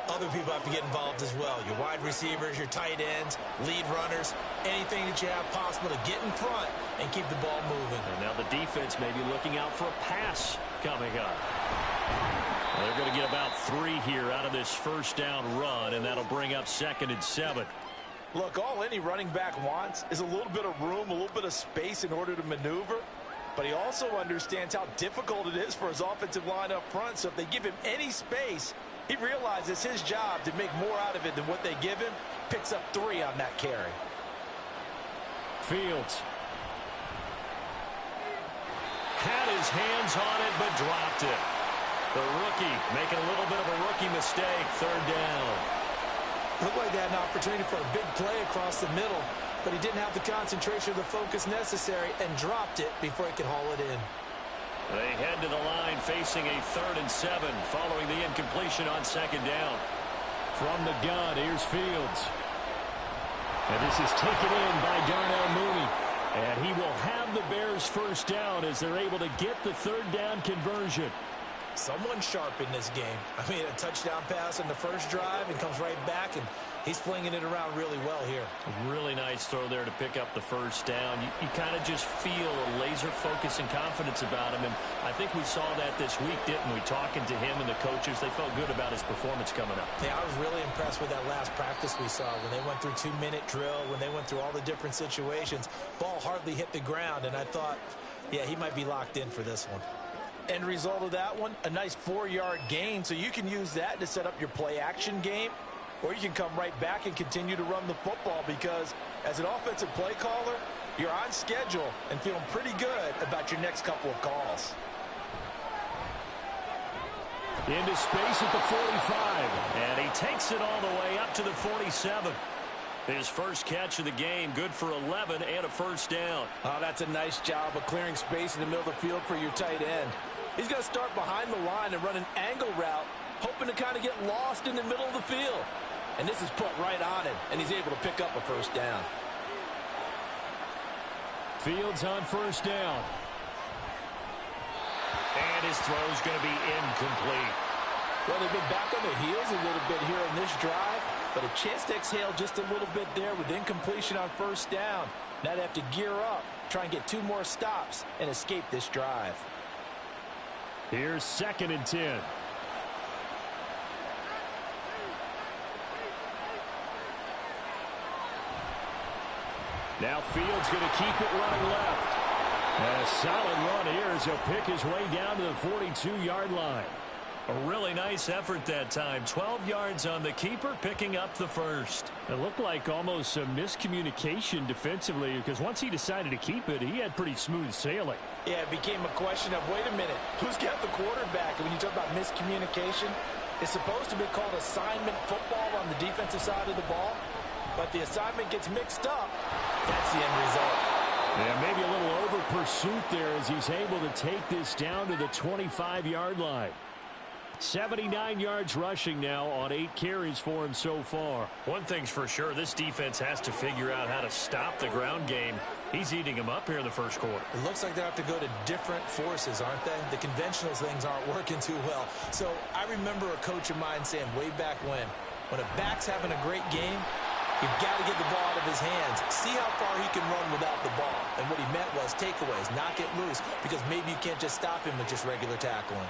other people have to get involved as well. Your wide receivers, your tight ends, lead runners, anything that you have possible to get in front and keep the ball moving. And now the defense may be looking out for a pass coming up. They're going to get about 3 here out of this first down run, and that'll bring up 2nd and 7. Look, all any running back wants is a little bit of room, a little bit of space in order to maneuver. But he also understands how difficult it is for his offensive line up front. So if they give him any space, he realizes his job to make more out of it than what they give him. Picks up 3 on that carry. Fields had his hands on it, but dropped it. The rookie making a little bit of a rookie mistake. 3rd down. Looked like they had an opportunity for a big play across the middle, but he didn't have the concentration or the focus necessary and dropped it before he could haul it in. They head to the line facing a 3rd and 7 following the incompletion on 2nd down. From the gun, here's Fields. And this is taken in by Darnell Mooney. And he will have the Bears first down as they're able to get the 3rd down conversion. Someone sharp in this game. I mean, a touchdown pass in the first drive and comes right back, and he's flinging it around really well here. A really nice throw there to pick up the first down. You kind of just feel a laser focus and confidence about him, and I think we saw that this week, didn't we? Talking to him and the coaches, they felt good about his performance coming up. Yeah, I was really impressed with that last practice we saw when they went through 2-minute drill, when they went through all the different situations. Ball hardly hit the ground, and I thought, yeah, he might be locked in for this one. End result of that one, a nice 4-yard gain, so you can use that to set up your play-action game, or you can come right back and continue to run the football because as an offensive play caller, you're on schedule and feeling pretty good about your next couple of calls. Into space at the 45, and he takes it all the way up to the 47. His first catch of the game, good for 11 and a first down. Oh, that's a nice job of clearing space in the middle of the field for your tight end. He's going to start behind the line and run an angle route, hoping to kind of get lost in the middle of the field. And this is put right on him, and he's able to pick up a first down. Fields on first down. And his throw's going to be incomplete. Well, they've been back on their heels a little bit here in this drive, but a chance to exhale just a little bit there with incompletion on first down. Now they have to gear up, try and get 2 more stops, and escape this drive. Here's 2nd and 10. Now Fields going to keep it running left. And a solid run here as he'll pick his way down to the 42-yard line. A really nice effort that time. 12 yards on the keeper, picking up the first. It looked like almost some miscommunication defensively because once he decided to keep it, he had pretty smooth sailing. Yeah, it became a question of, wait a minute, who's got the quarterback? And when you talk about miscommunication, it's supposed to be called assignment football on the defensive side of the ball. But the assignment gets mixed up. That's the end result. Yeah, maybe a little over pursuit there as he's able to take this down to the 25-yard line. 79 yards rushing now on 8 carries for him so far. One thing's for sure, this defense has to figure out how to stop the ground game. He's eating them up here in the first quarter. It looks like they have to go to different forces, aren't they? The conventional things aren't working too well. So I remember a coach of mine saying way back when a back's having a great game, you've got to get the ball out of his hands. See how far he can run without the ball. And what he meant was takeaways, knock it loose, because maybe you can't just stop him with just regular tackling.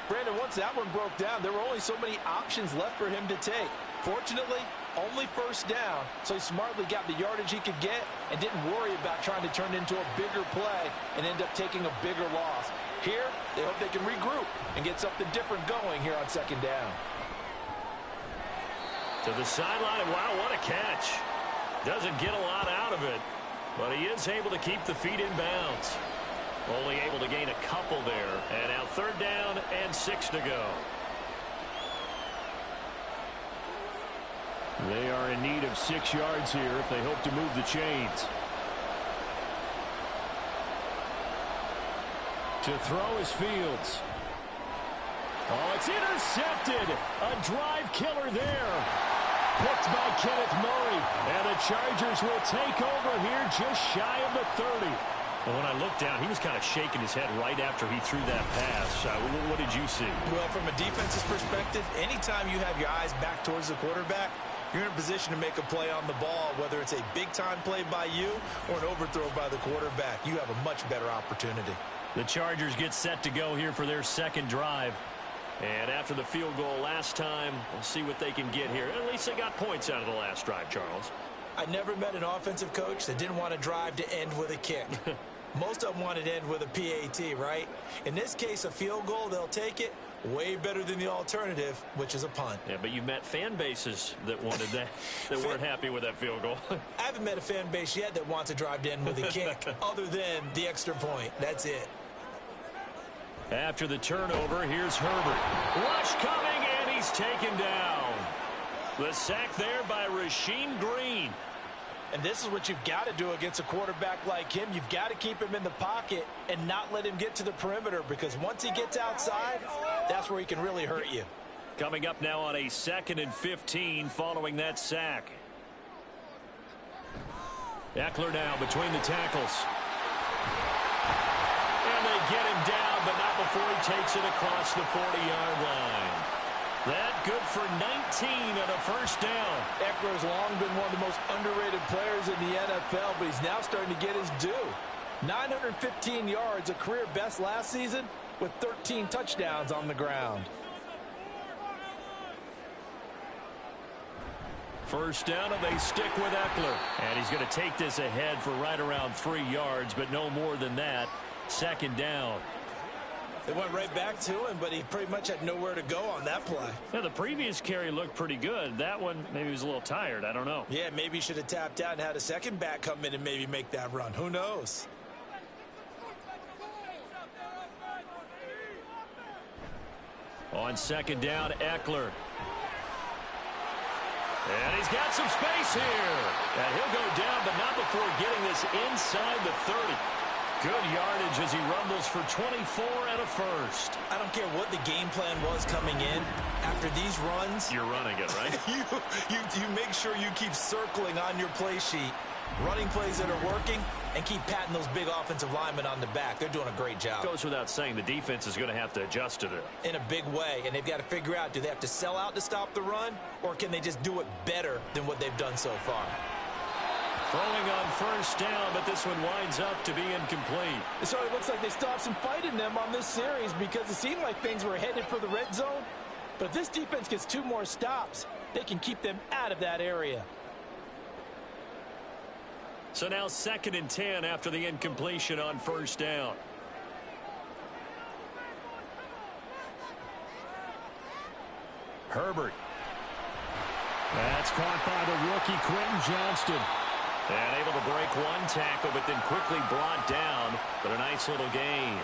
Brandon, once that one broke down, there were only so many options left for him to take. Fortunately, only first down, so he smartly got the yardage he could get and didn't worry about trying to turn it into a bigger play and end up taking a bigger loss. Here, they hope they can regroup and get something different going here on 2nd down. To the sideline, wow, what a catch. Doesn't get a lot out of it, but he is able to keep the feet in bounds. Only able to gain a couple there. And now 3rd down and 6 to go. They are in need of 6 yards here if they hope to move the chains. To throw is Fields. Oh, it's intercepted. A drive killer there. Picked by Kenneth Murray. And the Chargers will take over here just shy of the 30. Well, when I looked down, he was kind of shaking his head right after he threw that pass. What did you see? Well, from a defense's perspective, anytime you have your eyes back towards the quarterback, you're in a position to make a play on the ball, whether it's a big-time play by you or an overthrow by the quarterback. You have a much better opportunity. The Chargers get set to go here for their 2nd drive. And after the field goal last time, we'll see what they can get here. At least they got points out of the last drive, Charles. I never met an offensive coach that didn't want to drive to end with a kick. Most of them wanted to end with a PAT, right? In this case, a field goal, they'll take it. Way better than the alternative, which is a punt. Yeah, but you met fan bases that wanted that, that weren't happy with that field goal. I haven't met a fan base yet that wants to drive to end with a kick, other than the extra point. That's it. After the turnover, here's Herbert. Rush coming, and he's taken down. The sack there by Rasheem Green. And this is what you've got to do against a quarterback like him. You've got to keep him in the pocket and not let him get to the perimeter, because once he gets outside, that's where he can really hurt you. Coming up now on a 2nd and 15 following that sack. Eckler now between the tackles. And they get him down, but not before he takes it across the 40-yard line. That good for 19 and a first down. Eckler's long been one of the most underrated players in the NFL, but he's now starting to get his due. 915 yards, a career best last season, with 13 touchdowns on the ground. First down, and they stick with Eckler. And he's going to take this ahead for right around 3 yards, but no more than that. 2nd down. They went right back to him, but he pretty much had nowhere to go on that play. Yeah, the previous carry looked pretty good. That one, maybe he was a little tired. I don't know. Yeah, maybe he should have tapped out and had a second back come in and maybe make that run. Who knows? On 2nd down, Eckler. And he's got some space here. And he'll go down, but not before getting this inside the 30. Good yardage as he rumbles for 24 and a first. I don't care what the game plan was coming in. After these runs, you're running it, right? you make sure you keep circling on your play sheet running plays that are working, and keep patting those big offensive linemen on the back. They're doing a great job. Goes without saying the defense is going to have to adjust to this. In a big way, and they've got to figure out, do they have to sell out to stop the run, or can they just do it better than what they've done so far? Throwing on first down, but this one winds up to be incomplete. It certainly looks like they still have some fight in them on this series because it seemed like things were headed for the red zone. But if this defense gets 2 more stops, they can keep them out of that area. So now 2nd and 10 after the incompletion on first down. Herbert. That's caught by the rookie Quentin Johnston. And able to break one tackle, but then quickly brought down. But a nice little gain.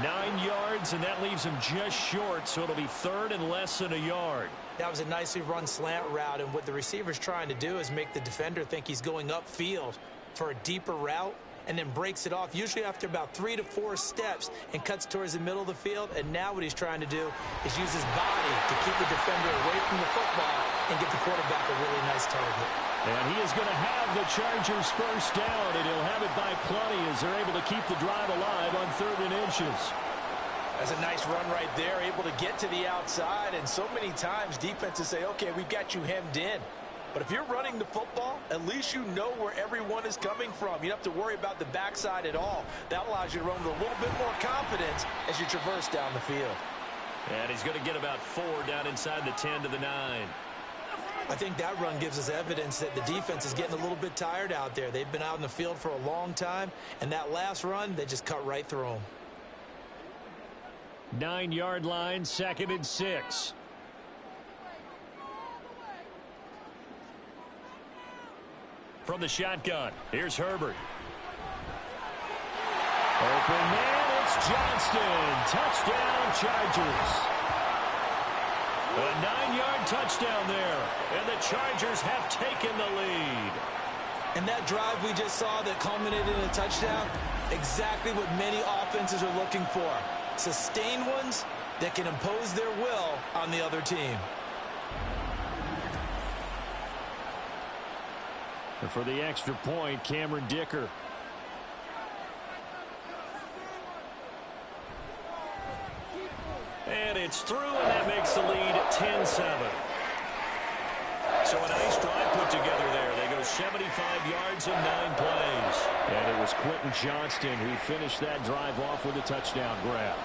9 yards, and that leaves him just short, so it'll be 3rd and less than a yard. That was a nicely run slant route, and what the receiver's trying to do is make the defender think he's going upfield for a deeper route, and then breaks it off, usually after about 3 to 4 steps, and cuts towards the middle of the field. And now what he's trying to do is use his body to keep the defender away from the football and get the quarterback a really nice target. And he is going to have the Chargers first down, and he'll have it by plenty as they're able to keep the drive alive on 3rd and inches. That's a nice run right there, able to get to the outside. And so many times defenses say, okay, we've got you hemmed in. But if you're running the football, at least you know where everyone is coming from. You don't have to worry about the backside at all. That allows you to run with a little bit more confidence as you traverse down the field. And he's going to get about 4 down inside the 10 to the 9. I think that run gives us evidence that the defense is getting a little bit tired out there. They've been out in the field for a long time, and that last run, they just cut right through them. 9-yard line, 2nd and 6. From the shotgun, here's Herbert. Open man, it's Johnston. Touchdown, Chargers. A 9-yard touchdown there, and the Chargers have taken the lead. And that drive we just saw that culminated in a touchdown, exactly what many offenses are looking for. Sustained ones that can impose their will on the other team. And for the extra point, Cameron Dicker. And it's through, and that makes the lead 10-7. So a nice drive put together there. They go 75 yards in 9 plays. And it was Quentin Johnston who finished that drive off with a touchdown grab.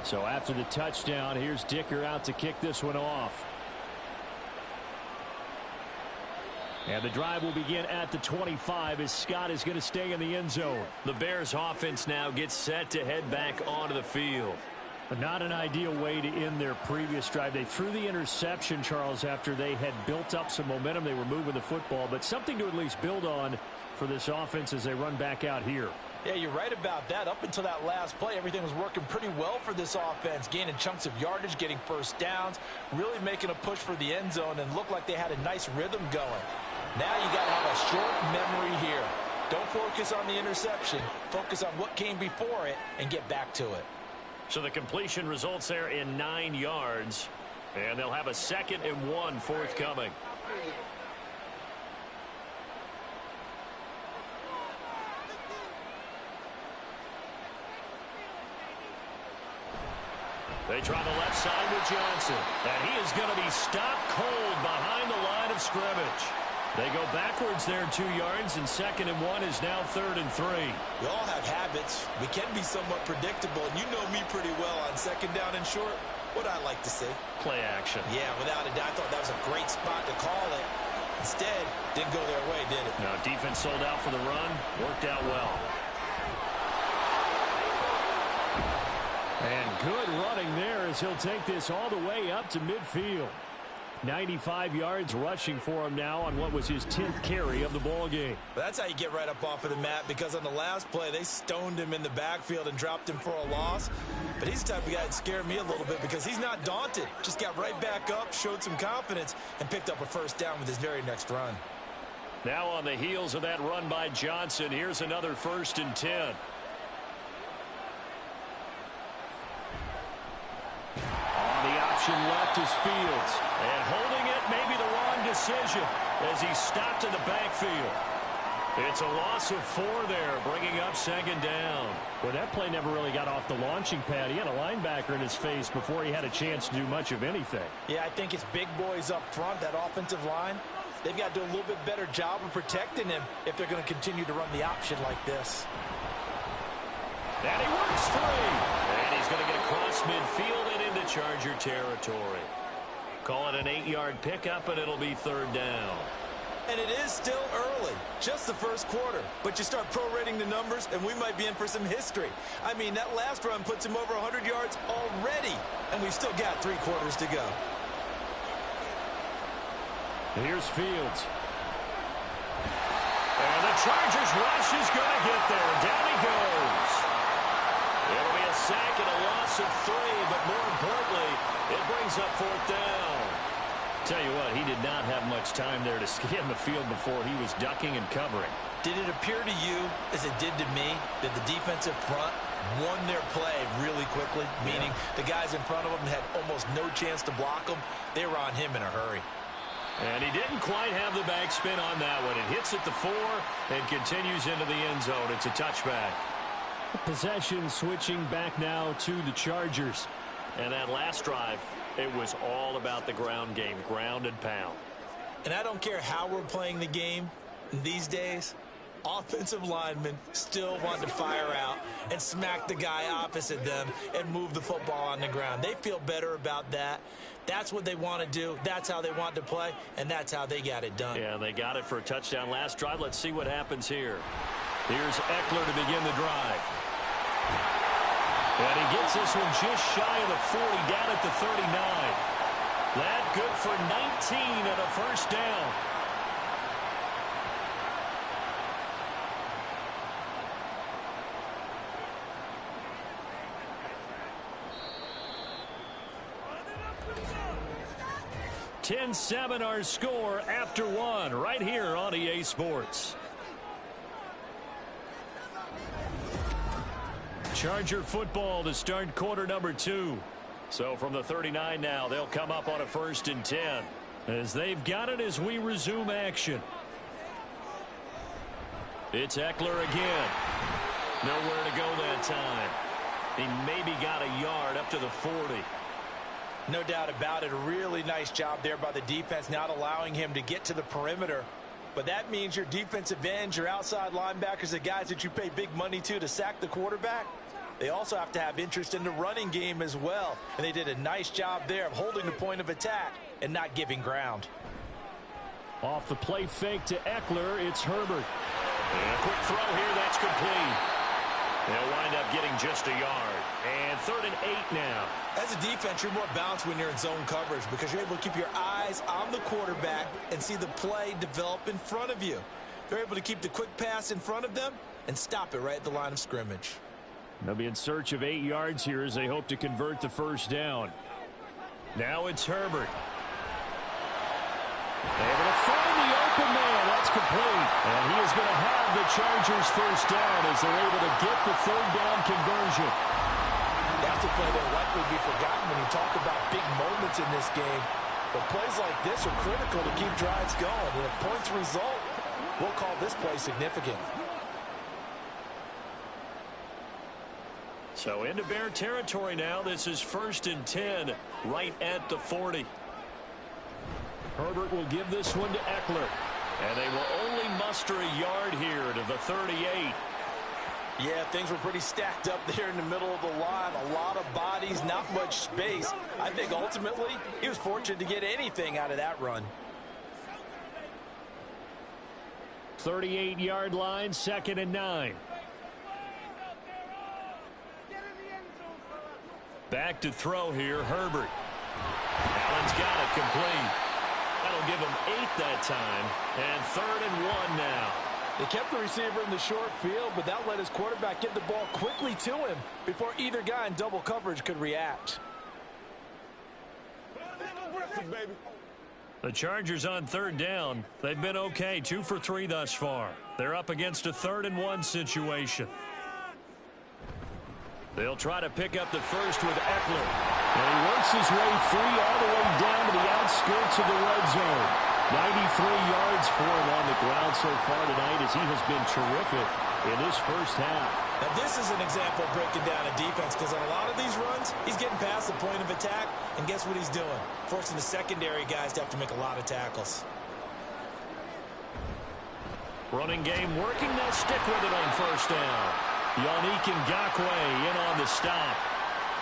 So after the touchdown, here's Dicker out to kick this one off. And the drive will begin at the 25 as Scott is going to stay in the end zone. The Bears offense now gets set to head back onto the field. Not an ideal way to end their previous drive. They threw the interception, Charles, after they had built up some momentum. They were moving the football, but something to at least build on for this offense as they run back out here. Yeah, you're right about that. Up until that last play, everything was working pretty well for this offense, gaining chunks of yardage, getting first downs, really making a push for the end zone, and looked like they had a nice rhythm going. Now you got to have a short memory here. Don't focus on the interception. Focus on what came before it and get back to it. So the completion results there in 9 yards, and they'll have a 2nd and 1 forthcoming. They try the left side with Johnson, and he is going to be stopped cold behind the line of scrimmage. They go backwards there 2 yards, and 2nd and 1 is now 3rd and 3. We all have habits. We can be somewhat predictable, and you know me pretty well on 2nd down and short. What I like to see. Play action. Yeah, without a doubt. I thought that was a great spot to call it. Instead, didn't go their way, did it? No, defense sold out for the run. Worked out well. And good running there as he'll take this all the way up to midfield. 95 yards rushing for him now on what was his 10th carry of the ball game. But that's how you get right up off of the mat, because on the last play, they stoned him in the backfield and dropped him for a loss. But he's the type of guy that scared me a little bit because he's not daunted. Just got right back up, showed some confidence, and picked up a first down with his very next run. Now on the heels of that run by Johnson, here's another 1st and 10. On the option left is Fields. And holding it may be the wrong decision as he's stopped in the backfield. It's a loss of 4 there, bringing up 2nd down. Well, that play never really got off the launching pad. He had a linebacker in his face before he had a chance to do much of anything. Yeah, I think it's big boys up front, that offensive line. They've got to do a little bit better job of protecting him if they're going to continue to run the option like this. And he works 3. And he's going to get across midfield and into Charger territory. Call it an 8-yard pickup, and it'll be 3rd down. And it is still early, just the first quarter. But you start prorating the numbers, and we might be in for some history. I mean, that last run puts him over 100 yards already, and we've still got 3 quarters to go. Here's Fields. And the Chargers rush is going to get there. Down he goes. It'll be a sack and a loss of 3, but more importantly, it brings up 4th down. Tell you what, he did not have much time there to scan the field before he was ducking and covering. Did it appear to you, as it did to me, that the defensive front won their play really quickly? Meaning the guys in front of them had almost no chance to block him. They were on him in a hurry. And he didn't quite have the backspin on that one. It hits at the 4 and continues into the end zone. It's a touchback. Possession switching back now to the Chargers. And that last drive, it was all about the ground game, ground and pound. And I don't care how we're playing the game these days, offensive linemen still want to fire out and smack the guy opposite them and move the football on the ground. They feel better about that. That's what they want to do. That's how they want to play, and that's how they got it done. Yeah, they got it for a touchdown last drive. Let's see what happens here. Here's Eckler to begin the drive. And he gets this one just shy of the 40, down at the 39. That good for 19 and a first down. (10-7) our score after 1 right here on EA Sports. Charger football to start quarter number 2. So from the 39 now, they'll come up on a 1st and 10 as they've got it as we resume action. It's Eckler again. Nowhere to go that time. He maybe got a yard up to the 40. No doubt about it. A really nice job there by the defense, not allowing him to get to the perimeter. But that means your defensive ends, your outside linebackers, the guys that you pay big money to sack the quarterback, they also have to have interest in the running game as well. And they did a nice job there of holding the point of attack and not giving ground. Off the play fake to Eckler, it's Herbert. And a quick throw here, that's complete. They'll wind up getting just a yard. And 3rd and 8 now. As a defense, you're more balanced when you're in zone coverage because you're able to keep your eyes on the quarterback and see the play develop in front of you. They're able to keep the quick pass in front of them and stop it right at the line of scrimmage. They'll be in search of 8 yards here as they hope to convert the first down. Now it's Herbert. Able to find the open man. That's complete. And he is going to have the Chargers first down as they're able to get the 3rd down conversion. That's a play that will likely be forgotten when you talk about big moments in this game. But plays like this are critical to keep drives going. And if points result, we'll call this play significant. So into Bear territory now. This is 1st and 10 right at the 40. Herbert will give this one to Eckler. And they will only muster a yard here to the 38. Yeah, things were pretty stacked up there in the middle of the line. A lot of bodies, not much space. I think ultimately he was fortunate to get anything out of that run. 38-yard line, 2nd and 9. Back to throw here, Herbert. Allen's got it complete. That'll give him 8 that time. And 3rd and 1 now. They kept the receiver in the short field, but that let his quarterback get the ball quickly to him before either guy in double coverage could react. The Chargers on 3rd down. They've been okay, 2 for 3 thus far. They're up against a 3rd and 1 situation. They'll try to pick up the first with Eckler. And he works his way free all the way down to the outskirts of the red zone. 93 yards for him on the ground so far tonight as he has been terrific in this first half. Now, this is an example of breaking down a defense because on a lot of these runs, he's getting past the point of attack, and guess what he's doing? Forcing the secondary guys to have to make a lot of tackles. Running game working. They'll stick with it on 1st down. Yannick Ngakoue in on the stop.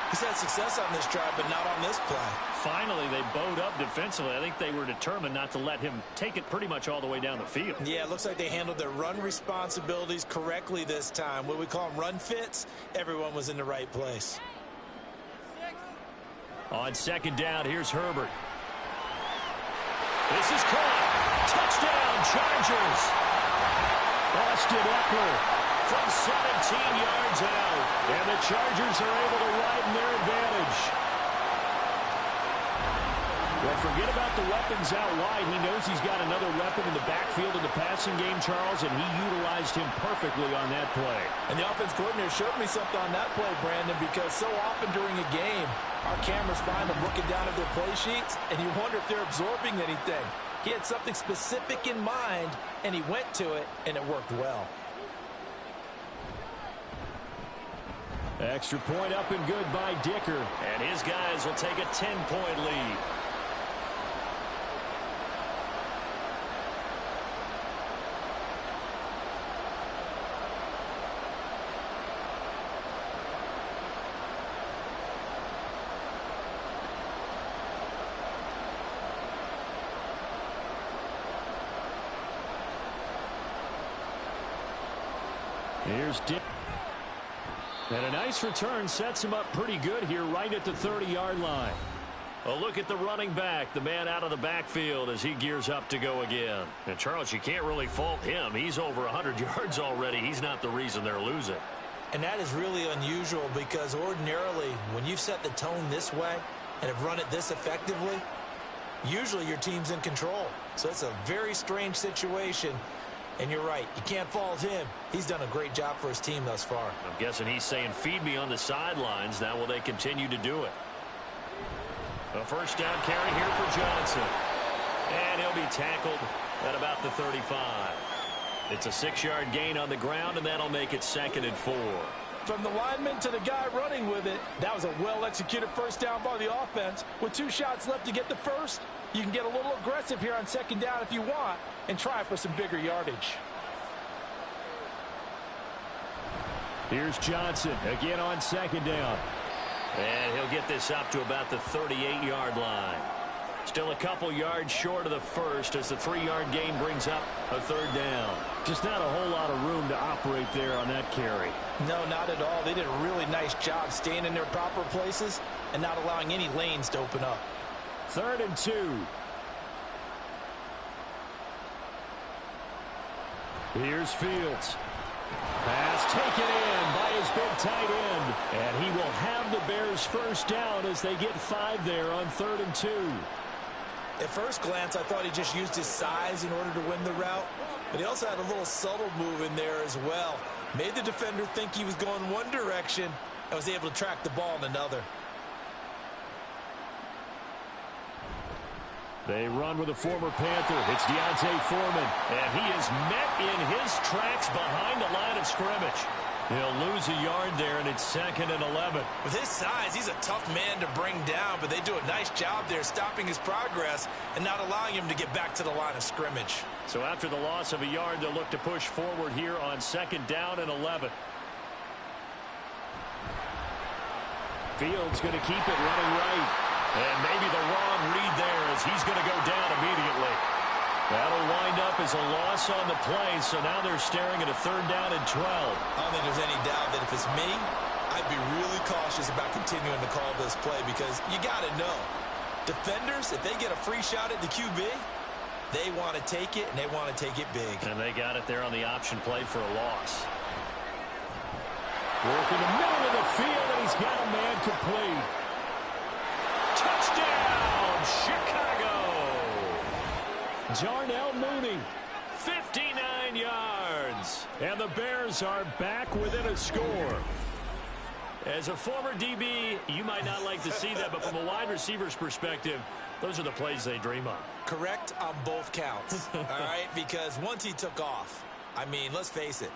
He's had success on this drive, but not on this play. Finally, they bowed up defensively. I think they were determined not to let him take it pretty much all the way down the field. Yeah, it looks like they handled their run responsibilities correctly this time. What we call them run fits, everyone was in the right place. On 2nd down, here's Herbert. This is caught. Touchdown, Chargers. Austin Eckler from 17 yards out. And the Chargers are able to widen their advantage. Well, forget about the weapons out wide. He knows he's got another weapon in the backfield of the passing game, Charles, and he utilized him perfectly on that play. And the offense coordinator showed me something on that play, Brandon, because so often during a game, our cameras find them looking down at their play sheets, and you wonder if they're absorbing anything. He had something specific in mind, and he went to it, and it worked well. Extra point up and good by Dicker. And his guys will take a 10-point lead. Here's Dick. And a nice return sets him up pretty good here right at the 30-yard line. A look at the running back, the man out of the backfield as he gears up to go again. And, Charles, you can't really fault him. He's over 100 yards already. He's not the reason they're losing. And that is really unusual because ordinarily when you've set the tone this way and have run it this effectively, usually your team's in control. So it's a very strange situation. And you're right, you can't fault him. He's done a great job for his team thus far. I'm guessing he's saying, feed me on the sidelines. Now will they continue to do it? A 1st down carry here for Johnson. And he'll be tackled at about the 35. It's a 6-yard gain on the ground, and that'll make it 2nd and 4. From the lineman to the guy running with it, that was a well-executed 1st down by the offense. With 2 shots left to get the first, you can get a little aggressive here on 2nd down if you want and try for some bigger yardage. Here's Johnson again on 2nd down. And he'll get this up to about the 38-yard line. Still a couple yards short of the first as the 3-yard gain brings up a 3rd down. Just not a whole lot of room to operate there on that carry. No, not at all. They did a really nice job staying in their proper places and not allowing any lanes to open up. 3rd and 2. Here's Fields. Pass taken in by his big tight end. And he will have the Bears 1st down as they get 5 there on 3rd and 2. At first glance, I thought he just used his size in order to win the route. But he also had a little subtle move in there as well. Made the defender think he was going one direction and was able to track the ball in another. They run with a former Panther. It's D'Onta Foreman. And he is met in his tracks behind the line of scrimmage. He'll lose a yard there, and it's 2nd and 11. With his size, he's a tough man to bring down, but they do a nice job there stopping his progress and not allowing him to get back to the line of scrimmage. So after the loss of a yard, they'll look to push forward here on 2nd down and 11. Fields going to keep it running right. And maybe the wrong read there as he's going to go down immediately. That'll wind up as a loss on the play, so now they're staring at a 3rd down and 12. I don't think there's any doubt that if it's me, I'd be really cautious about continuing to call this play because you got to know, defenders, if they get a free shot at the QB, They want to take it, and they want to take it big. And they got it there on the option play for a loss. Work in the middle of the field, and he's got a man complete. Touchdown, Chicago! Darnell Mooney, 59 yards. And the Bears are back within a score. As a former DB, you might not like to see that, but from a wide receiver's perspective, those are the plays they dream of. Correct on both counts, all right? Because once he took off, I mean, let's face it,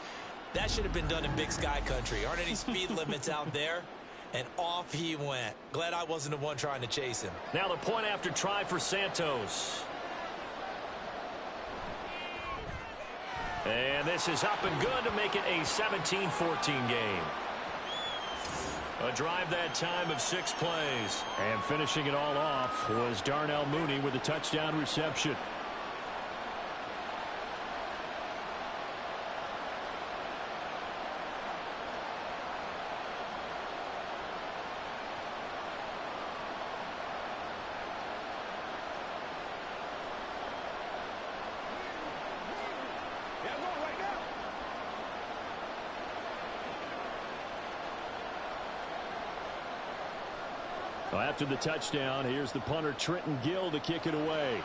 that should have been done in Big Sky country. Aren't any speed limits out there? And off he went. Glad I wasn't the one trying to chase him. Now the point after try for Santos. And this is up and good to make it a 17-14 game. A drive that time of 6 plays. And finishing it all off was Darnell Mooney with a touchdown reception. Well, after the touchdown, here's the punter Trenton Gill to kick it away.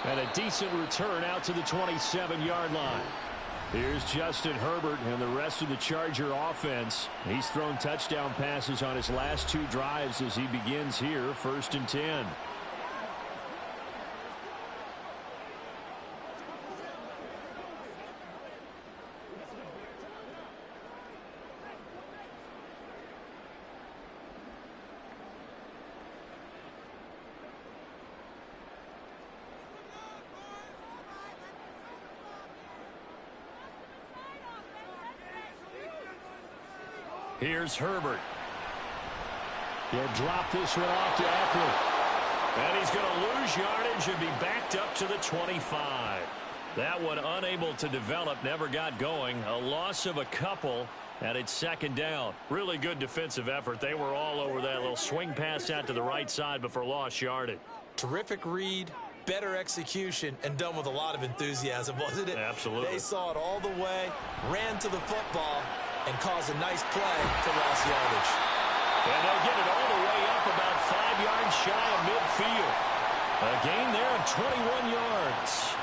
And a decent return out to the 27-yard line. Here's Justin Herbert and the rest of the Charger offense. He's thrown touchdown passes on his last 2 drives as he begins here, 1st and 10. Here's Herbert. He'll drop this one off to Eckler. And he's going to lose yardage and be backed up to the 25. That one unable to develop, never got going. A loss of a couple, and it's 2nd down. Really good defensive effort. They were all over that little swing pass out to the right side, but for lost yardage. Terrific read, better execution, and done with a lot of enthusiasm, wasn't it? Absolutely. They saw it all the way, ran to the football, and caused a nice play for lost yardage. And they'll get it all the way up about 5 yards shy of midfield. A gain there of 21 yards.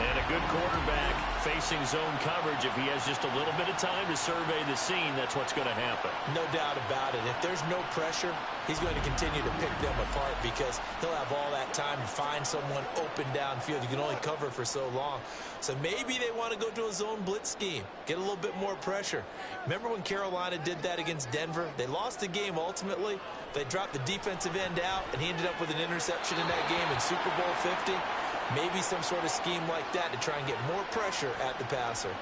And a good quarterback facing zone coverage. If he has just a little bit of time to survey the scene, that's what's going to happen. No doubt about it. If there's no pressure, he's going to continue to pick them apart because he'll have all that time to find someone open downfield. You can only cover for so long. So maybe they want to go to a zone blitz scheme, get a little bit more pressure. Remember when Carolina did that against Denver? They lost the game ultimately. They dropped the defensive end out, and he ended up with an interception in that game in Super Bowl 50. Maybe some sort of scheme like that to try and get more pressure at the passer.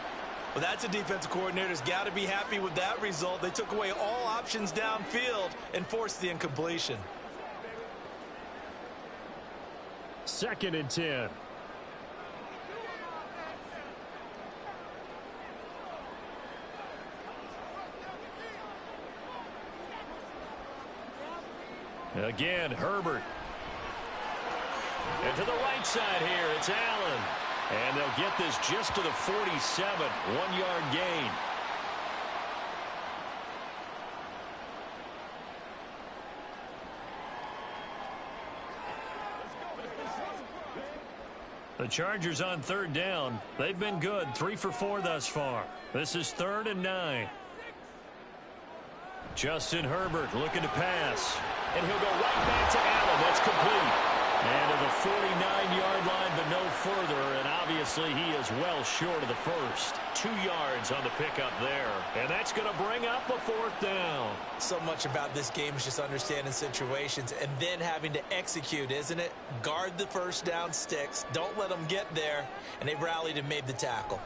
Well, that's a defensive coordinator's got to be happy with that result. They took away all options downfield and forced the incompletion. 2nd and 10. Again, Herbert. And to the right side here, it's Allen. And they'll get this just to the 47, 1-yard gain. The Chargers on 3rd down. They've been good, 3 for 4 thus far. This is 3rd and 9. Justin Herbert looking to pass. And he'll go right back to Allen. That's complete. And to the 49-yard line, but no further. And obviously, he is well short of the first. 2 yards on the pickup there. And that's going to bring up a 4th down. So much about this game is just understanding situations and then having to execute, isn't it? Guard the first down sticks. Don't let them get there. And they rallied and made the tackle.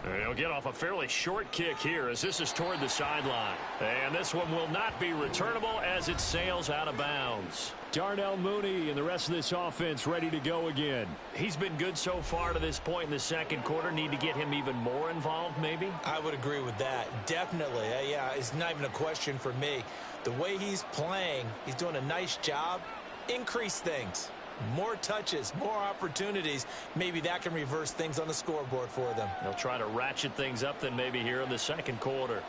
He'll get off a fairly short kick here as this is toward the sideline. And this one will not be returnable as it sails out of bounds. Darnell Mooney and the rest of this offense ready to go again. He's been good so far to this point in the second quarter. Need to get him even more involved, maybe? I would agree with that. Definitely. Yeah, it's not even a question for me. The way he's playing, he's doing a nice job. Increase things. More touches, more opportunities. Maybe that can reverse things on the scoreboard for them. They'll try to ratchet things up then maybe here in the second quarter.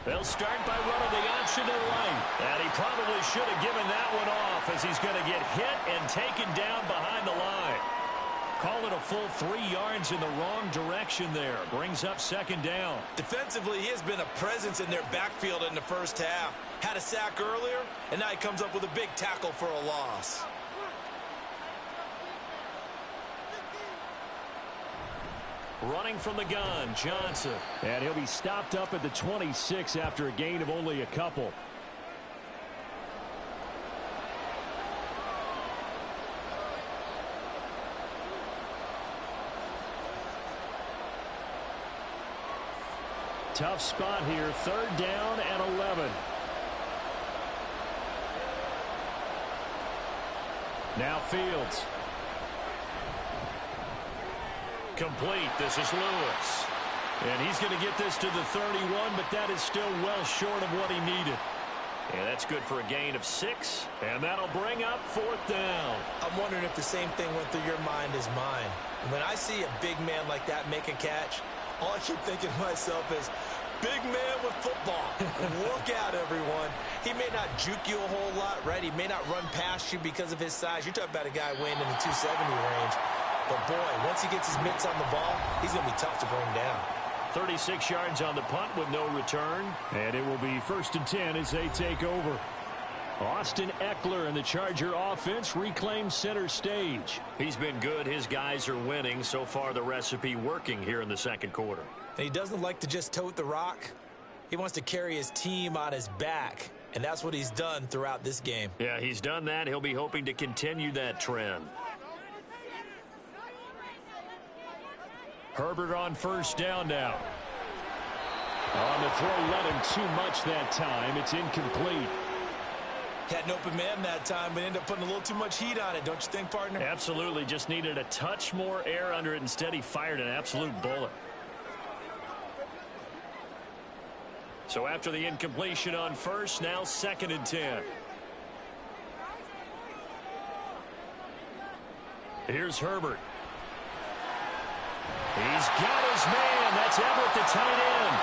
They'll start by running the option to the right. And he probably should have given that one off as he's going to get hit and taken down behind the line. Call it a full 3 yards in the wrong direction there. Brings up second down. Defensively, he has been a presence in their backfield in the first half. Had a sack earlier, and now he comes up with a big tackle for a loss. Running from the gun, Johnson. And he'll be stopped up at the 26 after a gain of only a couple. Tough spot here, third down and 11. Now Fields. Complete. This is Lewis. And he's going to get this to the 31, but that is still well short of what he needed. And that's good for a gain of 6. And that'll bring up fourth down. I'm wondering if the same thing went through your mind as mine. When I see a big man like that make a catch, all I keep thinking to myself is, big man with football. Look out, everyone. He may not juke you a whole lot, right? He may not run past you because of his size. You're talking about a guy weighing in the 270 range. But, boy, once he gets his mitts on the ball, he's going to be tough to bring down. 36 yards on the punt with no return. And it will be 1st and 10 as they take over. Austin Eckler and the Charger offense reclaim center stage. He's been good. His guys are winning. So far, the recipe working here in the second quarter. And he doesn't like to just tote the rock. He wants to carry his team on his back. And that's what he's done throughout this game. Yeah, he's done that. He'll be hoping to continue that trend. Herbert on first down now. On the throw, let him too much that time. It's incomplete. Had an open man that time, but ended up putting a little too much heat on it, don't you think, partner? Absolutely. Just needed a touch more air under it. Instead, he fired an absolute bullet. So after the incompletion on first, now 2nd and 10. Here's Herbert. He's got his man. That's Everett, the tight end.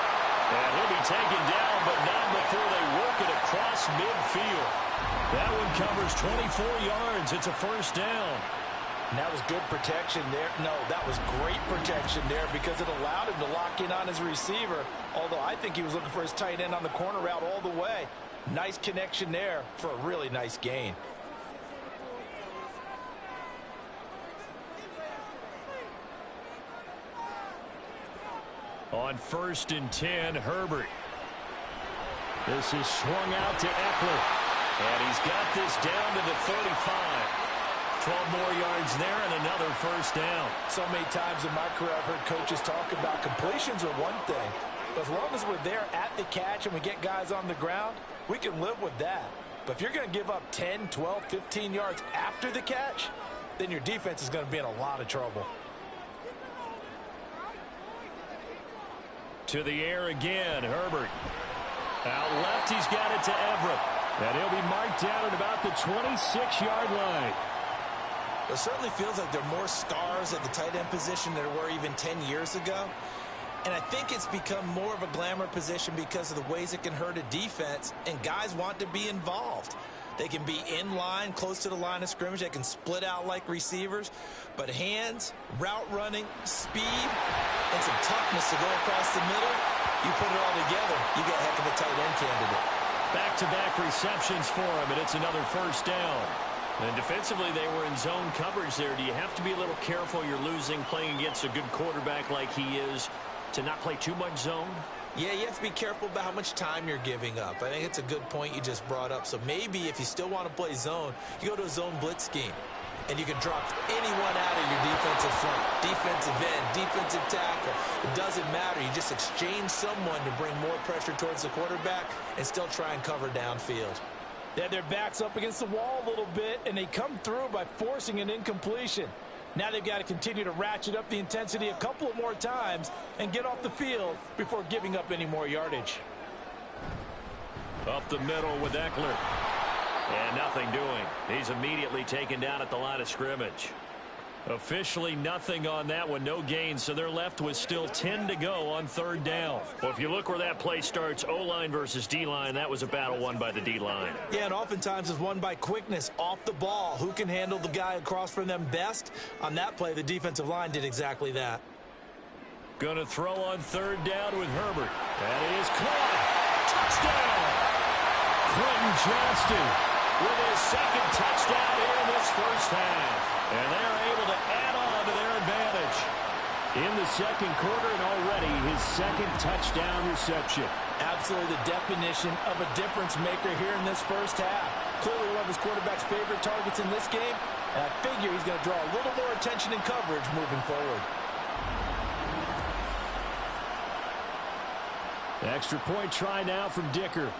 And he'll be taken down, but not before they work it across midfield. That one covers 24 yards. It's a first down. And that was good protection there. No, that was great protection there because it allowed him to lock in on his receiver. Although I think he was looking for his tight end on the corner route all the way. Nice connection there for a really nice gain. On 1st and 10, Herbert. This is swung out to Eckler. And he's got this down to the 35. 12 more yards there and another first down. So many times in my career I've heard coaches talk about completions are one thing. But as long as we're there at the catch and we get guys on the ground, we can live with that. But if you're going to give up 10, 12, 15 yards after the catch, then your defense is going to be in a lot of trouble. To the air again, Herbert. Out left, he's got it to Everett. And he'll be marked down at about the 26-yard line. It certainly feels like there are more stars at the tight end position than there were even 10 years ago. And I think it's become more of a glamour position because of the ways it can hurt a defense, and guys want to be involved. They can be in line, close to the line of scrimmage. They can split out like receivers. But hands, route running, speed, and some toughness to go across the middle, you put it all together, you got a heck of a tight end candidate. Back-to-back receptions for him, and it's another first down. And defensively, they were in zone coverage there. Do you have to be a little careful? You're losing, playing against a good quarterback like he is, to not play too much zone? Yeah, you have to be careful about how much time you're giving up. I think it's a good point you just brought up. So maybe if you still want to play zone, you go to a zone blitz scheme. and you can drop anyone out of your defensive front. Defensive end, defensive tackle. It doesn't matter. You just exchange someone to bring more pressure towards the quarterback and still try and cover downfield. They had their backs up against the wall a little bit, and they come through by forcing an incompletion. Now they've got to continue to ratchet up the intensity a couple of more times and get off the field before giving up any more yardage. Up the middle with Eckler. And nothing doing. He's immediately taken down at the line of scrimmage. Officially nothing on that one. No gain, so they're left with still 10 to go on third down. Well, if you look where that play starts, O-line versus D-line, that was a battle won by the D-line. Yeah, and oftentimes it's won by quickness off the ball. Who can handle the guy across from them best? On that play, the defensive line did exactly that. Gonna throw on third down with Herbert. That is caught. Touchdown! Quentin Johnston with his second touchdown here in this first half. And they're able to add on to their advantage. In the second quarter and already his second touchdown reception. Absolutely the definition of a difference maker here in this first half. Clearly one of his quarterback's favorite targets in this game. And I figure he's going to draw a little more attention and coverage moving forward. Extra point try now from Dicker.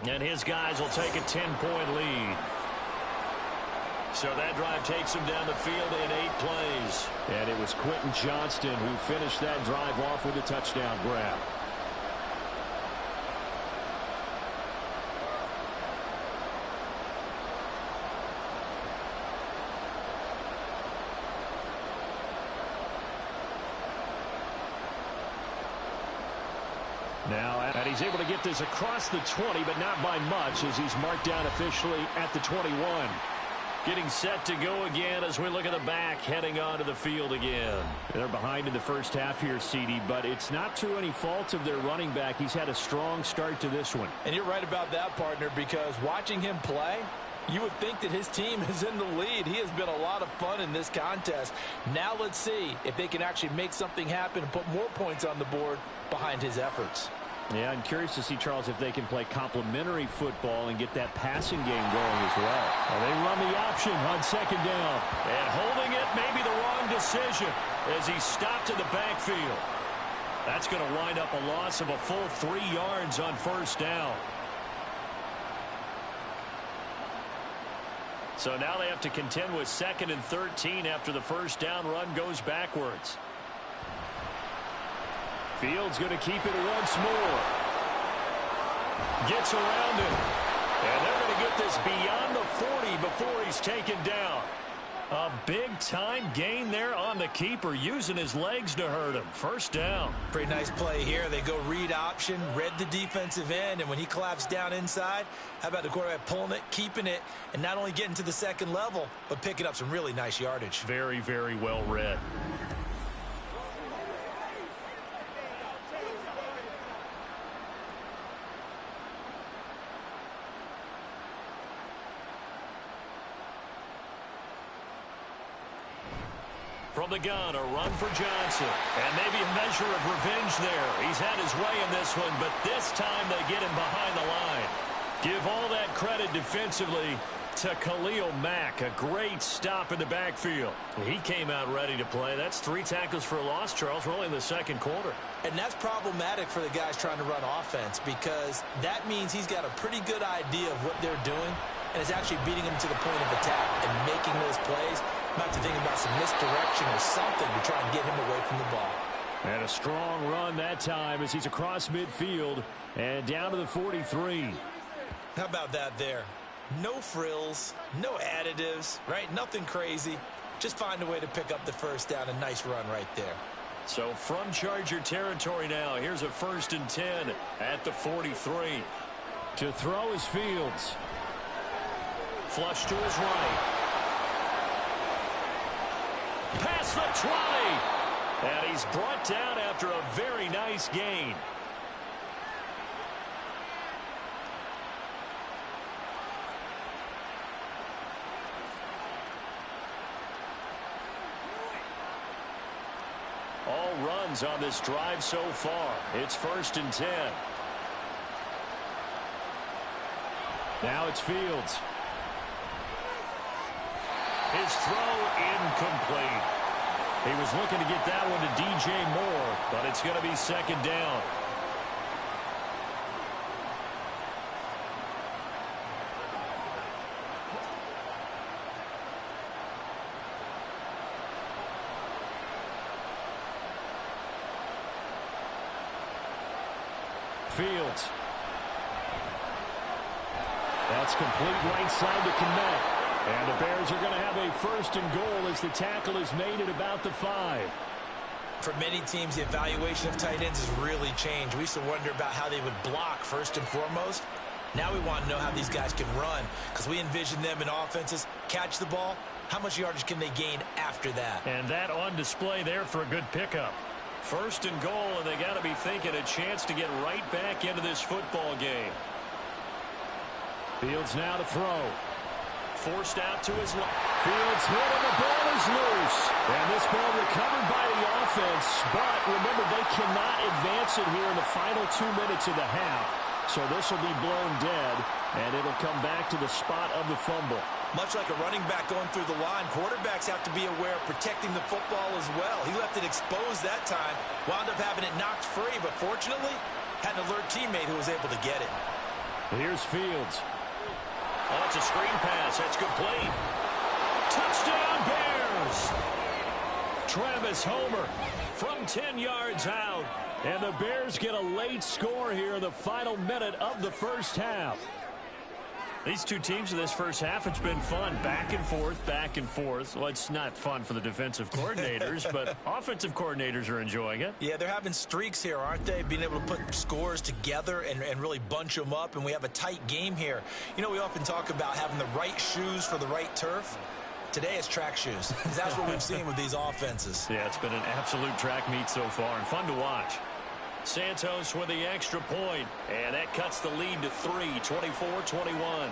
And his guys will take a 10-point lead. So that drive takes him down the field in 8 plays. And it was Quentin Johnston who finished that drive off with a touchdown grab. Now, and he's able to get this across the 20, but not by much as he's marked down officially at the 21. Getting set to go again as we look at the back, heading onto the field again. They're behind in the first half here, CD, but it's not through any fault of their running back. He's had a strong start to this one. And you're right about that, partner, because watching him play, you would think that his team is in the lead. He has been a lot of fun in this contest. Now let's see if they can actually make something happen and put more points on the board behind his efforts. Yeah, I'm curious to see, Charles, if they can play complementary football and get that passing game going as well. They run the option on second down. And holding it may be the wrong decision as he stopped in the backfield. That's going to wind up a loss of a full 3 yards on first down. So now they have to contend with 2nd and 13 after the first down run goes backwards. Fields going to keep it once more. Gets around it. And they're going to get this beyond the 40 before he's taken down. A big-time gain there on the keeper, using his legs to hurt him. First down. Pretty nice play here. They go read option, read the defensive end, and when he collapsed down inside, how about the quarterback pulling it, keeping it, and not only getting to the second level, but picking up some really nice yardage. Very, very well read. From the gun, a run for Johnson. And maybe a measure of revenge there. He's had his way in this one, but this time they get him behind the line. Give all that credit defensively to Khalil Mack. A great stop in the backfield. He came out ready to play. That's 3 tackles for a loss, Charles. We're only in the second quarter. And that's problematic for the guys trying to run offense because that means he's got a pretty good idea of what they're doing and is actually beating them to the point of attack and making those plays. Might have to think about some misdirection or something to try and get him away from the ball. And a strong run that time as he's across midfield and down to the 43. How about that there? No frills, no additives, right? Nothing crazy. Just find a way to pick up the first down. A nice run right there. So from Charger territory now, here's a 1st and 10 at the 43. To throw is Fields. Flush to his right. Past the 20. And he's brought down after a very nice gain. All runs on this drive so far. It's 1st and 10. Now it's Fields. His throw incomplete. He was looking to get that one to DJ Moore, but it's going to be second down. Fields. That's complete right side to Kmet. And the Bears are going to have a first and goal as the tackle is made at about the 5. For many teams, the evaluation of tight ends has really changed. We used to wonder about how they would block first and foremost. Now we want to know how these guys can run, because we envision them in offenses catch the ball. How much yardage can they gain after that? And that on display there for a good pickup. First and goal, and they got to be thinking a chance to get right back into this football game. Fields now to throw. Forced out to his left. Fields hit and the ball is loose. And this ball recovered by the offense. But remember, they cannot advance it here in the final 2 minutes of the half. So this will be blown dead, and it'll come back to the spot of the fumble. Much like a running back going through the line, quarterbacks have to be aware of protecting the football as well. He left it exposed that time, wound up having it knocked free, but fortunately, had an alert teammate who was able to get it. Here's Fields. Oh, it's a screen pass. That's complete. Touchdown, Bears! Travis Homer from 10 yards out. And the Bears get a late score here in the final minute of the first half. These two teams in this first half, it's been fun. Back and forth, back and forth. Well, it's not fun for the defensive coordinators, but offensive coordinators are enjoying it. Yeah, they're having streaks here, aren't they? Being able to put scores together and really bunch them up, and we have a tight game here. You know, we often talk about having the right shoes for the right turf. Today it's track shoes. That's what we've seen with these offenses. Yeah, it's been an absolute track meet so far, and fun to watch. Santos with the extra point, and that cuts the lead to 3, 24-21.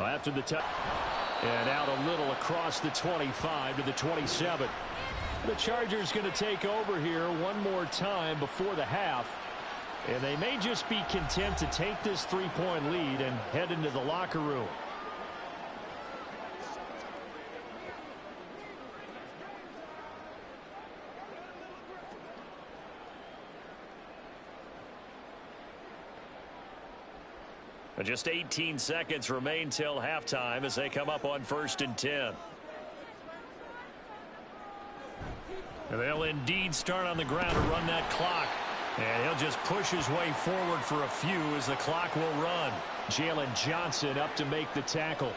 After the touch, and out a little across the 25 to the 27. The Chargers going to take over here one more time before the half, and they may just be content to take this 3-point lead and head into the locker room. Just 18 seconds remain till halftime as they come up on 1st and 10. And they'll indeed start on the ground to run that clock. And he'll just push his way forward for a few as the clock will run. Jalen Johnson up to make the tackle.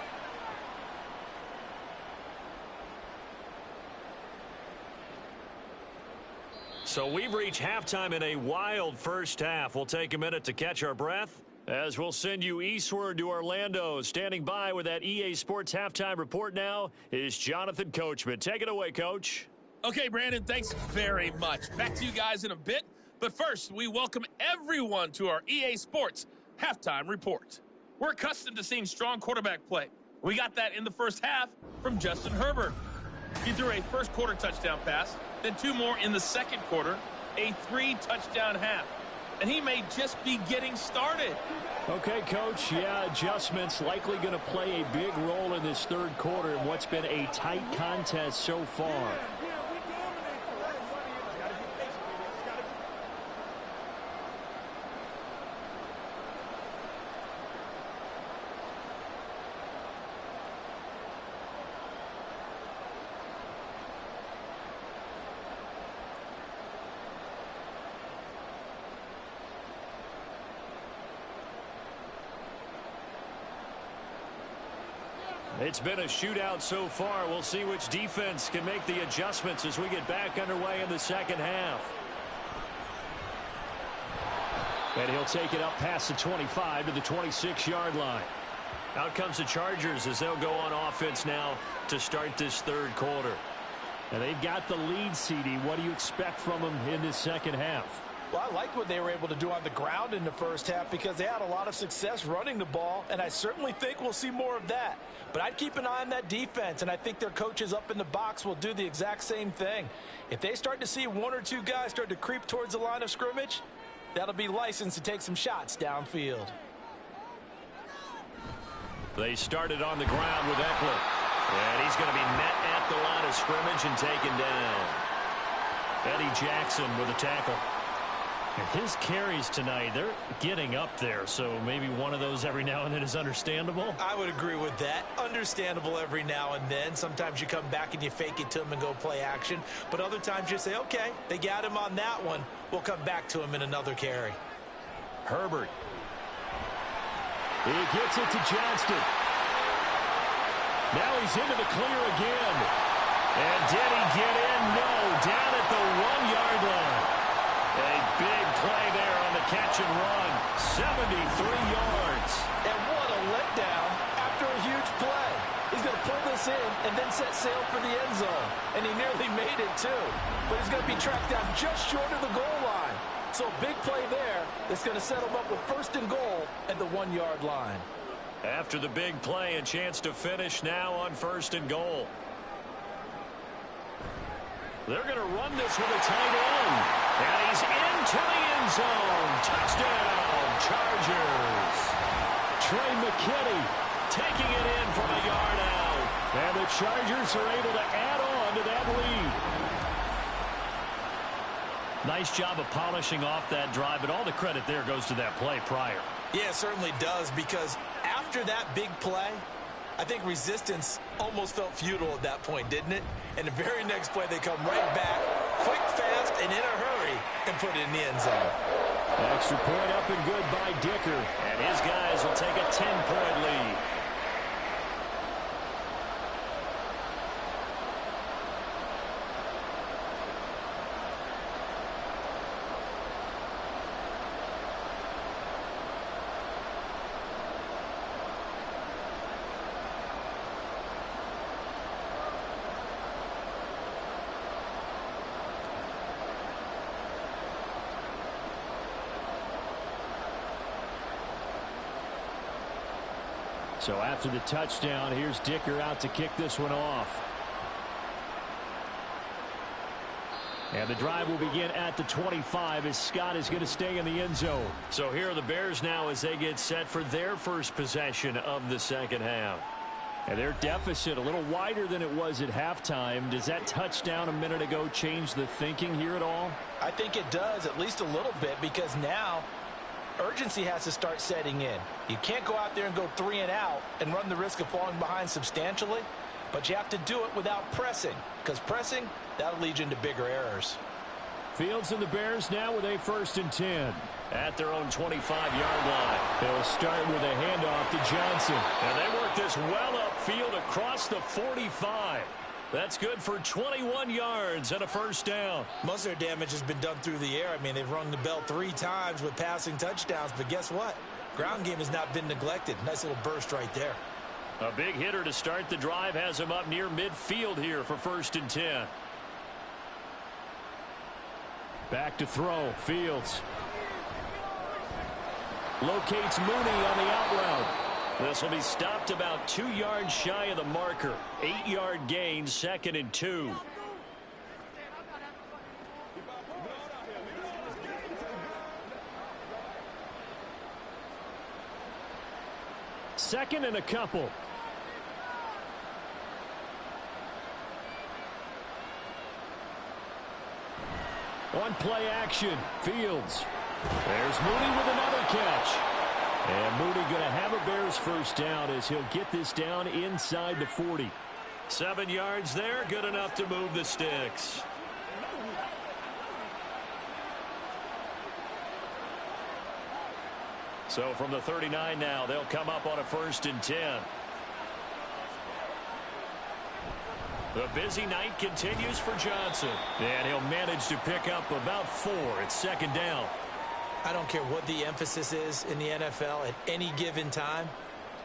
So we've reached halftime in a wild first half. We'll take a minute to catch our breath, as we'll send you eastward to Orlando. Standing by with that EA Sports Halftime Report now is Jonathan Coachman. Take it away, Coach. Okay, Brandon, thanks very much. Back to you guys in a bit. But first, we welcome everyone to our EA Sports Halftime Report. We're accustomed to seeing strong quarterback play. We got that in the first half from Justin Herbert. He threw a first-quarter touchdown pass, then 2 more in the second quarter, a 3-touchdown half. And he may just be getting started. Okay, Coach. Yeah, adjustments likely going to play a big role in this third quarter in what's been a tight contest so far. It's been a shootout so far. We'll see which defense can make the adjustments as we get back underway in the second half. And he'll take it up past the 25 to the 26-yard line. Out comes the Chargers as they'll go on offense now to start this third quarter. And they've got the lead, CD. What do you expect from them in this second half? Well, I liked what they were able to do on the ground in the first half because they had a lot of success running the ball, and I certainly think we'll see more of that. But I'd keep an eye on that defense, and I think their coaches up in the box will do the exact same thing. If they start to see one or two guys start to creep towards the line of scrimmage, that'll be licensed to take some shots downfield. They started on the ground with Eckler. And he's going to be met at the line of scrimmage and taken down. Eddie Jackson with a tackle. And his carries tonight, they're getting up there, so maybe one of those every now and then is understandable. I would agree with that. Understandable every now and then. Sometimes you come back and you fake it to him and go play action. But other times you say, okay, they got him on that one. We'll come back to him in another carry. Herbert. He gets it to Johnston. Now he's into the clear again. And did he get in? No. Down at the 1-yard line. A big play there on the catch and run. 73 yards. And what a letdown after a huge play. He's going to pull this in and then set sail for the end zone. And he nearly made it, too. But he's going to be tracked down just short of the goal line. So a big play there that's going to set him up with first and goal at the 1-yard line. After the big play, a chance to finish now on first and goal. They're going to run this with a tight end. And he's into the end zone. Touchdown, Chargers. Trey McKinney taking it in from a yard out. And the Chargers are able to add on to that lead. Nice job of polishing off that drive, but all the credit there goes to that play prior. Yeah, it certainly does, because after that big play, I think resistance almost felt futile at that point, didn't it? And the very next play, they come right back, quick, fast, and in a hurry, and put it in the end zone. Extra point up and good by Dicker. And his guys will take a 10-point lead. So after the touchdown, here's Dicker out to kick this one off. And the drive will begin at the 25 as Scott is going to stay in the end zone. So here are the Bears now as they get set for their first possession of the second half. And their deficit a little wider than it was at halftime. Does that touchdown a minute ago change the thinking here at all? I think it does, at least a little bit, because now urgency has to start setting in. You can't go out there and go 3 and out and run the risk of falling behind substantially, but you have to do it without pressing, because pressing, that'll lead you into bigger errors. Fields and the Bears now with a 1st and 10 at their own 25-yard line. They'll start with a handoff to Johnson. And they work this well upfield across the 45. That's good for 21 yards and a first down. Most of their damage has been done through the air. I mean, they've rung the bell 3 times with passing touchdowns, but guess what? Ground game has not been neglected. Nice little burst right there. A big hitter to start the drive has him up near midfield here for 1st and 10. Back to throw. Fields locates Mooney on the out route. This will be stopped about 2 yards shy of the marker. 8-yard gain, 2nd and 2. Second and a couple. On play action, Fields. There's Mooney with another catch. And Mooney going to have a Bears first down as he'll get this down inside the 40. 7 yards there, good enough to move the sticks. So from the 39 now, they'll come up on a 1st and 10. The busy night continues for Johnson. And he'll manage to pick up about 4 at 2nd down. I don't care what the emphasis is in the NFL at any given time.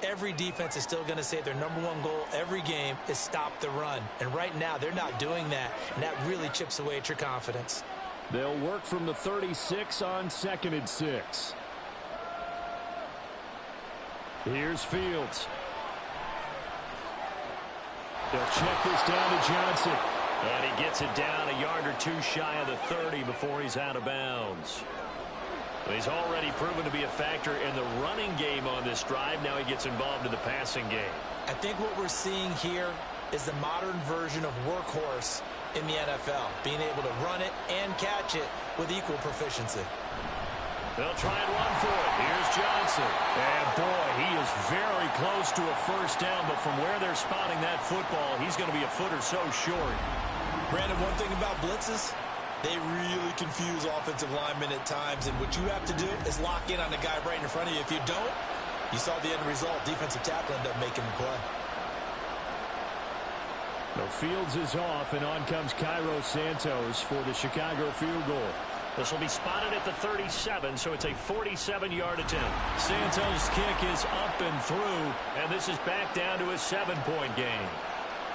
Every defense is still going to say their number one goal every game is stop the run. And right now, they're not doing that, and that really chips away at your confidence. They'll work from the 36 on 2nd and 6. Here's Fields. They'll check this down to Johnson. And he gets it down a yard or two shy of the 30 before he's out of bounds. He's already proven to be a factor in the running game on this drive. Now he gets involved in the passing game. I think what we're seeing here is the modern version of workhorse in the NFL, being able to run it and catch it with equal proficiency. They'll try and run for it. Here's Johnson. And boy, he is very close to a first down, but from where they're spotting that football, he's going to be a foot or so short. Brandon, one thing about blitzes, they really confuse offensive linemen at times, and what you have to do is lock in on the guy right in front of you. If you don't, you saw the end result. Defensive tackle ended up making the play. The Fields is off, and on comes Cairo Santos for the Chicago field goal. This will be spotted at the 37, so it's a 47-yard attempt. Santos' kick is up and through, and this is back down to a 7-point game.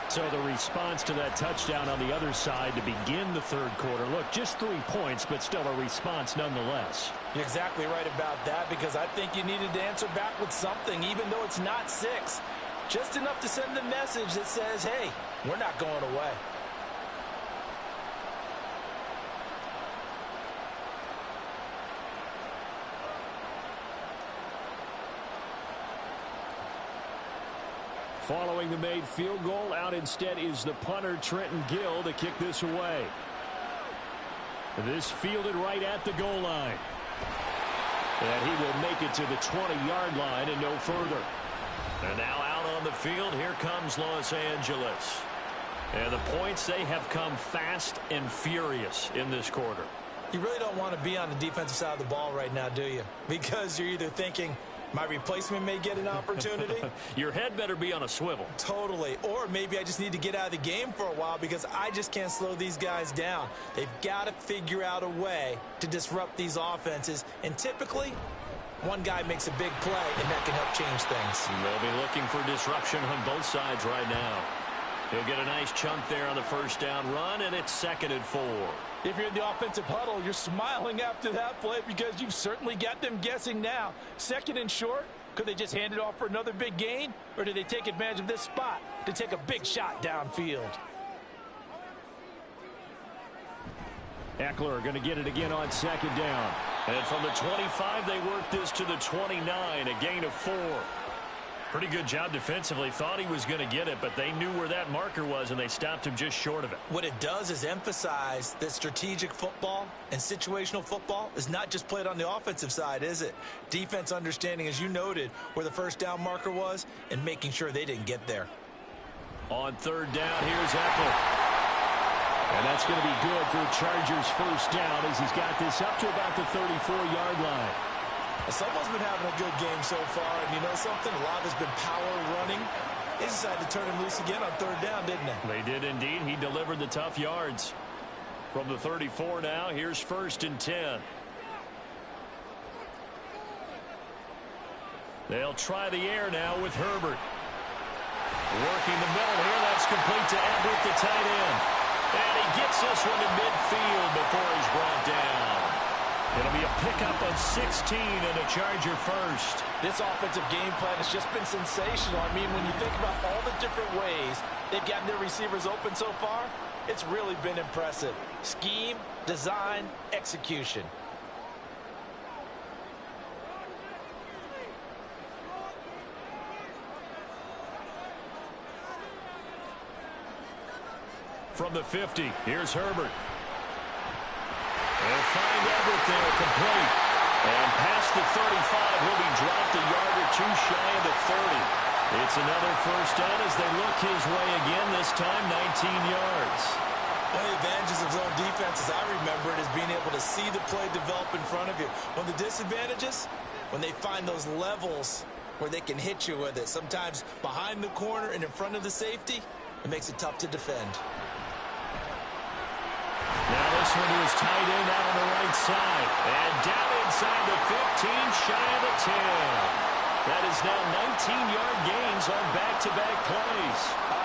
So the response to that touchdown on the other side to begin the third quarter. Look, just 3 points, but still a response nonetheless. You're exactly right about that, because I think you needed to answer back with something, even though it's not 6. Just enough to send the message that says, hey, we're not going away. Following the made field goal, out instead is the punter, Trenton Gill, to kick this away. This fielded right at the goal line. And he will make it to the 20-yard line and no further. And now out on the field, here comes Los Angeles. And the points, they have come fast and furious in this quarter. You really don't want to be on the defensive side of the ball right now, do you? Because you're either thinking, my replacement may get an opportunity. Your head better be on a swivel. Totally. Or maybe I just need to get out of the game for a while because I just can't slow these guys down. They've got to figure out a way to disrupt these offenses. And typically, one guy makes a big play, and that can help change things. They'll be looking for disruption on both sides right now. He'll get a nice chunk there on the first down run, and it's 2nd and 4. If you're in the offensive huddle, you're smiling after that play because you've certainly got them guessing now. 2nd and short, could they just hand it off for another big gain? Or do they take advantage of this spot to take a big shot downfield? Eckler going to get it again on 2nd down. And from the 25, they work this to the 29, a gain of 4. Pretty good job defensively. Thought he was going to get it, but they knew where that marker was, and they stopped him just short of it. What it does is emphasize that strategic football and situational football is not just played on the offensive side, is it? Defense understanding, as you noted, where the first down marker was and making sure they didn't get there. On 3rd down, here's Eckler. And that's going to be good for the Chargers' first down as he's got this up to about the 34-yard line. Someone's been having a good game so far, and you know something? A lot has been power running. They decided to turn him loose again on 3rd down, didn't they? They did indeed. He delivered the tough yards. From the 34 now, here's 1st and 10. They'll try the air now with Herbert. Working the middle here, that's complete to Everett, the tight end. And he gets this one to midfield before he's brought down. It'll be a pickup of 16 and a Charger first. This offensive game plan has just been sensational. I mean, when you think about all the different ways they've gotten their receivers open so far, it's really been impressive. Scheme, design, execution. From the 50, here's Herbert. They'll find Everett there, complete. And past the 35, he'll be dropped a yard or two shy of the 30. It's another first down as they look his way again, this time 19 yards. One of the advantages of zone defense, as I remember it, is being able to see the play develop in front of you. One of the disadvantages, when they find those levels where they can hit you with it, sometimes behind the corner and in front of the safety, it makes it tough to defend. Now this one to his tight end out on the right side. And down inside the 15, shy of the 10. That is now 19-yard gains on back-to-back plays.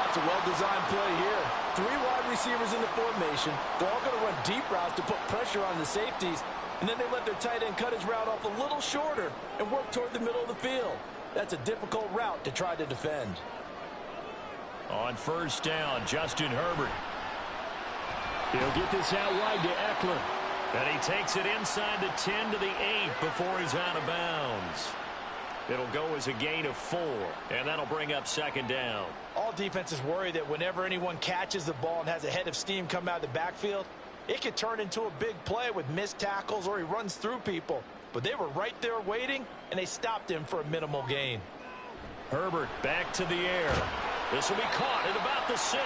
It's a well-designed play here. 3 wide receivers in the formation. They're all going to run deep routes to put pressure on the safeties, and then they let their tight end cut his route off a little shorter and work toward the middle of the field. That's a difficult route to try to defend. On first down, Justin Herbert. He'll get this out wide to Eckler. And he takes it inside the 10 to the 8 before he's out of bounds. It'll go as a gain of 4, and that'll bring up second down. All defenses worry that whenever anyone catches the ball and has a head of steam come out of the backfield, it could turn into a big play with missed tackles or he runs through people. But they were right there waiting, and they stopped him for a minimal gain. Herbert back to the air. This will be caught at about the 6.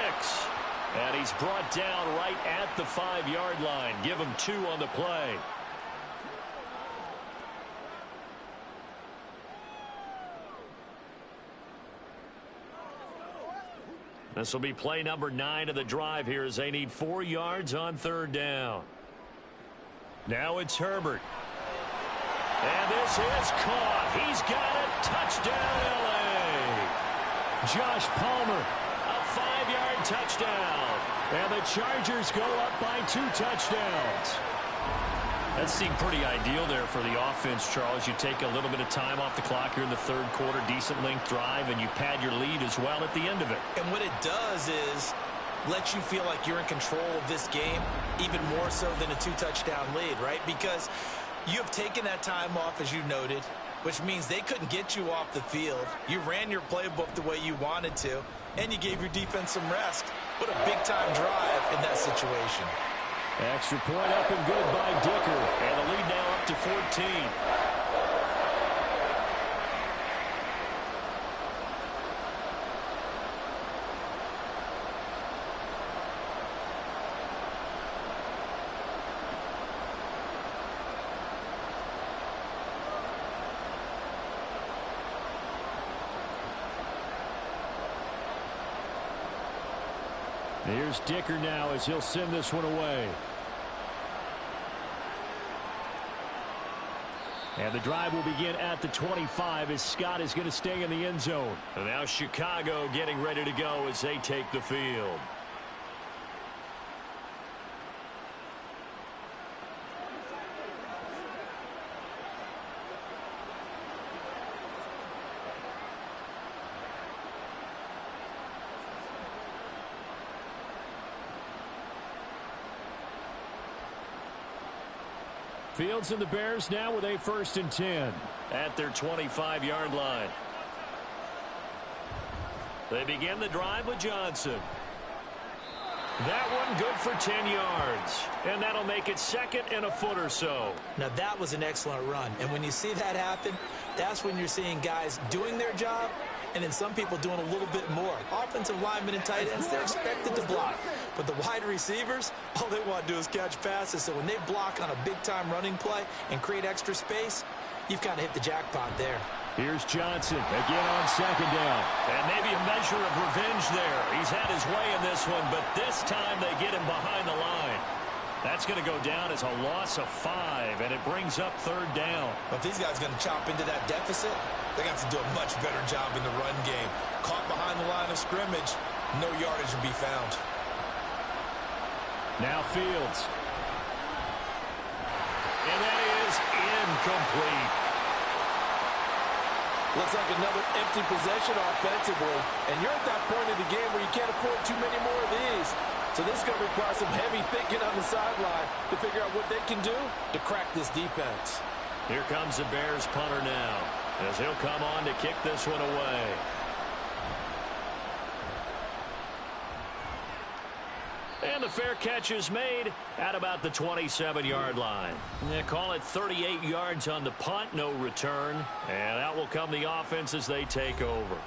And he's brought down right at the 5-yard line. Give him 2 on the play. This will be play number 9 of the drive here as they need 4 yards on third down. Now it's Herbert. And this is caught. He's got it. Touchdown, L.A. Josh Palmer, a 5-yard touchdown. And the Chargers go up by 2 touchdowns. That seemed pretty ideal there for the offense, Charles. You take a little bit of time off the clock here in the third quarter, decent length drive, and you pad your lead as well at the end of it. And what it does is let you feel like you're in control of this game, even more so than a 2-touchdown lead, right? Because you have taken that time off, as you noted, which means they couldn't get you off the field. You ran your playbook the way you wanted to, and you gave your defense some rest. What a big-time drive in that situation. Extra point up and good by Dicker. And the lead now up to 14. Here's Dicker now as he'll send this one away. And the drive will begin at the 25 as Scott is going to stay in the end zone. And now Chicago getting ready to go as they take the field. Fields and the Bears now with a 1st and 10 at their 25-yard line. They begin the drive with Johnson. That one good for 10 yards. And that'll make it 2nd and a foot or so. Now that was an excellent run. And when you see that happen, that's when you're seeing guys doing their job and then some people doing a little bit more. Offensive linemen and tight ends, they're expected to block. But the wide receivers, all they want to do is catch passes. So when they block on a big-time running play and create extra space, you've kind of hit the jackpot there. Here's Johnson again on 2nd down. And maybe a measure of revenge there. He's had his way in this one, but this time they get him behind the line. That's going to go down as a loss of 5, and it brings up 3rd down. But if these guys are going to chop into that deficit, they're going to have to do a much better job in the run game. Caught behind the line of scrimmage, no yardage will be found. Now Fields. And that is incomplete. Looks like another empty possession offensively. And you're at that point of the game where you can't afford too many more of these. So this is going to require some heavy thinking on the sideline to figure out what they can do to crack this defense. Here comes the Bears punter now as he'll come on to kick this one away. And the fair catch is made at about the 27-yard line. They call it 38 yards on the punt, no return. And out will come the offense as they take over.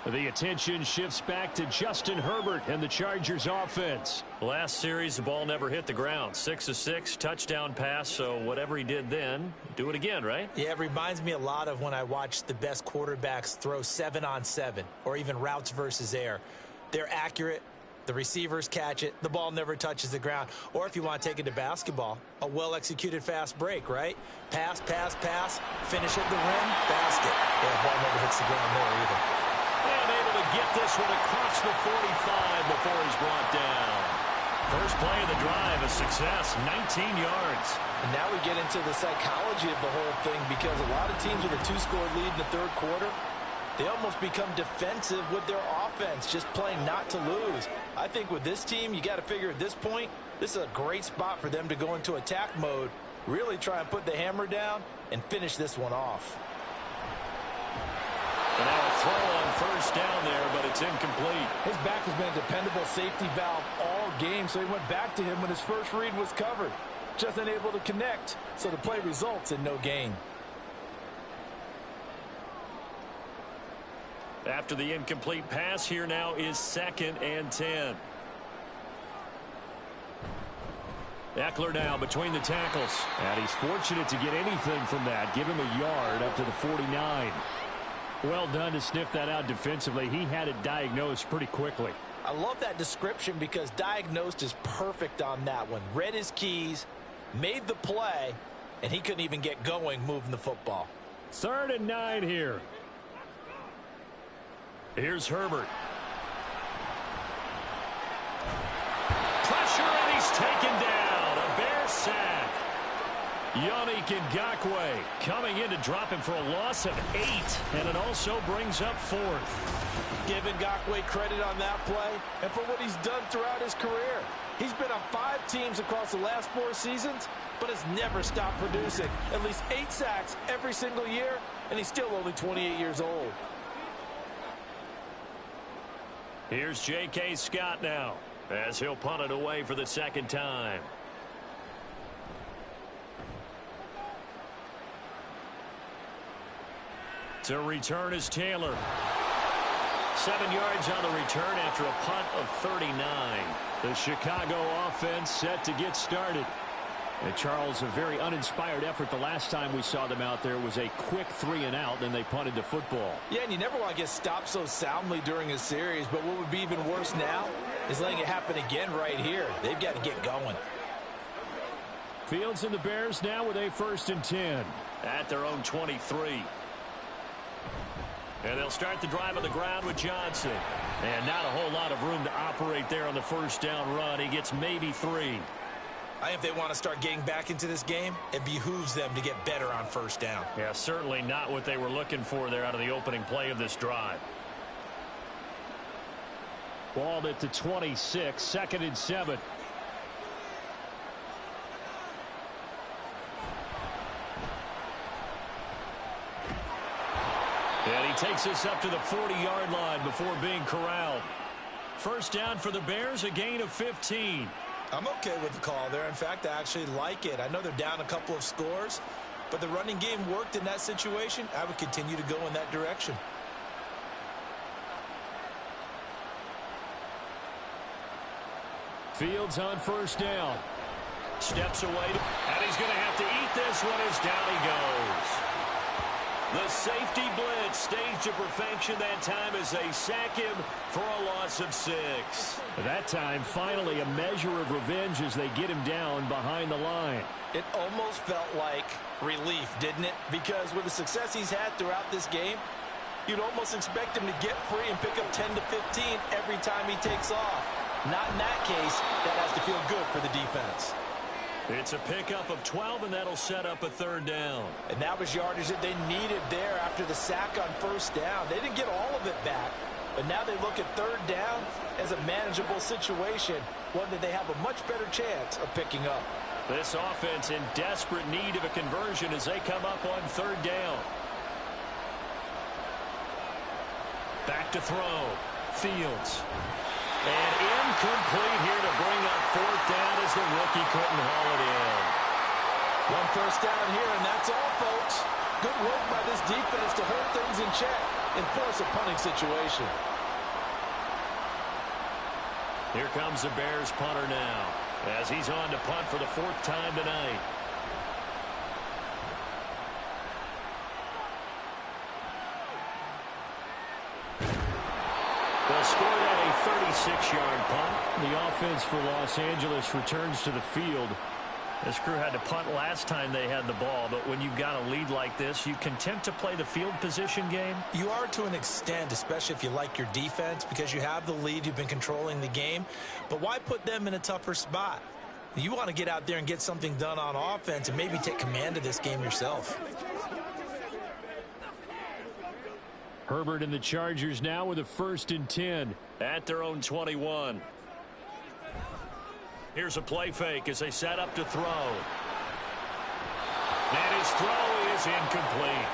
The attention shifts back to Justin Herbert and the Chargers offense. Last series, the ball never hit the ground. 6 of 6, touchdown pass, so whatever he did then, do it again, right? Yeah, it reminds me a lot of when I watched the best quarterbacks throw 7-on-7 or even routes versus air. They're accurate, The receivers catch it. The ball never touches the ground. Or if you want to take it to basketball, a well-executed fast break, right? Pass, pass, pass, finish at the rim, basket. Yeah, ball never hits the ground there either. And able to get this one across the 45 before he's brought down. First play of the drive, a success, 19 yards. And now we get into the psychology of the whole thing, because a lot of teams with a 2-score lead in the third quarter, they almost become defensive with their offense, just playing not to lose. I think with this team, you got to figure at this point, this is a great spot for them to go into attack mode, really try and put the hammer down and finish this one off. And now a throw on first down there, but it's incomplete. His back has been a dependable safety valve all game, so he went back to him when his first read was covered. Just unable to connect, so the play results in no gain. After the incomplete pass, here now is 2nd and 10. Eckler now between the tackles. And he's fortunate to get anything from that. Give him a yard up to the 49. Well done to sniff that out defensively. He had it diagnosed pretty quickly. I love that description because diagnosed is perfect on that one. Read his keys, made the play, and he couldn't even get going moving the football. 3rd and 9 here. Here's Herbert. Pressure, and he's taken down. A Bear sack. Yannick Ngakoue coming in to drop him for a loss of 8, and it also brings up 4th. Give Ngakoue credit on that play and for what he's done throughout his career. He's been on 5 teams across the last 4 seasons, but has never stopped producing. At least 8 sacks every single year, and he's still only 28 years old. Here's J.K. Scott now, as he'll punt it away for the 2nd time. To return is Taylor. 7 yards on the return after a punt of 39. The Chicago offense set to get started. And Charles, a very uninspired effort. The last time we saw them out there was a quick 3-and-out, then they punted the football. Yeah, and you never want to get stopped so soundly during a series, but what would be even worse now is letting it happen again right here. They've got to get going. Fields and the Bears now with a 1st and 10 at their own 23. And they'll start the drive on the ground with Johnson. And not a whole lot of room to operate there on the first down run. He gets maybe 3. I think if they want to start getting back into this game, it behooves them to get better on first down. Yeah, certainly not what they were looking for there out of the opening play of this drive. Balled at the 26, 2nd and 7. And he takes us up to the 40-yard line before being corralled. First down for the Bears, a gain of 15. I'm okay with the call there. In fact, I actually like it. I know they're down a couple of scores, but the running game worked in that situation. I would continue to go in that direction. Fields on first down. Steps away, and he's going to have to eat this one as down he goes. The safety blitz staged to perfection that time as they sack him for a loss of 6. That time, finally, a measure of revenge as they get him down behind the line. It almost felt like relief, didn't it? Because with the success he's had throughout this game, you'd almost expect him to get free and pick up 10 to 15 every time he takes off. Not in that case. That has to feel good for the defense. It's a pickup of 12, and that'll set up a 3rd down. And that was yardage that they needed there after the sack on first down. They didn't get all of it back, but now they look at 3rd down as a manageable situation, one that they have a much better chance of picking up. This offense in desperate need of a conversion as they come up on 3rd down. Back to throw. Fields. And incomplete here to bring up 4th down as the rookie couldn't haul it in. 1 first down here, and that's all, folks. Good work by this defense to hold things in check and force a punting situation. Here comes the Bears punter now as he's on to punt for the 4th time tonight. They'll score that a 36-yard punt. The offense for Los Angeles returns to the field. This crew had to punt last time they had the ball, but when you've got a lead like this, you content to play the field position game? You are to an extent, especially if you like your defense, because you have the lead, you've been controlling the game. But why put them in a tougher spot? You want to get out there and get something done on offense and maybe take command of this game yourself. Herbert and the Chargers now with a 1st and 10 at their own 21. Here's a play fake as they set up to throw. And his throw is incomplete.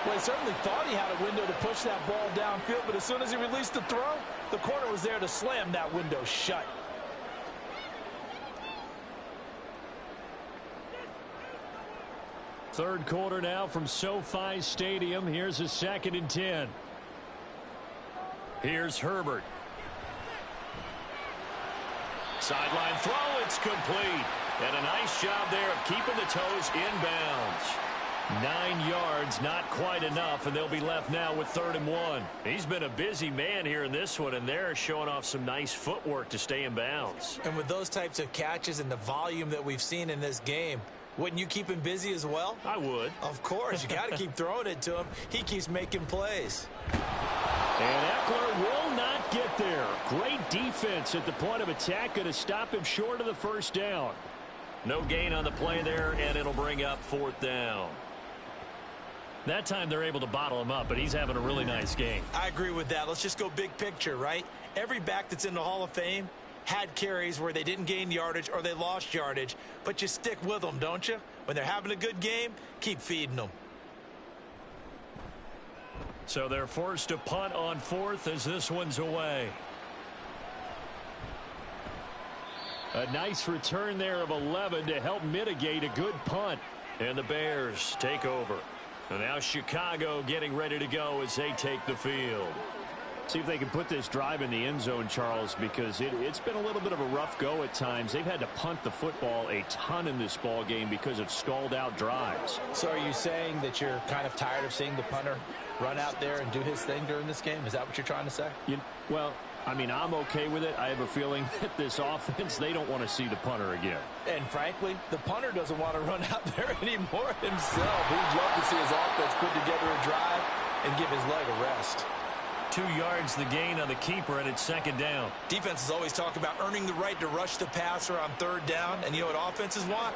Well, he certainly thought he had a window to push that ball downfield, but as soon as he released the throw, the corner was there to slam that window shut. Third quarter now from SoFi Stadium. Here's a 2nd and 10. Here's Herbert. Sideline throw, it's complete. And a nice job there of keeping the toes inbounds. 9 yards, not quite enough, and they'll be left now with 3rd and 1. He's been a busy man here in this one, and they're showing off some nice footwork to stay in bounds. And with those types of catches and the volume that we've seen in this game, wouldn't you keep him busy as well? I would. Of course. You got to keep throwing it to him. He keeps making plays. And Eckler will not get there. Great defense at the point of attack. Going to stop him short of the 1st down. No gain on the play there, and it'll bring up 4th down. That time they're able to bottle him up, but he's having a really nice game. I agree with that. Let's just go big picture, right? Every back that's in the Hall of Fame had carries where they didn't gain yardage or they lost yardage, but you stick with them, don't you? When they're having a good game, keep feeding them. So they're forced to punt on 4th as this one's away. A nice return there of 11 to help mitigate a good punt. And the Bears take over. And now Chicago getting ready to go as they take the field. See if they can put this drive in the end zone, Charles, because it's been a little bit of a rough go at times. They've had to punt the football a ton in this ball game because of stalled-out drives. So are you saying that you're kind of tired of seeing the punter run out there and do his thing during this game? Is that what you're trying to say? Well, I mean, I'm okay with it. I have a feeling that this offense, they don't want to see the punter again. And frankly, the punter doesn't want to run out there anymore himself. He'd love to see his offense put together a drive and give his leg a rest. 2 yards the gain on the keeper, and it's 2nd down. Defenses always talk about earning the right to rush the passer on 3rd down. And you know what offenses want?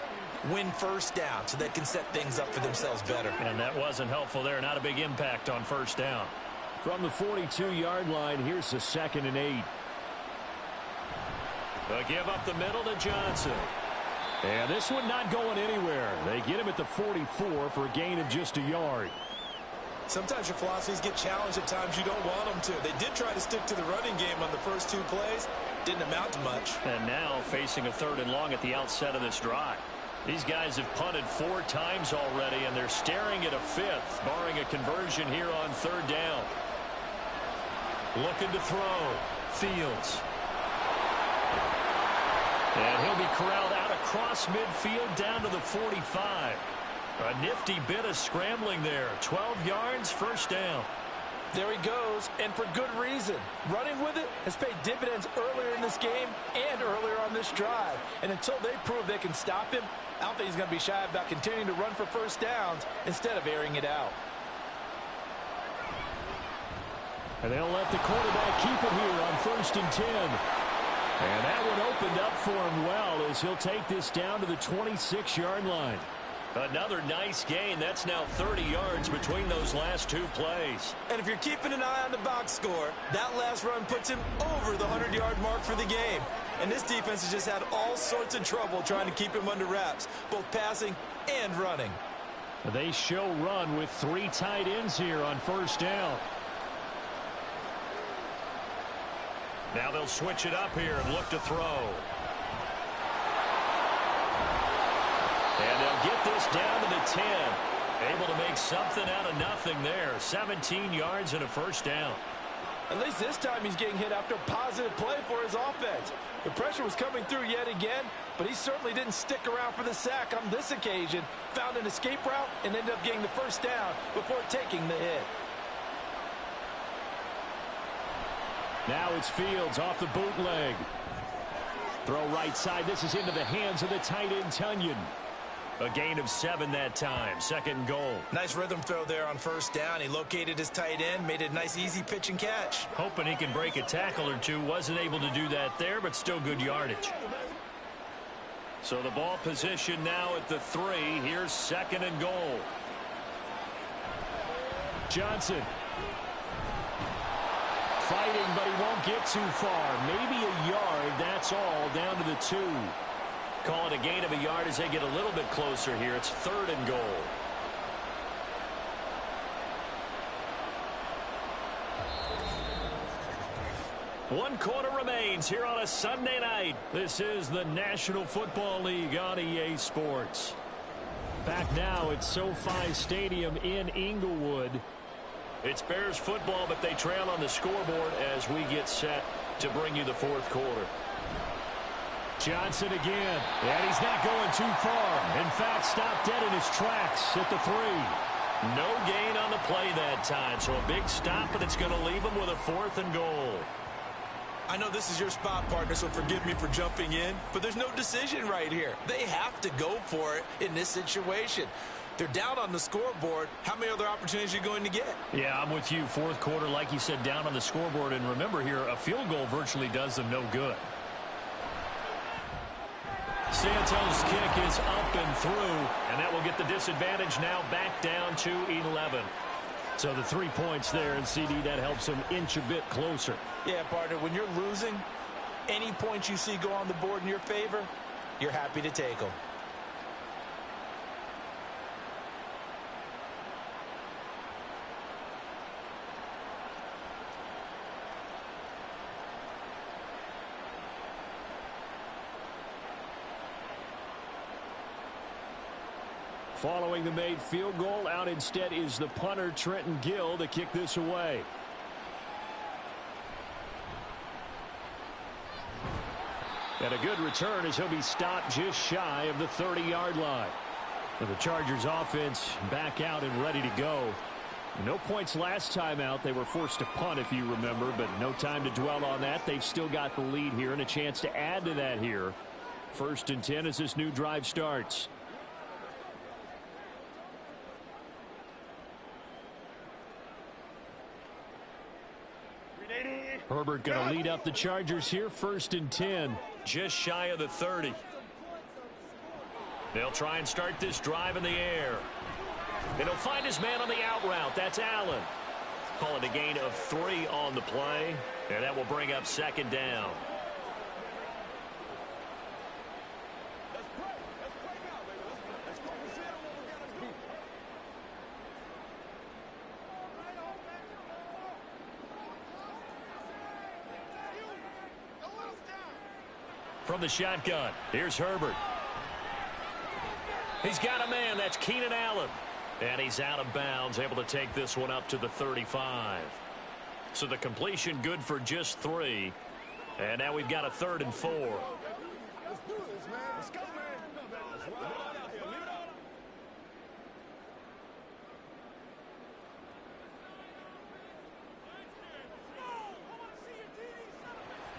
Win 1st down so they can set things up for themselves better. And that wasn't helpful there. Not a big impact on 1st down. From the 42-yard line, here's the 2nd and 8. They'll give up the middle to Johnson. And this one not going anywhere. They get him at the 44 for a gain of just a yard. Sometimes your philosophies get challenged at times you don't want them to. They did try to stick to the running game on the first 2 plays. Didn't amount to much. And now facing a 3rd and long at the outset of this drive. These guys have punted 4 times already, and they're staring at a 5th, barring a conversion here on 3rd down. Looking to throw. Fields. And he'll be corralled out across midfield down to the 45. A nifty bit of scrambling there. 12 yards, 1st down. There he goes, and for good reason. Running with it has paid dividends earlier in this game and earlier on this drive. And until they prove they can stop him, I don't think he's going to be shy about continuing to run for 1st downs instead of airing it out. And they'll let the quarterback keep it here on 1st and 10. And that one opened up for him well as he'll take this down to the 26-yard line. Another nice gain. That's now 30 yards between those last 2 plays. And if you're keeping an eye on the box score, that last run puts him over the 100-yard mark for the game. And this defense has just had all sorts of trouble trying to keep him under wraps, both passing and running. They show run with 3 tight ends here on 1st down. Now they'll switch it up here and look to throw. And they'll get this down to the 10. Able to make something out of nothing there. 17 yards and a 1st down. At least this time he's getting hit after a positive play for his offense. The pressure was coming through yet again, but he certainly didn't stick around for the sack on this occasion. Found an escape route and ended up getting the 1st down before taking the hit. Now it's Fields off the bootleg. Throw right side. This is into the hands of the tight end, Tonyan. A gain of 7 that time. Second goal. Nice rhythm throw there on first down. He located his tight end, made it a nice, easy pitch and catch. Hoping he can break a tackle or two. Wasn't able to do that there, but still good yardage. So the ball position now at the 3. Here's second and goal. Johnson. Fighting, but he won't get too far. Maybe a yard, that's all, down to the 2. Call it a gain of a yard as they get a little bit closer here. It's third and goal. One quarter remains here on a Sunday night. This is the National Football League on EA Sports. Back now at SoFi Stadium in Inglewood. It's Bears football, but they trail on the scoreboard as we get set to bring you the fourth quarter. Johnson again, and he's not going too far. In fact, stopped dead in his tracks at the 3. No gain on the play that time, so a big stop, but it's going to leave him with a fourth and goal. I know this is your spot, partner, so forgive me for jumping in, but there's no decision right here. They have to go for it in this situation. They're down on the scoreboard. How many other opportunities are you going to get? Yeah, I'm with you. Fourth quarter, like you said, down on the scoreboard. And remember here, a field goal virtually does them no good. Santos' kick is up and through, and that will get the disadvantage now back down to 11. So the 3 points there, and CD, that helps them inch a bit closer. Yeah, partner, when you're losing, any points you see go on the board in your favor, you're happy to take them. Following the made field goal, out instead is the punter, Trenton Gill, to kick this away. And a good return as he'll be stopped just shy of the 30-yard line. And the Chargers offense back out and ready to go. No points last time out. They were forced to punt, if you remember, but no time to dwell on that. They've still got the lead here and a chance to add to that here. 1st and 10 as this new drive starts. Herbert going to lead up the Chargers here, 1st and 10. Just shy of the 30. They'll try and start this drive in the air. And he'll find his man on the out route. That's Allen. Call it a gain of 3 on the play. And that will bring up second down. From the shotgun, here's Herbert. He's got a man, that's Keenan Allen. And he's out of bounds, able to take this one up to the 35. So the completion good for just 3. And now we've got a 3rd and 4. Let's do this, man. Let's go, man. Let's ride out here. Leave it all.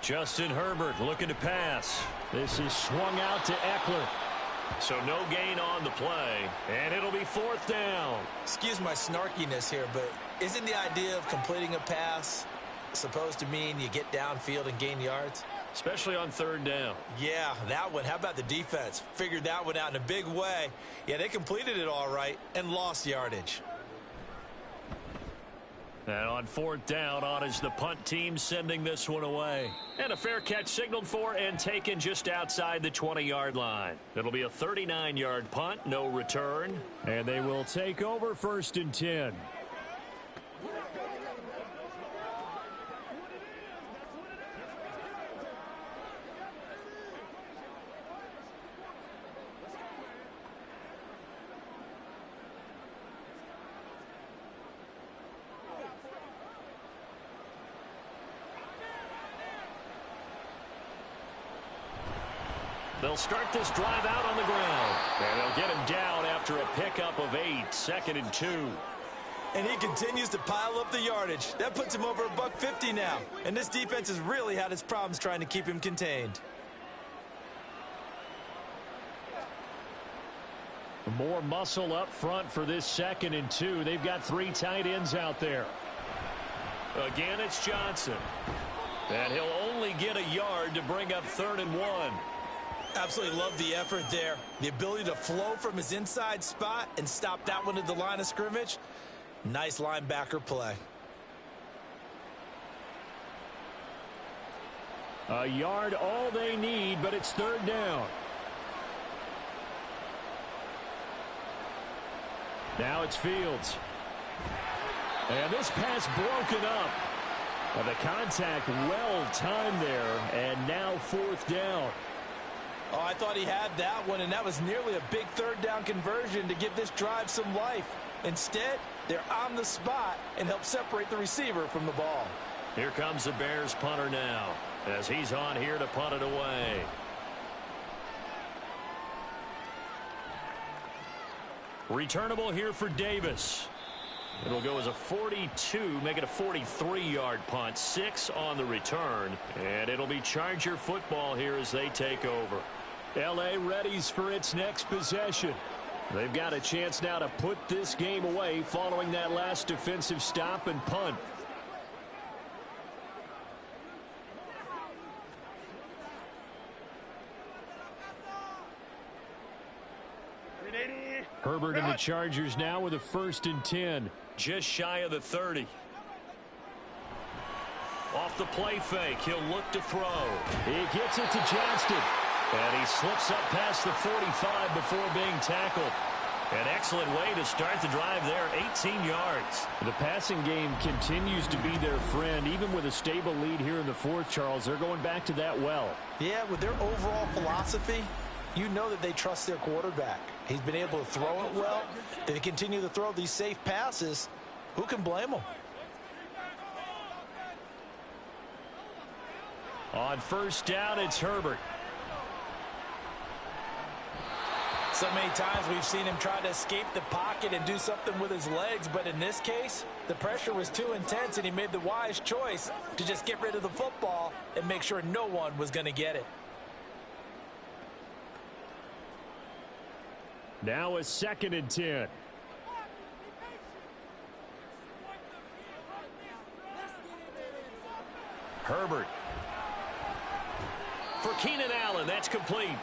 Justin Herbert looking to pass. This is swung out to Eckler. So no gain on the play, and it'll be 4th down. Excuse my snarkiness here, but isn't the idea of completing a pass supposed to mean you get downfield and gain yards? Especially on 3rd down. Yeah, that one. How about the defense? Figured that one out in a big way. Yeah, they completed it all right and lost yardage. And on 4th down, on is the punt team sending this one away. And a fair catch signaled for and taken just outside the 20-yard line. It'll be a 39-yard punt, no return. And they will take over 1st and 10. They'll start this drive out on the ground. And they'll get him down after a pickup of 8. 2nd and 2. And he continues to pile up the yardage. That puts him over $150 now. And this defense has really had its problems trying to keep him contained. More muscle up front for this 2nd and 2. They've got 3 tight ends out there. Again, it's Johnson. And he'll only get a yard to bring up 3rd and 1. Absolutely love the effort there. The ability to flow from his inside spot and stop that one at the line of scrimmage. Nice linebacker play. A yard all they need, but it's 3rd down. Now it's Fields. And this pass broken up. The contact well timed there, and now 4th down. Oh, I thought he had that one, and that was nearly a big 3rd down conversion to give this drive some life. Instead, they're on the spot and help separate the receiver from the ball. Here comes the Bears punter now, as he's on here to punt it away. Returnable here for Davis. It'll go as a 42, make it a 43-yard punt. 6 on the return, and it'll be Charger football here as they take over. L.A. readies for its next possession. They've got a chance now to put this game away following that last defensive stop and punt. Herbert and the Chargers now with a 1st and 10. Just shy of the 30. Off the play fake, he'll look to throw. He gets it to Johnston. And he slips up past the 45 before being tackled. An excellent way to start the drive there, 18 yards. The passing game continues to be their friend. Even with a stable lead here in the 4th, Charles, they're going back to that well. Yeah, with their overall philosophy, you know that they trust their quarterback. He's been able to throw it well. If they continue to throw these safe passes, who can blame them? On 1st down, it's Herbert. So many times we've seen him try to escape the pocket and do something with his legs, but in this case, the pressure was too intense and he made the wise choice to just get rid of the football and make sure no one was going to get it. Now a 2nd and 10. Herbert. For Keenan Allen, that's complete.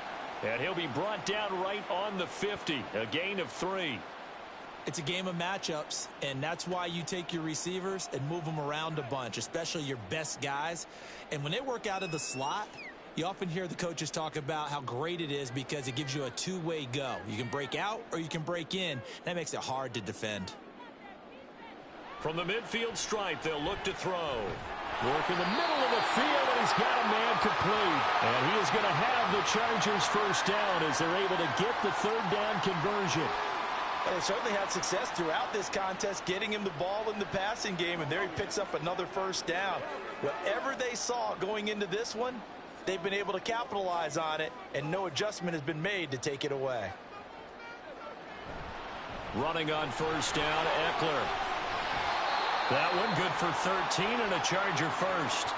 And he'll be brought down right on the 50. A gain of 3. It's a game of matchups, and that's why you take your receivers and move them around a bunch, especially your best guys. And when they work out of the slot, you often hear the coaches talk about how great it is because it gives you a two-way go. You can break out or you can break in. That makes it hard to defend. From the midfield stripe, they'll look to throw. Work in the middle of the field, and he's got a man complete. And he is going to have the Chargers 1st down as they're able to get the 3rd down conversion. They certainly had success throughout this contest, getting him the ball in the passing game, and there he picks up another 1st down. Whatever they saw going into this one, they've been able to capitalize on it, and no adjustment has been made to take it away. Running on 1st down, Eckler. That one good for 13 and a Charger 1st.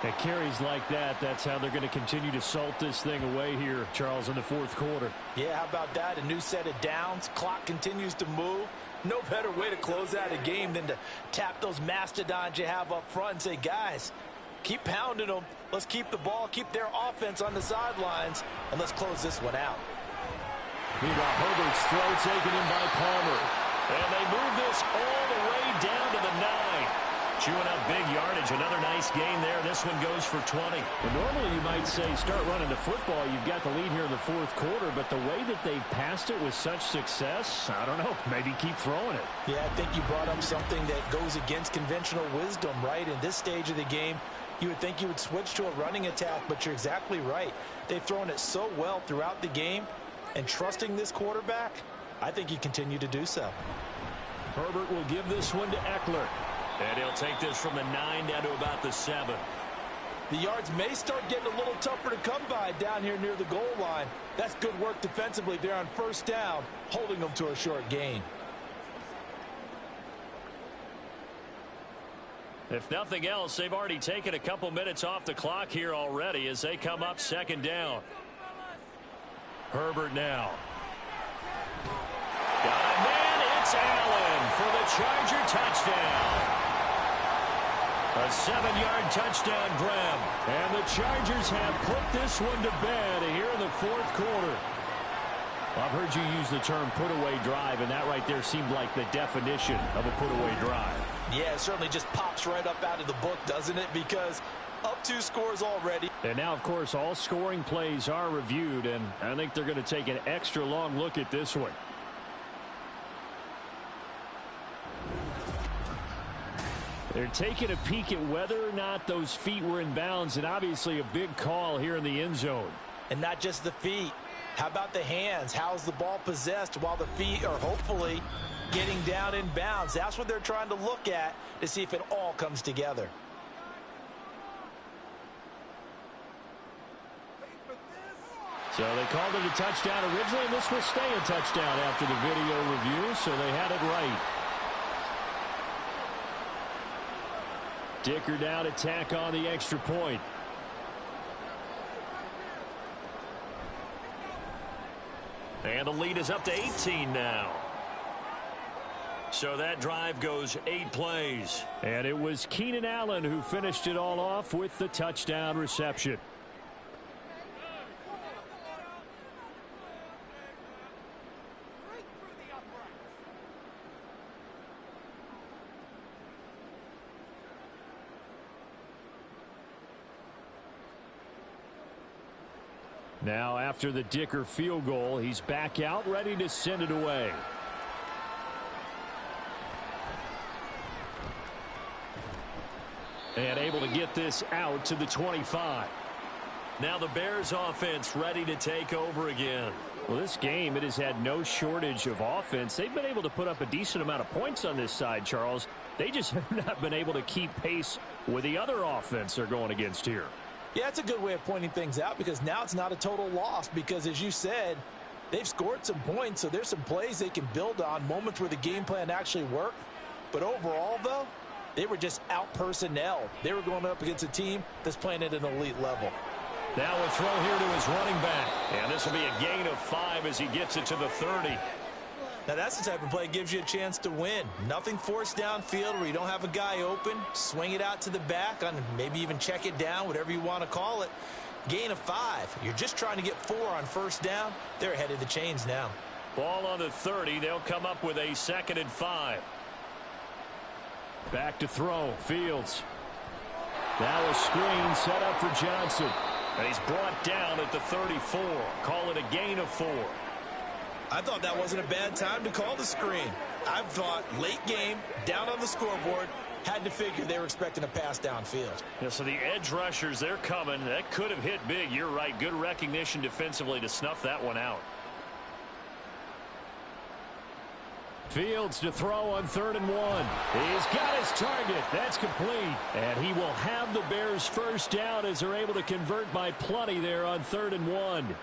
At carries like that, that's how they're going to continue to salt this thing away here, Charles, in the 4th quarter. Yeah, how about that? A new set of downs. Clock continues to move. No better way to close out a game than to tap those mastodons you have up front and say, guys, keep pounding them. Let's keep the ball, keep their offense on the sidelines, and let's close this one out. Meanwhile, Herbert's throw taken in by Palmer. And they move this all the way down to the 9. Chewing up big yardage. Another nice gain there. This one goes for 20. Well, normally you might say start running the football. You've got the lead here in the 4th quarter, but the way that they've passed it with such success, I don't know, maybe keep throwing it. Yeah, I think you brought up something that goes against conventional wisdom, right? In this stage of the game, you would think you would switch to a running attack, but you're exactly right. They've thrown it so well throughout the game, and trusting this quarterback, I think you continue to do so. Herbert will give this one to Eckler. And he'll take this from the 9 down to about the 7. The yards may start getting a little tougher to come by down here near the goal line. That's good work defensively there on 1st down, holding them to a short gain. If nothing else, they've already taken a couple minutes off the clock here already as they come up second down. Herbert now. Got a man. It's Allen for the Charger touchdown. A 7-yard touchdown grab. And the Chargers have put this one to bed here in the fourth quarter. I've heard you use the term put-away drive, and that right there seemed like the definition of a put-away drive. Yeah, it certainly just pops right up out of the book, doesn't it? Because up 2 scores already. And now, of course, all scoring plays are reviewed, and I think they're going to take an extra long look at this one. They're taking a peek at whether or not those feet were in bounds, and obviously a big call here in the end zone. And not just the feet. How about the hands? How's the ball possessed while the feet are hopefully getting down in bounds? That's what they're trying to look at to see if it all comes together. So they called it a touchdown originally, and this will stay a touchdown after the video review, so they had it right. Dicker down to tack on the extra point. And the lead is up to 18 now. So that drive goes 8 plays. And it was Keenan Allen who finished it all off with the touchdown reception. Now after the Dicker field goal, he's back out ready to send it away. And able to get this out to the 25. Now the Bears offense ready to take over again. Well, this game, it has had no shortage of offense. They've been able to put up a decent amount of points on this side, Charles. They just have not been able to keep pace with the other offense they're going against here. Yeah, that's a good way of pointing things out because now it's not a total loss because, as you said, they've scored some points, so there's some plays they can build on, moments where the game plan actually worked. But overall, though, they were just out-personnel. They were going up against a team that's playing at an elite level. Now a throw here to his running back. And this will be a gain of 5 as he gets it to the 30. Now, that's the type of play that gives you a chance to win. Nothing forced downfield where you don't have a guy open. Swing it out to the back, on maybe even check it down, whatever you want to call it. Gain of 5. You're just trying to get 4 on first down. They're ahead of the chains now. Ball on the 30. They'll come up with a 2nd and 5. Back to throw. Fields. Now a screen set up for Johnson. And he's brought down at the 34. Call it a gain of 4. I thought that wasn't a bad time to call the screen. I thought late game, down on the scoreboard, had to figure they were expecting a pass downfield. Yeah, so the edge rushers, they're coming. That could have hit big. You're right. Good recognition defensively to snuff that one out. Fields to throw on 3rd and 1. He's got his target. That's complete. And he will have the Bears first down as they're able to convert by plenty there on 3rd and 1.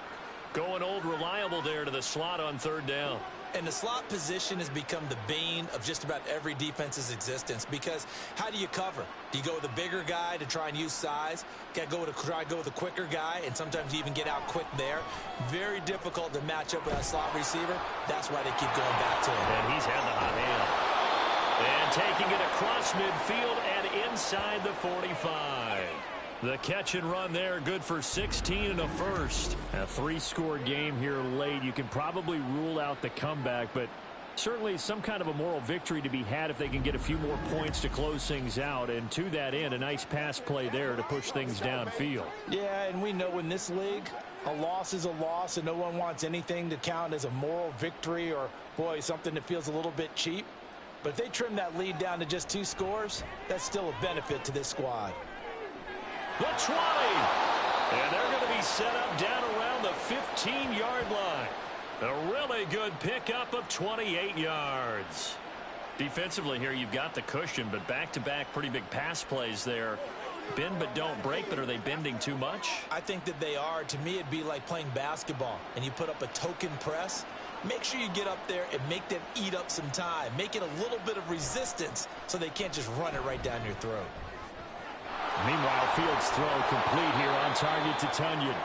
Going old reliable there to the slot on 3rd down. And the slot position has become the bane of just about every defense's existence because how do you cover? Do you go with a bigger guy to try and use size? Try to go with a quicker guy, and sometimes you even get out quick there. Very difficult to match up with that slot receiver. That's why they keep going back to him. And he's had the hot hand. And taking it across midfield and inside the 45. The catch and run there, good for 16 and a first. A 3-score game here late. You can probably rule out the comeback, but certainly some kind of a moral victory to be had if they can get a few more points to close things out. And to that end, a nice pass play there to push things downfield. Yeah, and we know in this league, a loss is a loss, and no one wants anything to count as a moral victory or, boy, something that feels a little bit cheap. But if they trim that lead down to just 2 scores, that's still a benefit to this squad. The 20. And they're going to be set up down around the 15-yard line. A really good pickup of 28 yards. Defensively here, you've got the cushion, but back-to-back pretty big pass plays there. Bend but don't break, but are they bending too much? I think that they are. To me, it'd be like playing basketball, and you put up a token press. make sure you get up there and make them eat up some time. Make it a little bit of resistance so they can't just run it right down your throat. Meanwhile, Fields' throw complete here on target to Tonyan.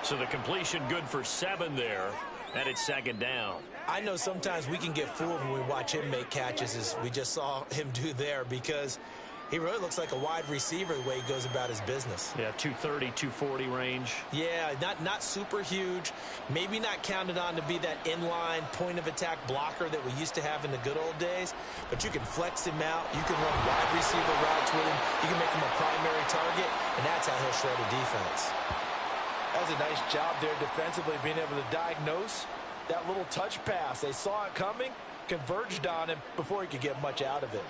So the completion good for 7 there, and it's second down. I know sometimes we can get fooled when we watch him make catches, as we just saw him do there, because he really looks like a wide receiver the way he goes about his business. Yeah, 230, 240 range. Yeah, not super huge. Maybe not counted on to be that inline point-of-attack blocker that we used to have in the good old days, but you can flex him out. You can run wide receiver routes with him. You can make him a primary target, and that's how he'll shred a defense. That's a nice job there defensively, being able to diagnose that little touch pass. They saw it coming, converged on him before he could get much out of it.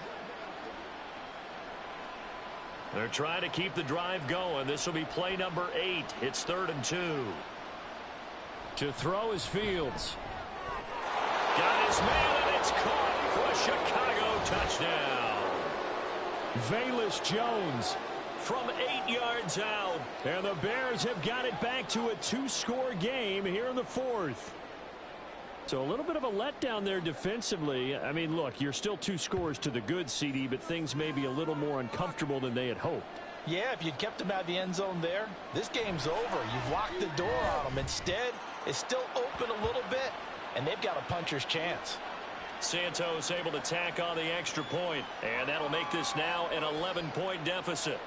They're trying to keep the drive going. This will be play number 8. It's 3rd and 2. To throw is Fields. Got his man, and it's caught for a Chicago touchdown. Velus Jones From 8 yards out. And the Bears have got it back to a 2-score game here in the 4th. So a little bit of a letdown there defensively. I mean, look, you're still 2 scores to the good, CD, but things may be a little more uncomfortable than they had hoped. Yeah, if you'd kept him out of the end zone there, this game's over. You've locked the door on him. Instead, it's still open a little bit, and they've got a puncher's chance. Santos able to tack on the extra point, and that'll make this now an 11-point deficit.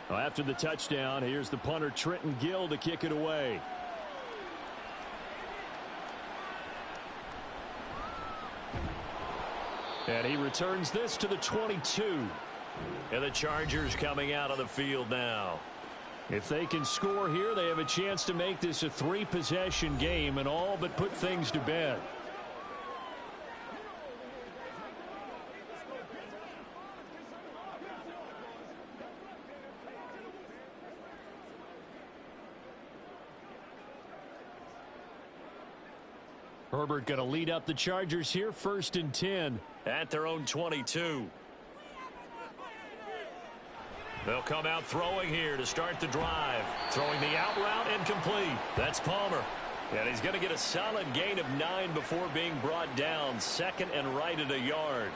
Well, after the touchdown, here's the punter Trenton Gill to kick it away. And he returns this to the 22. And the Chargers coming out on the field now. If they can score here, they have a chance to make this a 3-possession game and all but put things to bed. Herbert going to lead up the Chargers here, 1st and 10. At their own 22. They'll come out throwing here to start the drive. Throwing the out route incomplete. That's Palmer. And he's going to get a solid gain of 9 before being brought down. 2nd and right at a yard.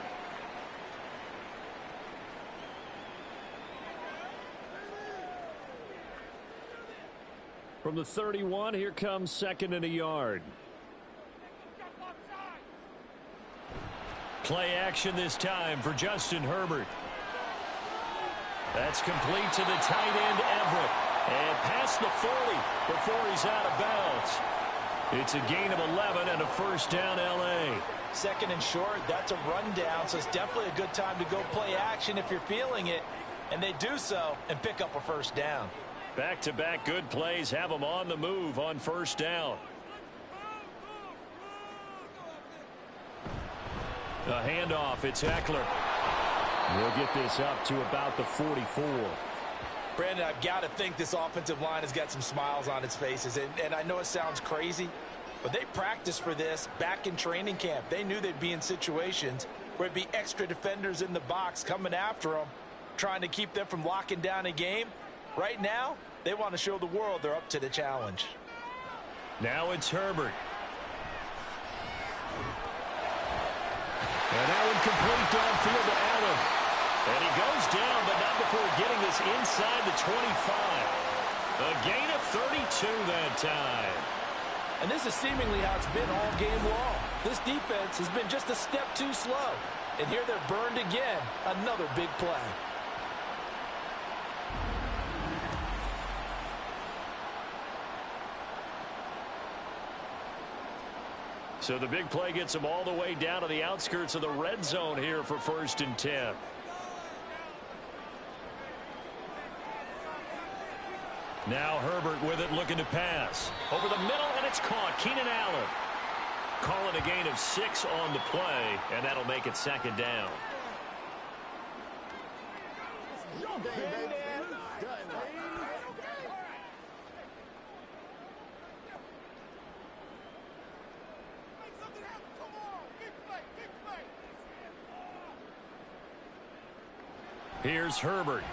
From the 31, here comes 2nd and a yard. Play action this time for Justin Herbert. That's complete to the tight end, Everett. And past the 40 before he's out of bounds. It's a gain of 11 and a 1st down, L.A. 2nd and short, that's a rundown, so it's definitely a good time to go play action if you're feeling it. And they do so and pick up a 1st down. Back-to-back good plays have them on the move on 1st down. A handoff, it's Eckler. We'll get this up to about the 44. Brandon, I've got to think this offensive line has got some smiles on its faces. And I know it sounds crazy, but they practiced for this back in training camp. They knew they'd be in situations where it'd be extra defenders in the box coming after them, trying to keep them from locking down a game. Right now, they want to show the world they're up to the challenge. Now it's Herbert. And that one complete downfield to Allen. And he goes down, but not before getting this inside the 25. A gain of 32 that time. And this is seemingly how it's been all game long. This defense has been just a step too slow. And here they're burned again. Another big play. So the big play gets them all the way down to the outskirts of the red zone here for 1st and 10. Now Herbert with it, looking to pass. Over the middle, and it's caught. Keenan Allen. Calling a gain of 6 on the play, and that'll make it 2nd down. Here's Herbert.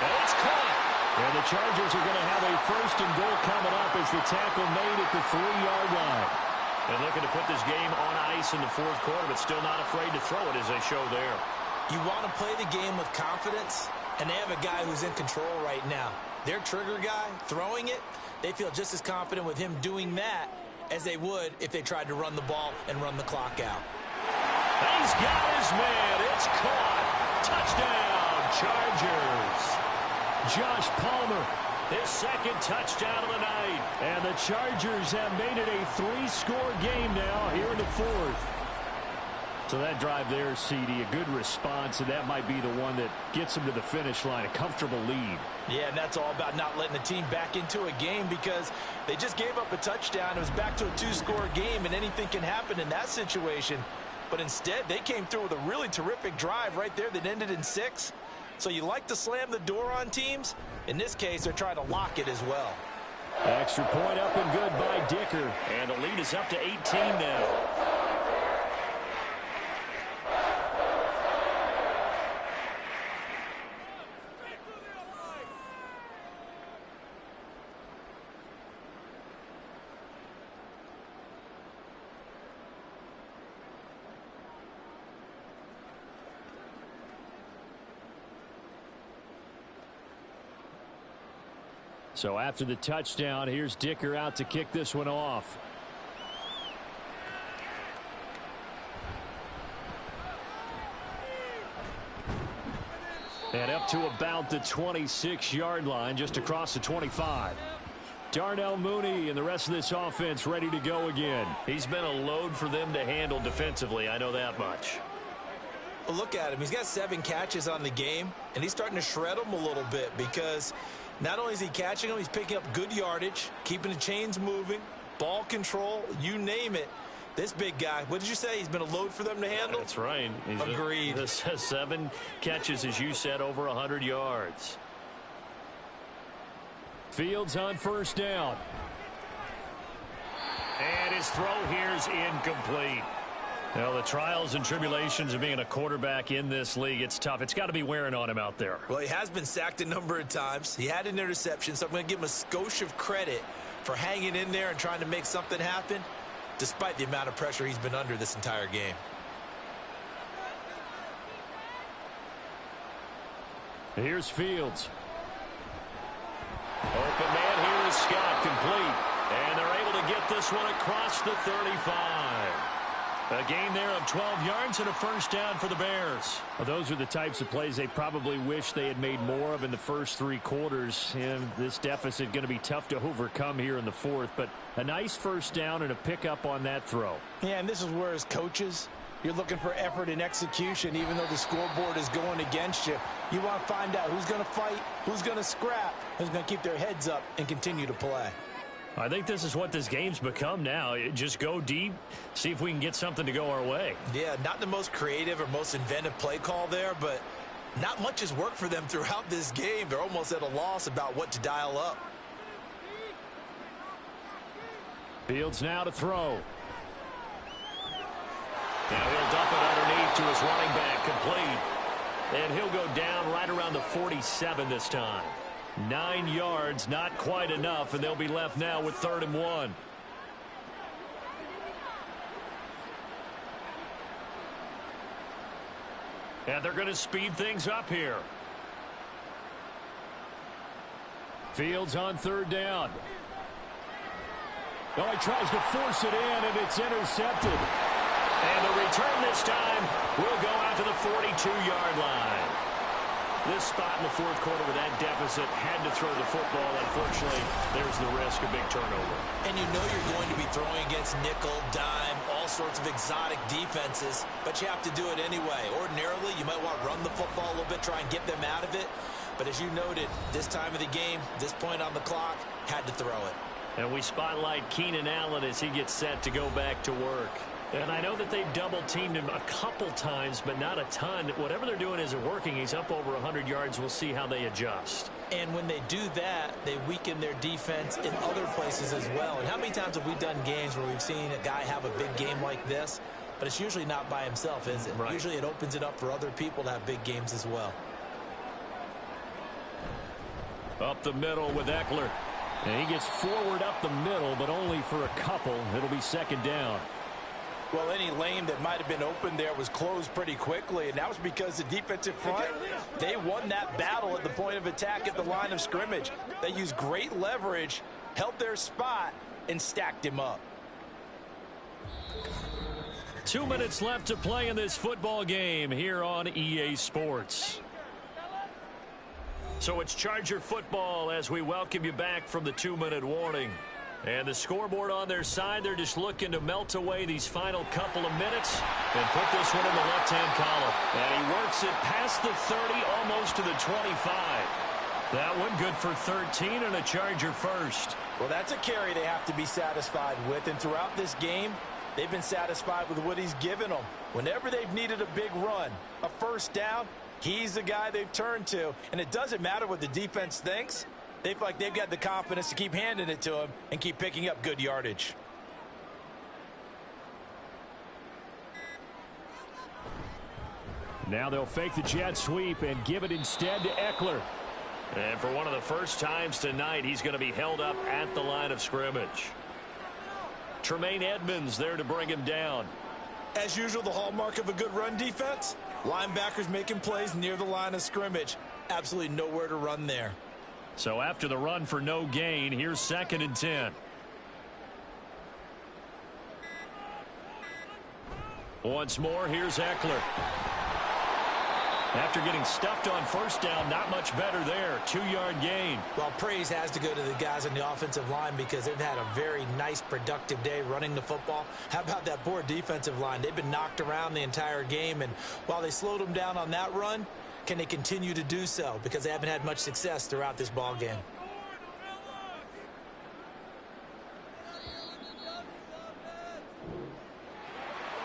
And it's caught. And the Chargers are going to have a 1st and goal coming up as the tackle made at the 3-yard line. And looking to put this game on ice in the 4th quarter, but still not afraid to throw it as they show there. You want to play the game with confidence, and they have a guy who's in control right now. Their trigger guy, throwing it, they feel just as confident with him doing that as they would if they tried to run the ball and run the clock out. He's got his man. It's caught. Touchdown, Chargers. Josh Palmer, His 2nd touchdown of the night. and the Chargers have made it a 3-score game now here in the 4th. So that drive there, CD, a good response, and that might be the one that gets them to the finish line, a comfortable lead. Yeah, and that's all about not letting the team back into a game because they just gave up a touchdown. It was back to a 2-score game, and anything can happen in that situation. But instead, they came through with a really terrific drive right there that ended in 6. So you like to slam the door on teams. In this case, they're trying to lock it as well. Extra point up and good by Dicker. And the lead is up to 18 now. So after the touchdown, here's Dicker out to kick this one off. And up to about the 26-yard line, just across the 25. Darnell Mooney and the rest of this offense ready to go again. He's been a load for them to handle defensively, I know that much. Well, look at him. He's got 7 catches on the game, and he's starting to shred them a little bit because not only is he catching them, he's picking up good yardage, keeping the chains moving, ball control, you name it. This big guy, what did you say? He's been a load for them to handle? That's right. Agreed. This has 7 catches, as you said, over 100 yards. Fields on 1st down. And his throw here is incomplete. Well, the trials and tribulations of being a quarterback in this league, it's tough. It's got to be wearing on him out there. Well, he has been sacked a number of times. He had an interception, so I'm going to give him a skosh of credit for hanging in there and trying to make something happen, despite the amount of pressure he's been under this entire game. Here's Fields. Open man here is Scott, complete. And they're able to get this one across the 35. A gain there of 12 yards and a 1st down for the Bears. Well, those are the types of plays they probably wish they had made more of in the first 3 quarters. And this deficit going to be tough to overcome here in the 4th. But a nice 1st down and a pickup on that throw. Yeah, and this is where as coaches, you're looking for effort and execution. Even though the scoreboard is going against you, you want to find out who's going to fight, who's going to scrap, who's going to keep their heads up and continue to play. I think this is what this game's become now. Just go deep, see if we can get something to go our way. Yeah, not the most creative or most inventive play call there, but not much has worked for them throughout this game. They're almost at a loss about what to dial up. Fields now to throw. Now he'll dump it underneath to his running back, complete. And he'll go down right around the 47 this time. 9 yards, not quite enough, and they'll be left now with 3rd and 1. And they're going to speed things up here. Fields on 3rd down. Oh, he tries to force it in, and it's intercepted. And the return this time will go out to the 42-yard line. This spot in the 4th quarter with that deficit had to throw the football. Unfortunately, there's the risk of big turnover. And you know you're going to be throwing against nickel, dime, all sorts of exotic defenses, but you have to do it anyway. Ordinarily, you might want to run the football a little bit, try and get them out of it. But as you noted, this time of the game, this point on the clock, had to throw it. And we spotlight Keenan Allen as he gets set to go back to work. And I know that they've double-teamed him a couple times, but not a ton. Whatever they're doing isn't working. He's up over 100 yards. We'll see how they adjust. And when they do that, they weaken their defense in other places as well. And how many times have we done games where we've seen a guy have a big game like this, but it's usually not by himself, is it? Right. Usually it opens it up for other people to have big games as well. Up the middle with Eckler. And he gets forward up the middle, but only for a couple. It'll be second down. Well, any lane that might have been open there was closed pretty quickly, and that was because the defensive front, they won that battle at the point of attack at the line of scrimmage. They used great leverage, held their spot, and stacked him up. 2 minutes left to play in this football game here on EA Sports. So it's Charger football as we welcome you back from the 2-minute warning. And the scoreboard on their side, they're just looking to melt away these final couple of minutes and put this one in the left-hand column. And he works it past the 30, almost to the 25. That one good for 13 and a Charger first. Well, that's a carry they have to be satisfied with, and throughout this game, they've been satisfied with what he's given them. Whenever they've needed a big run, a first down, he's the guy they've turned to. And it doesn't matter what the defense thinks. They feel like they've got the confidence to keep handing it to him and keep picking up good yardage. Now they'll fake the jet sweep and give it instead to Eckler. And for one of the first times tonight, he's going to be held up at the line of scrimmage. Tremaine Edmonds there to bring him down. As usual, the hallmark of a good run defense, linebackers making plays near the line of scrimmage. Absolutely nowhere to run there. So after the run for no gain, here's 2nd and 10. Once more, here's Eckler. After getting stuffed on first down, not much better there. 2-yard gain. Well, praise has to go to the guys on the offensive line because they've had a very nice, productive day running the football. How about that poor defensive line? They've been knocked around the entire game, and while they slowed them down on that run, can they continue to do so? Because they haven't had much success throughout this ball game.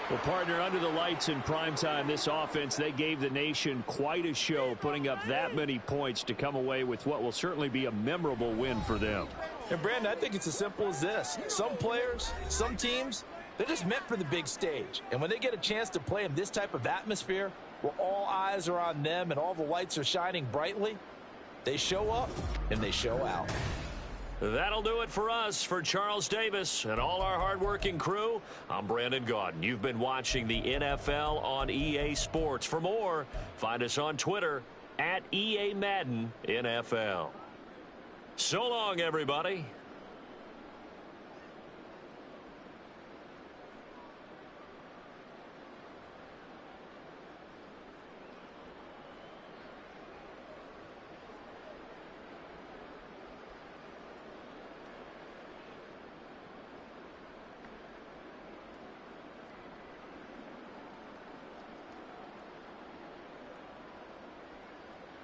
Well, partner, under the lights in primetime, this offense, they gave the nation quite a show, putting up that many points to come away with what will certainly be a memorable win for them. And, Brandon, I think it's as simple as this. Some players, some teams, they're just meant for the big stage. And when they get a chance to play in this type of atmosphere, where all eyes are on them and all the lights are shining brightly, they show up and they show out. That'll do it for us. For Charles Davis and all our hardworking crew, I'm Brandon Gaudin. You've been watching the NFL on EA Sports. For more, find us on Twitter @EA Madden NFL. So long, everybody.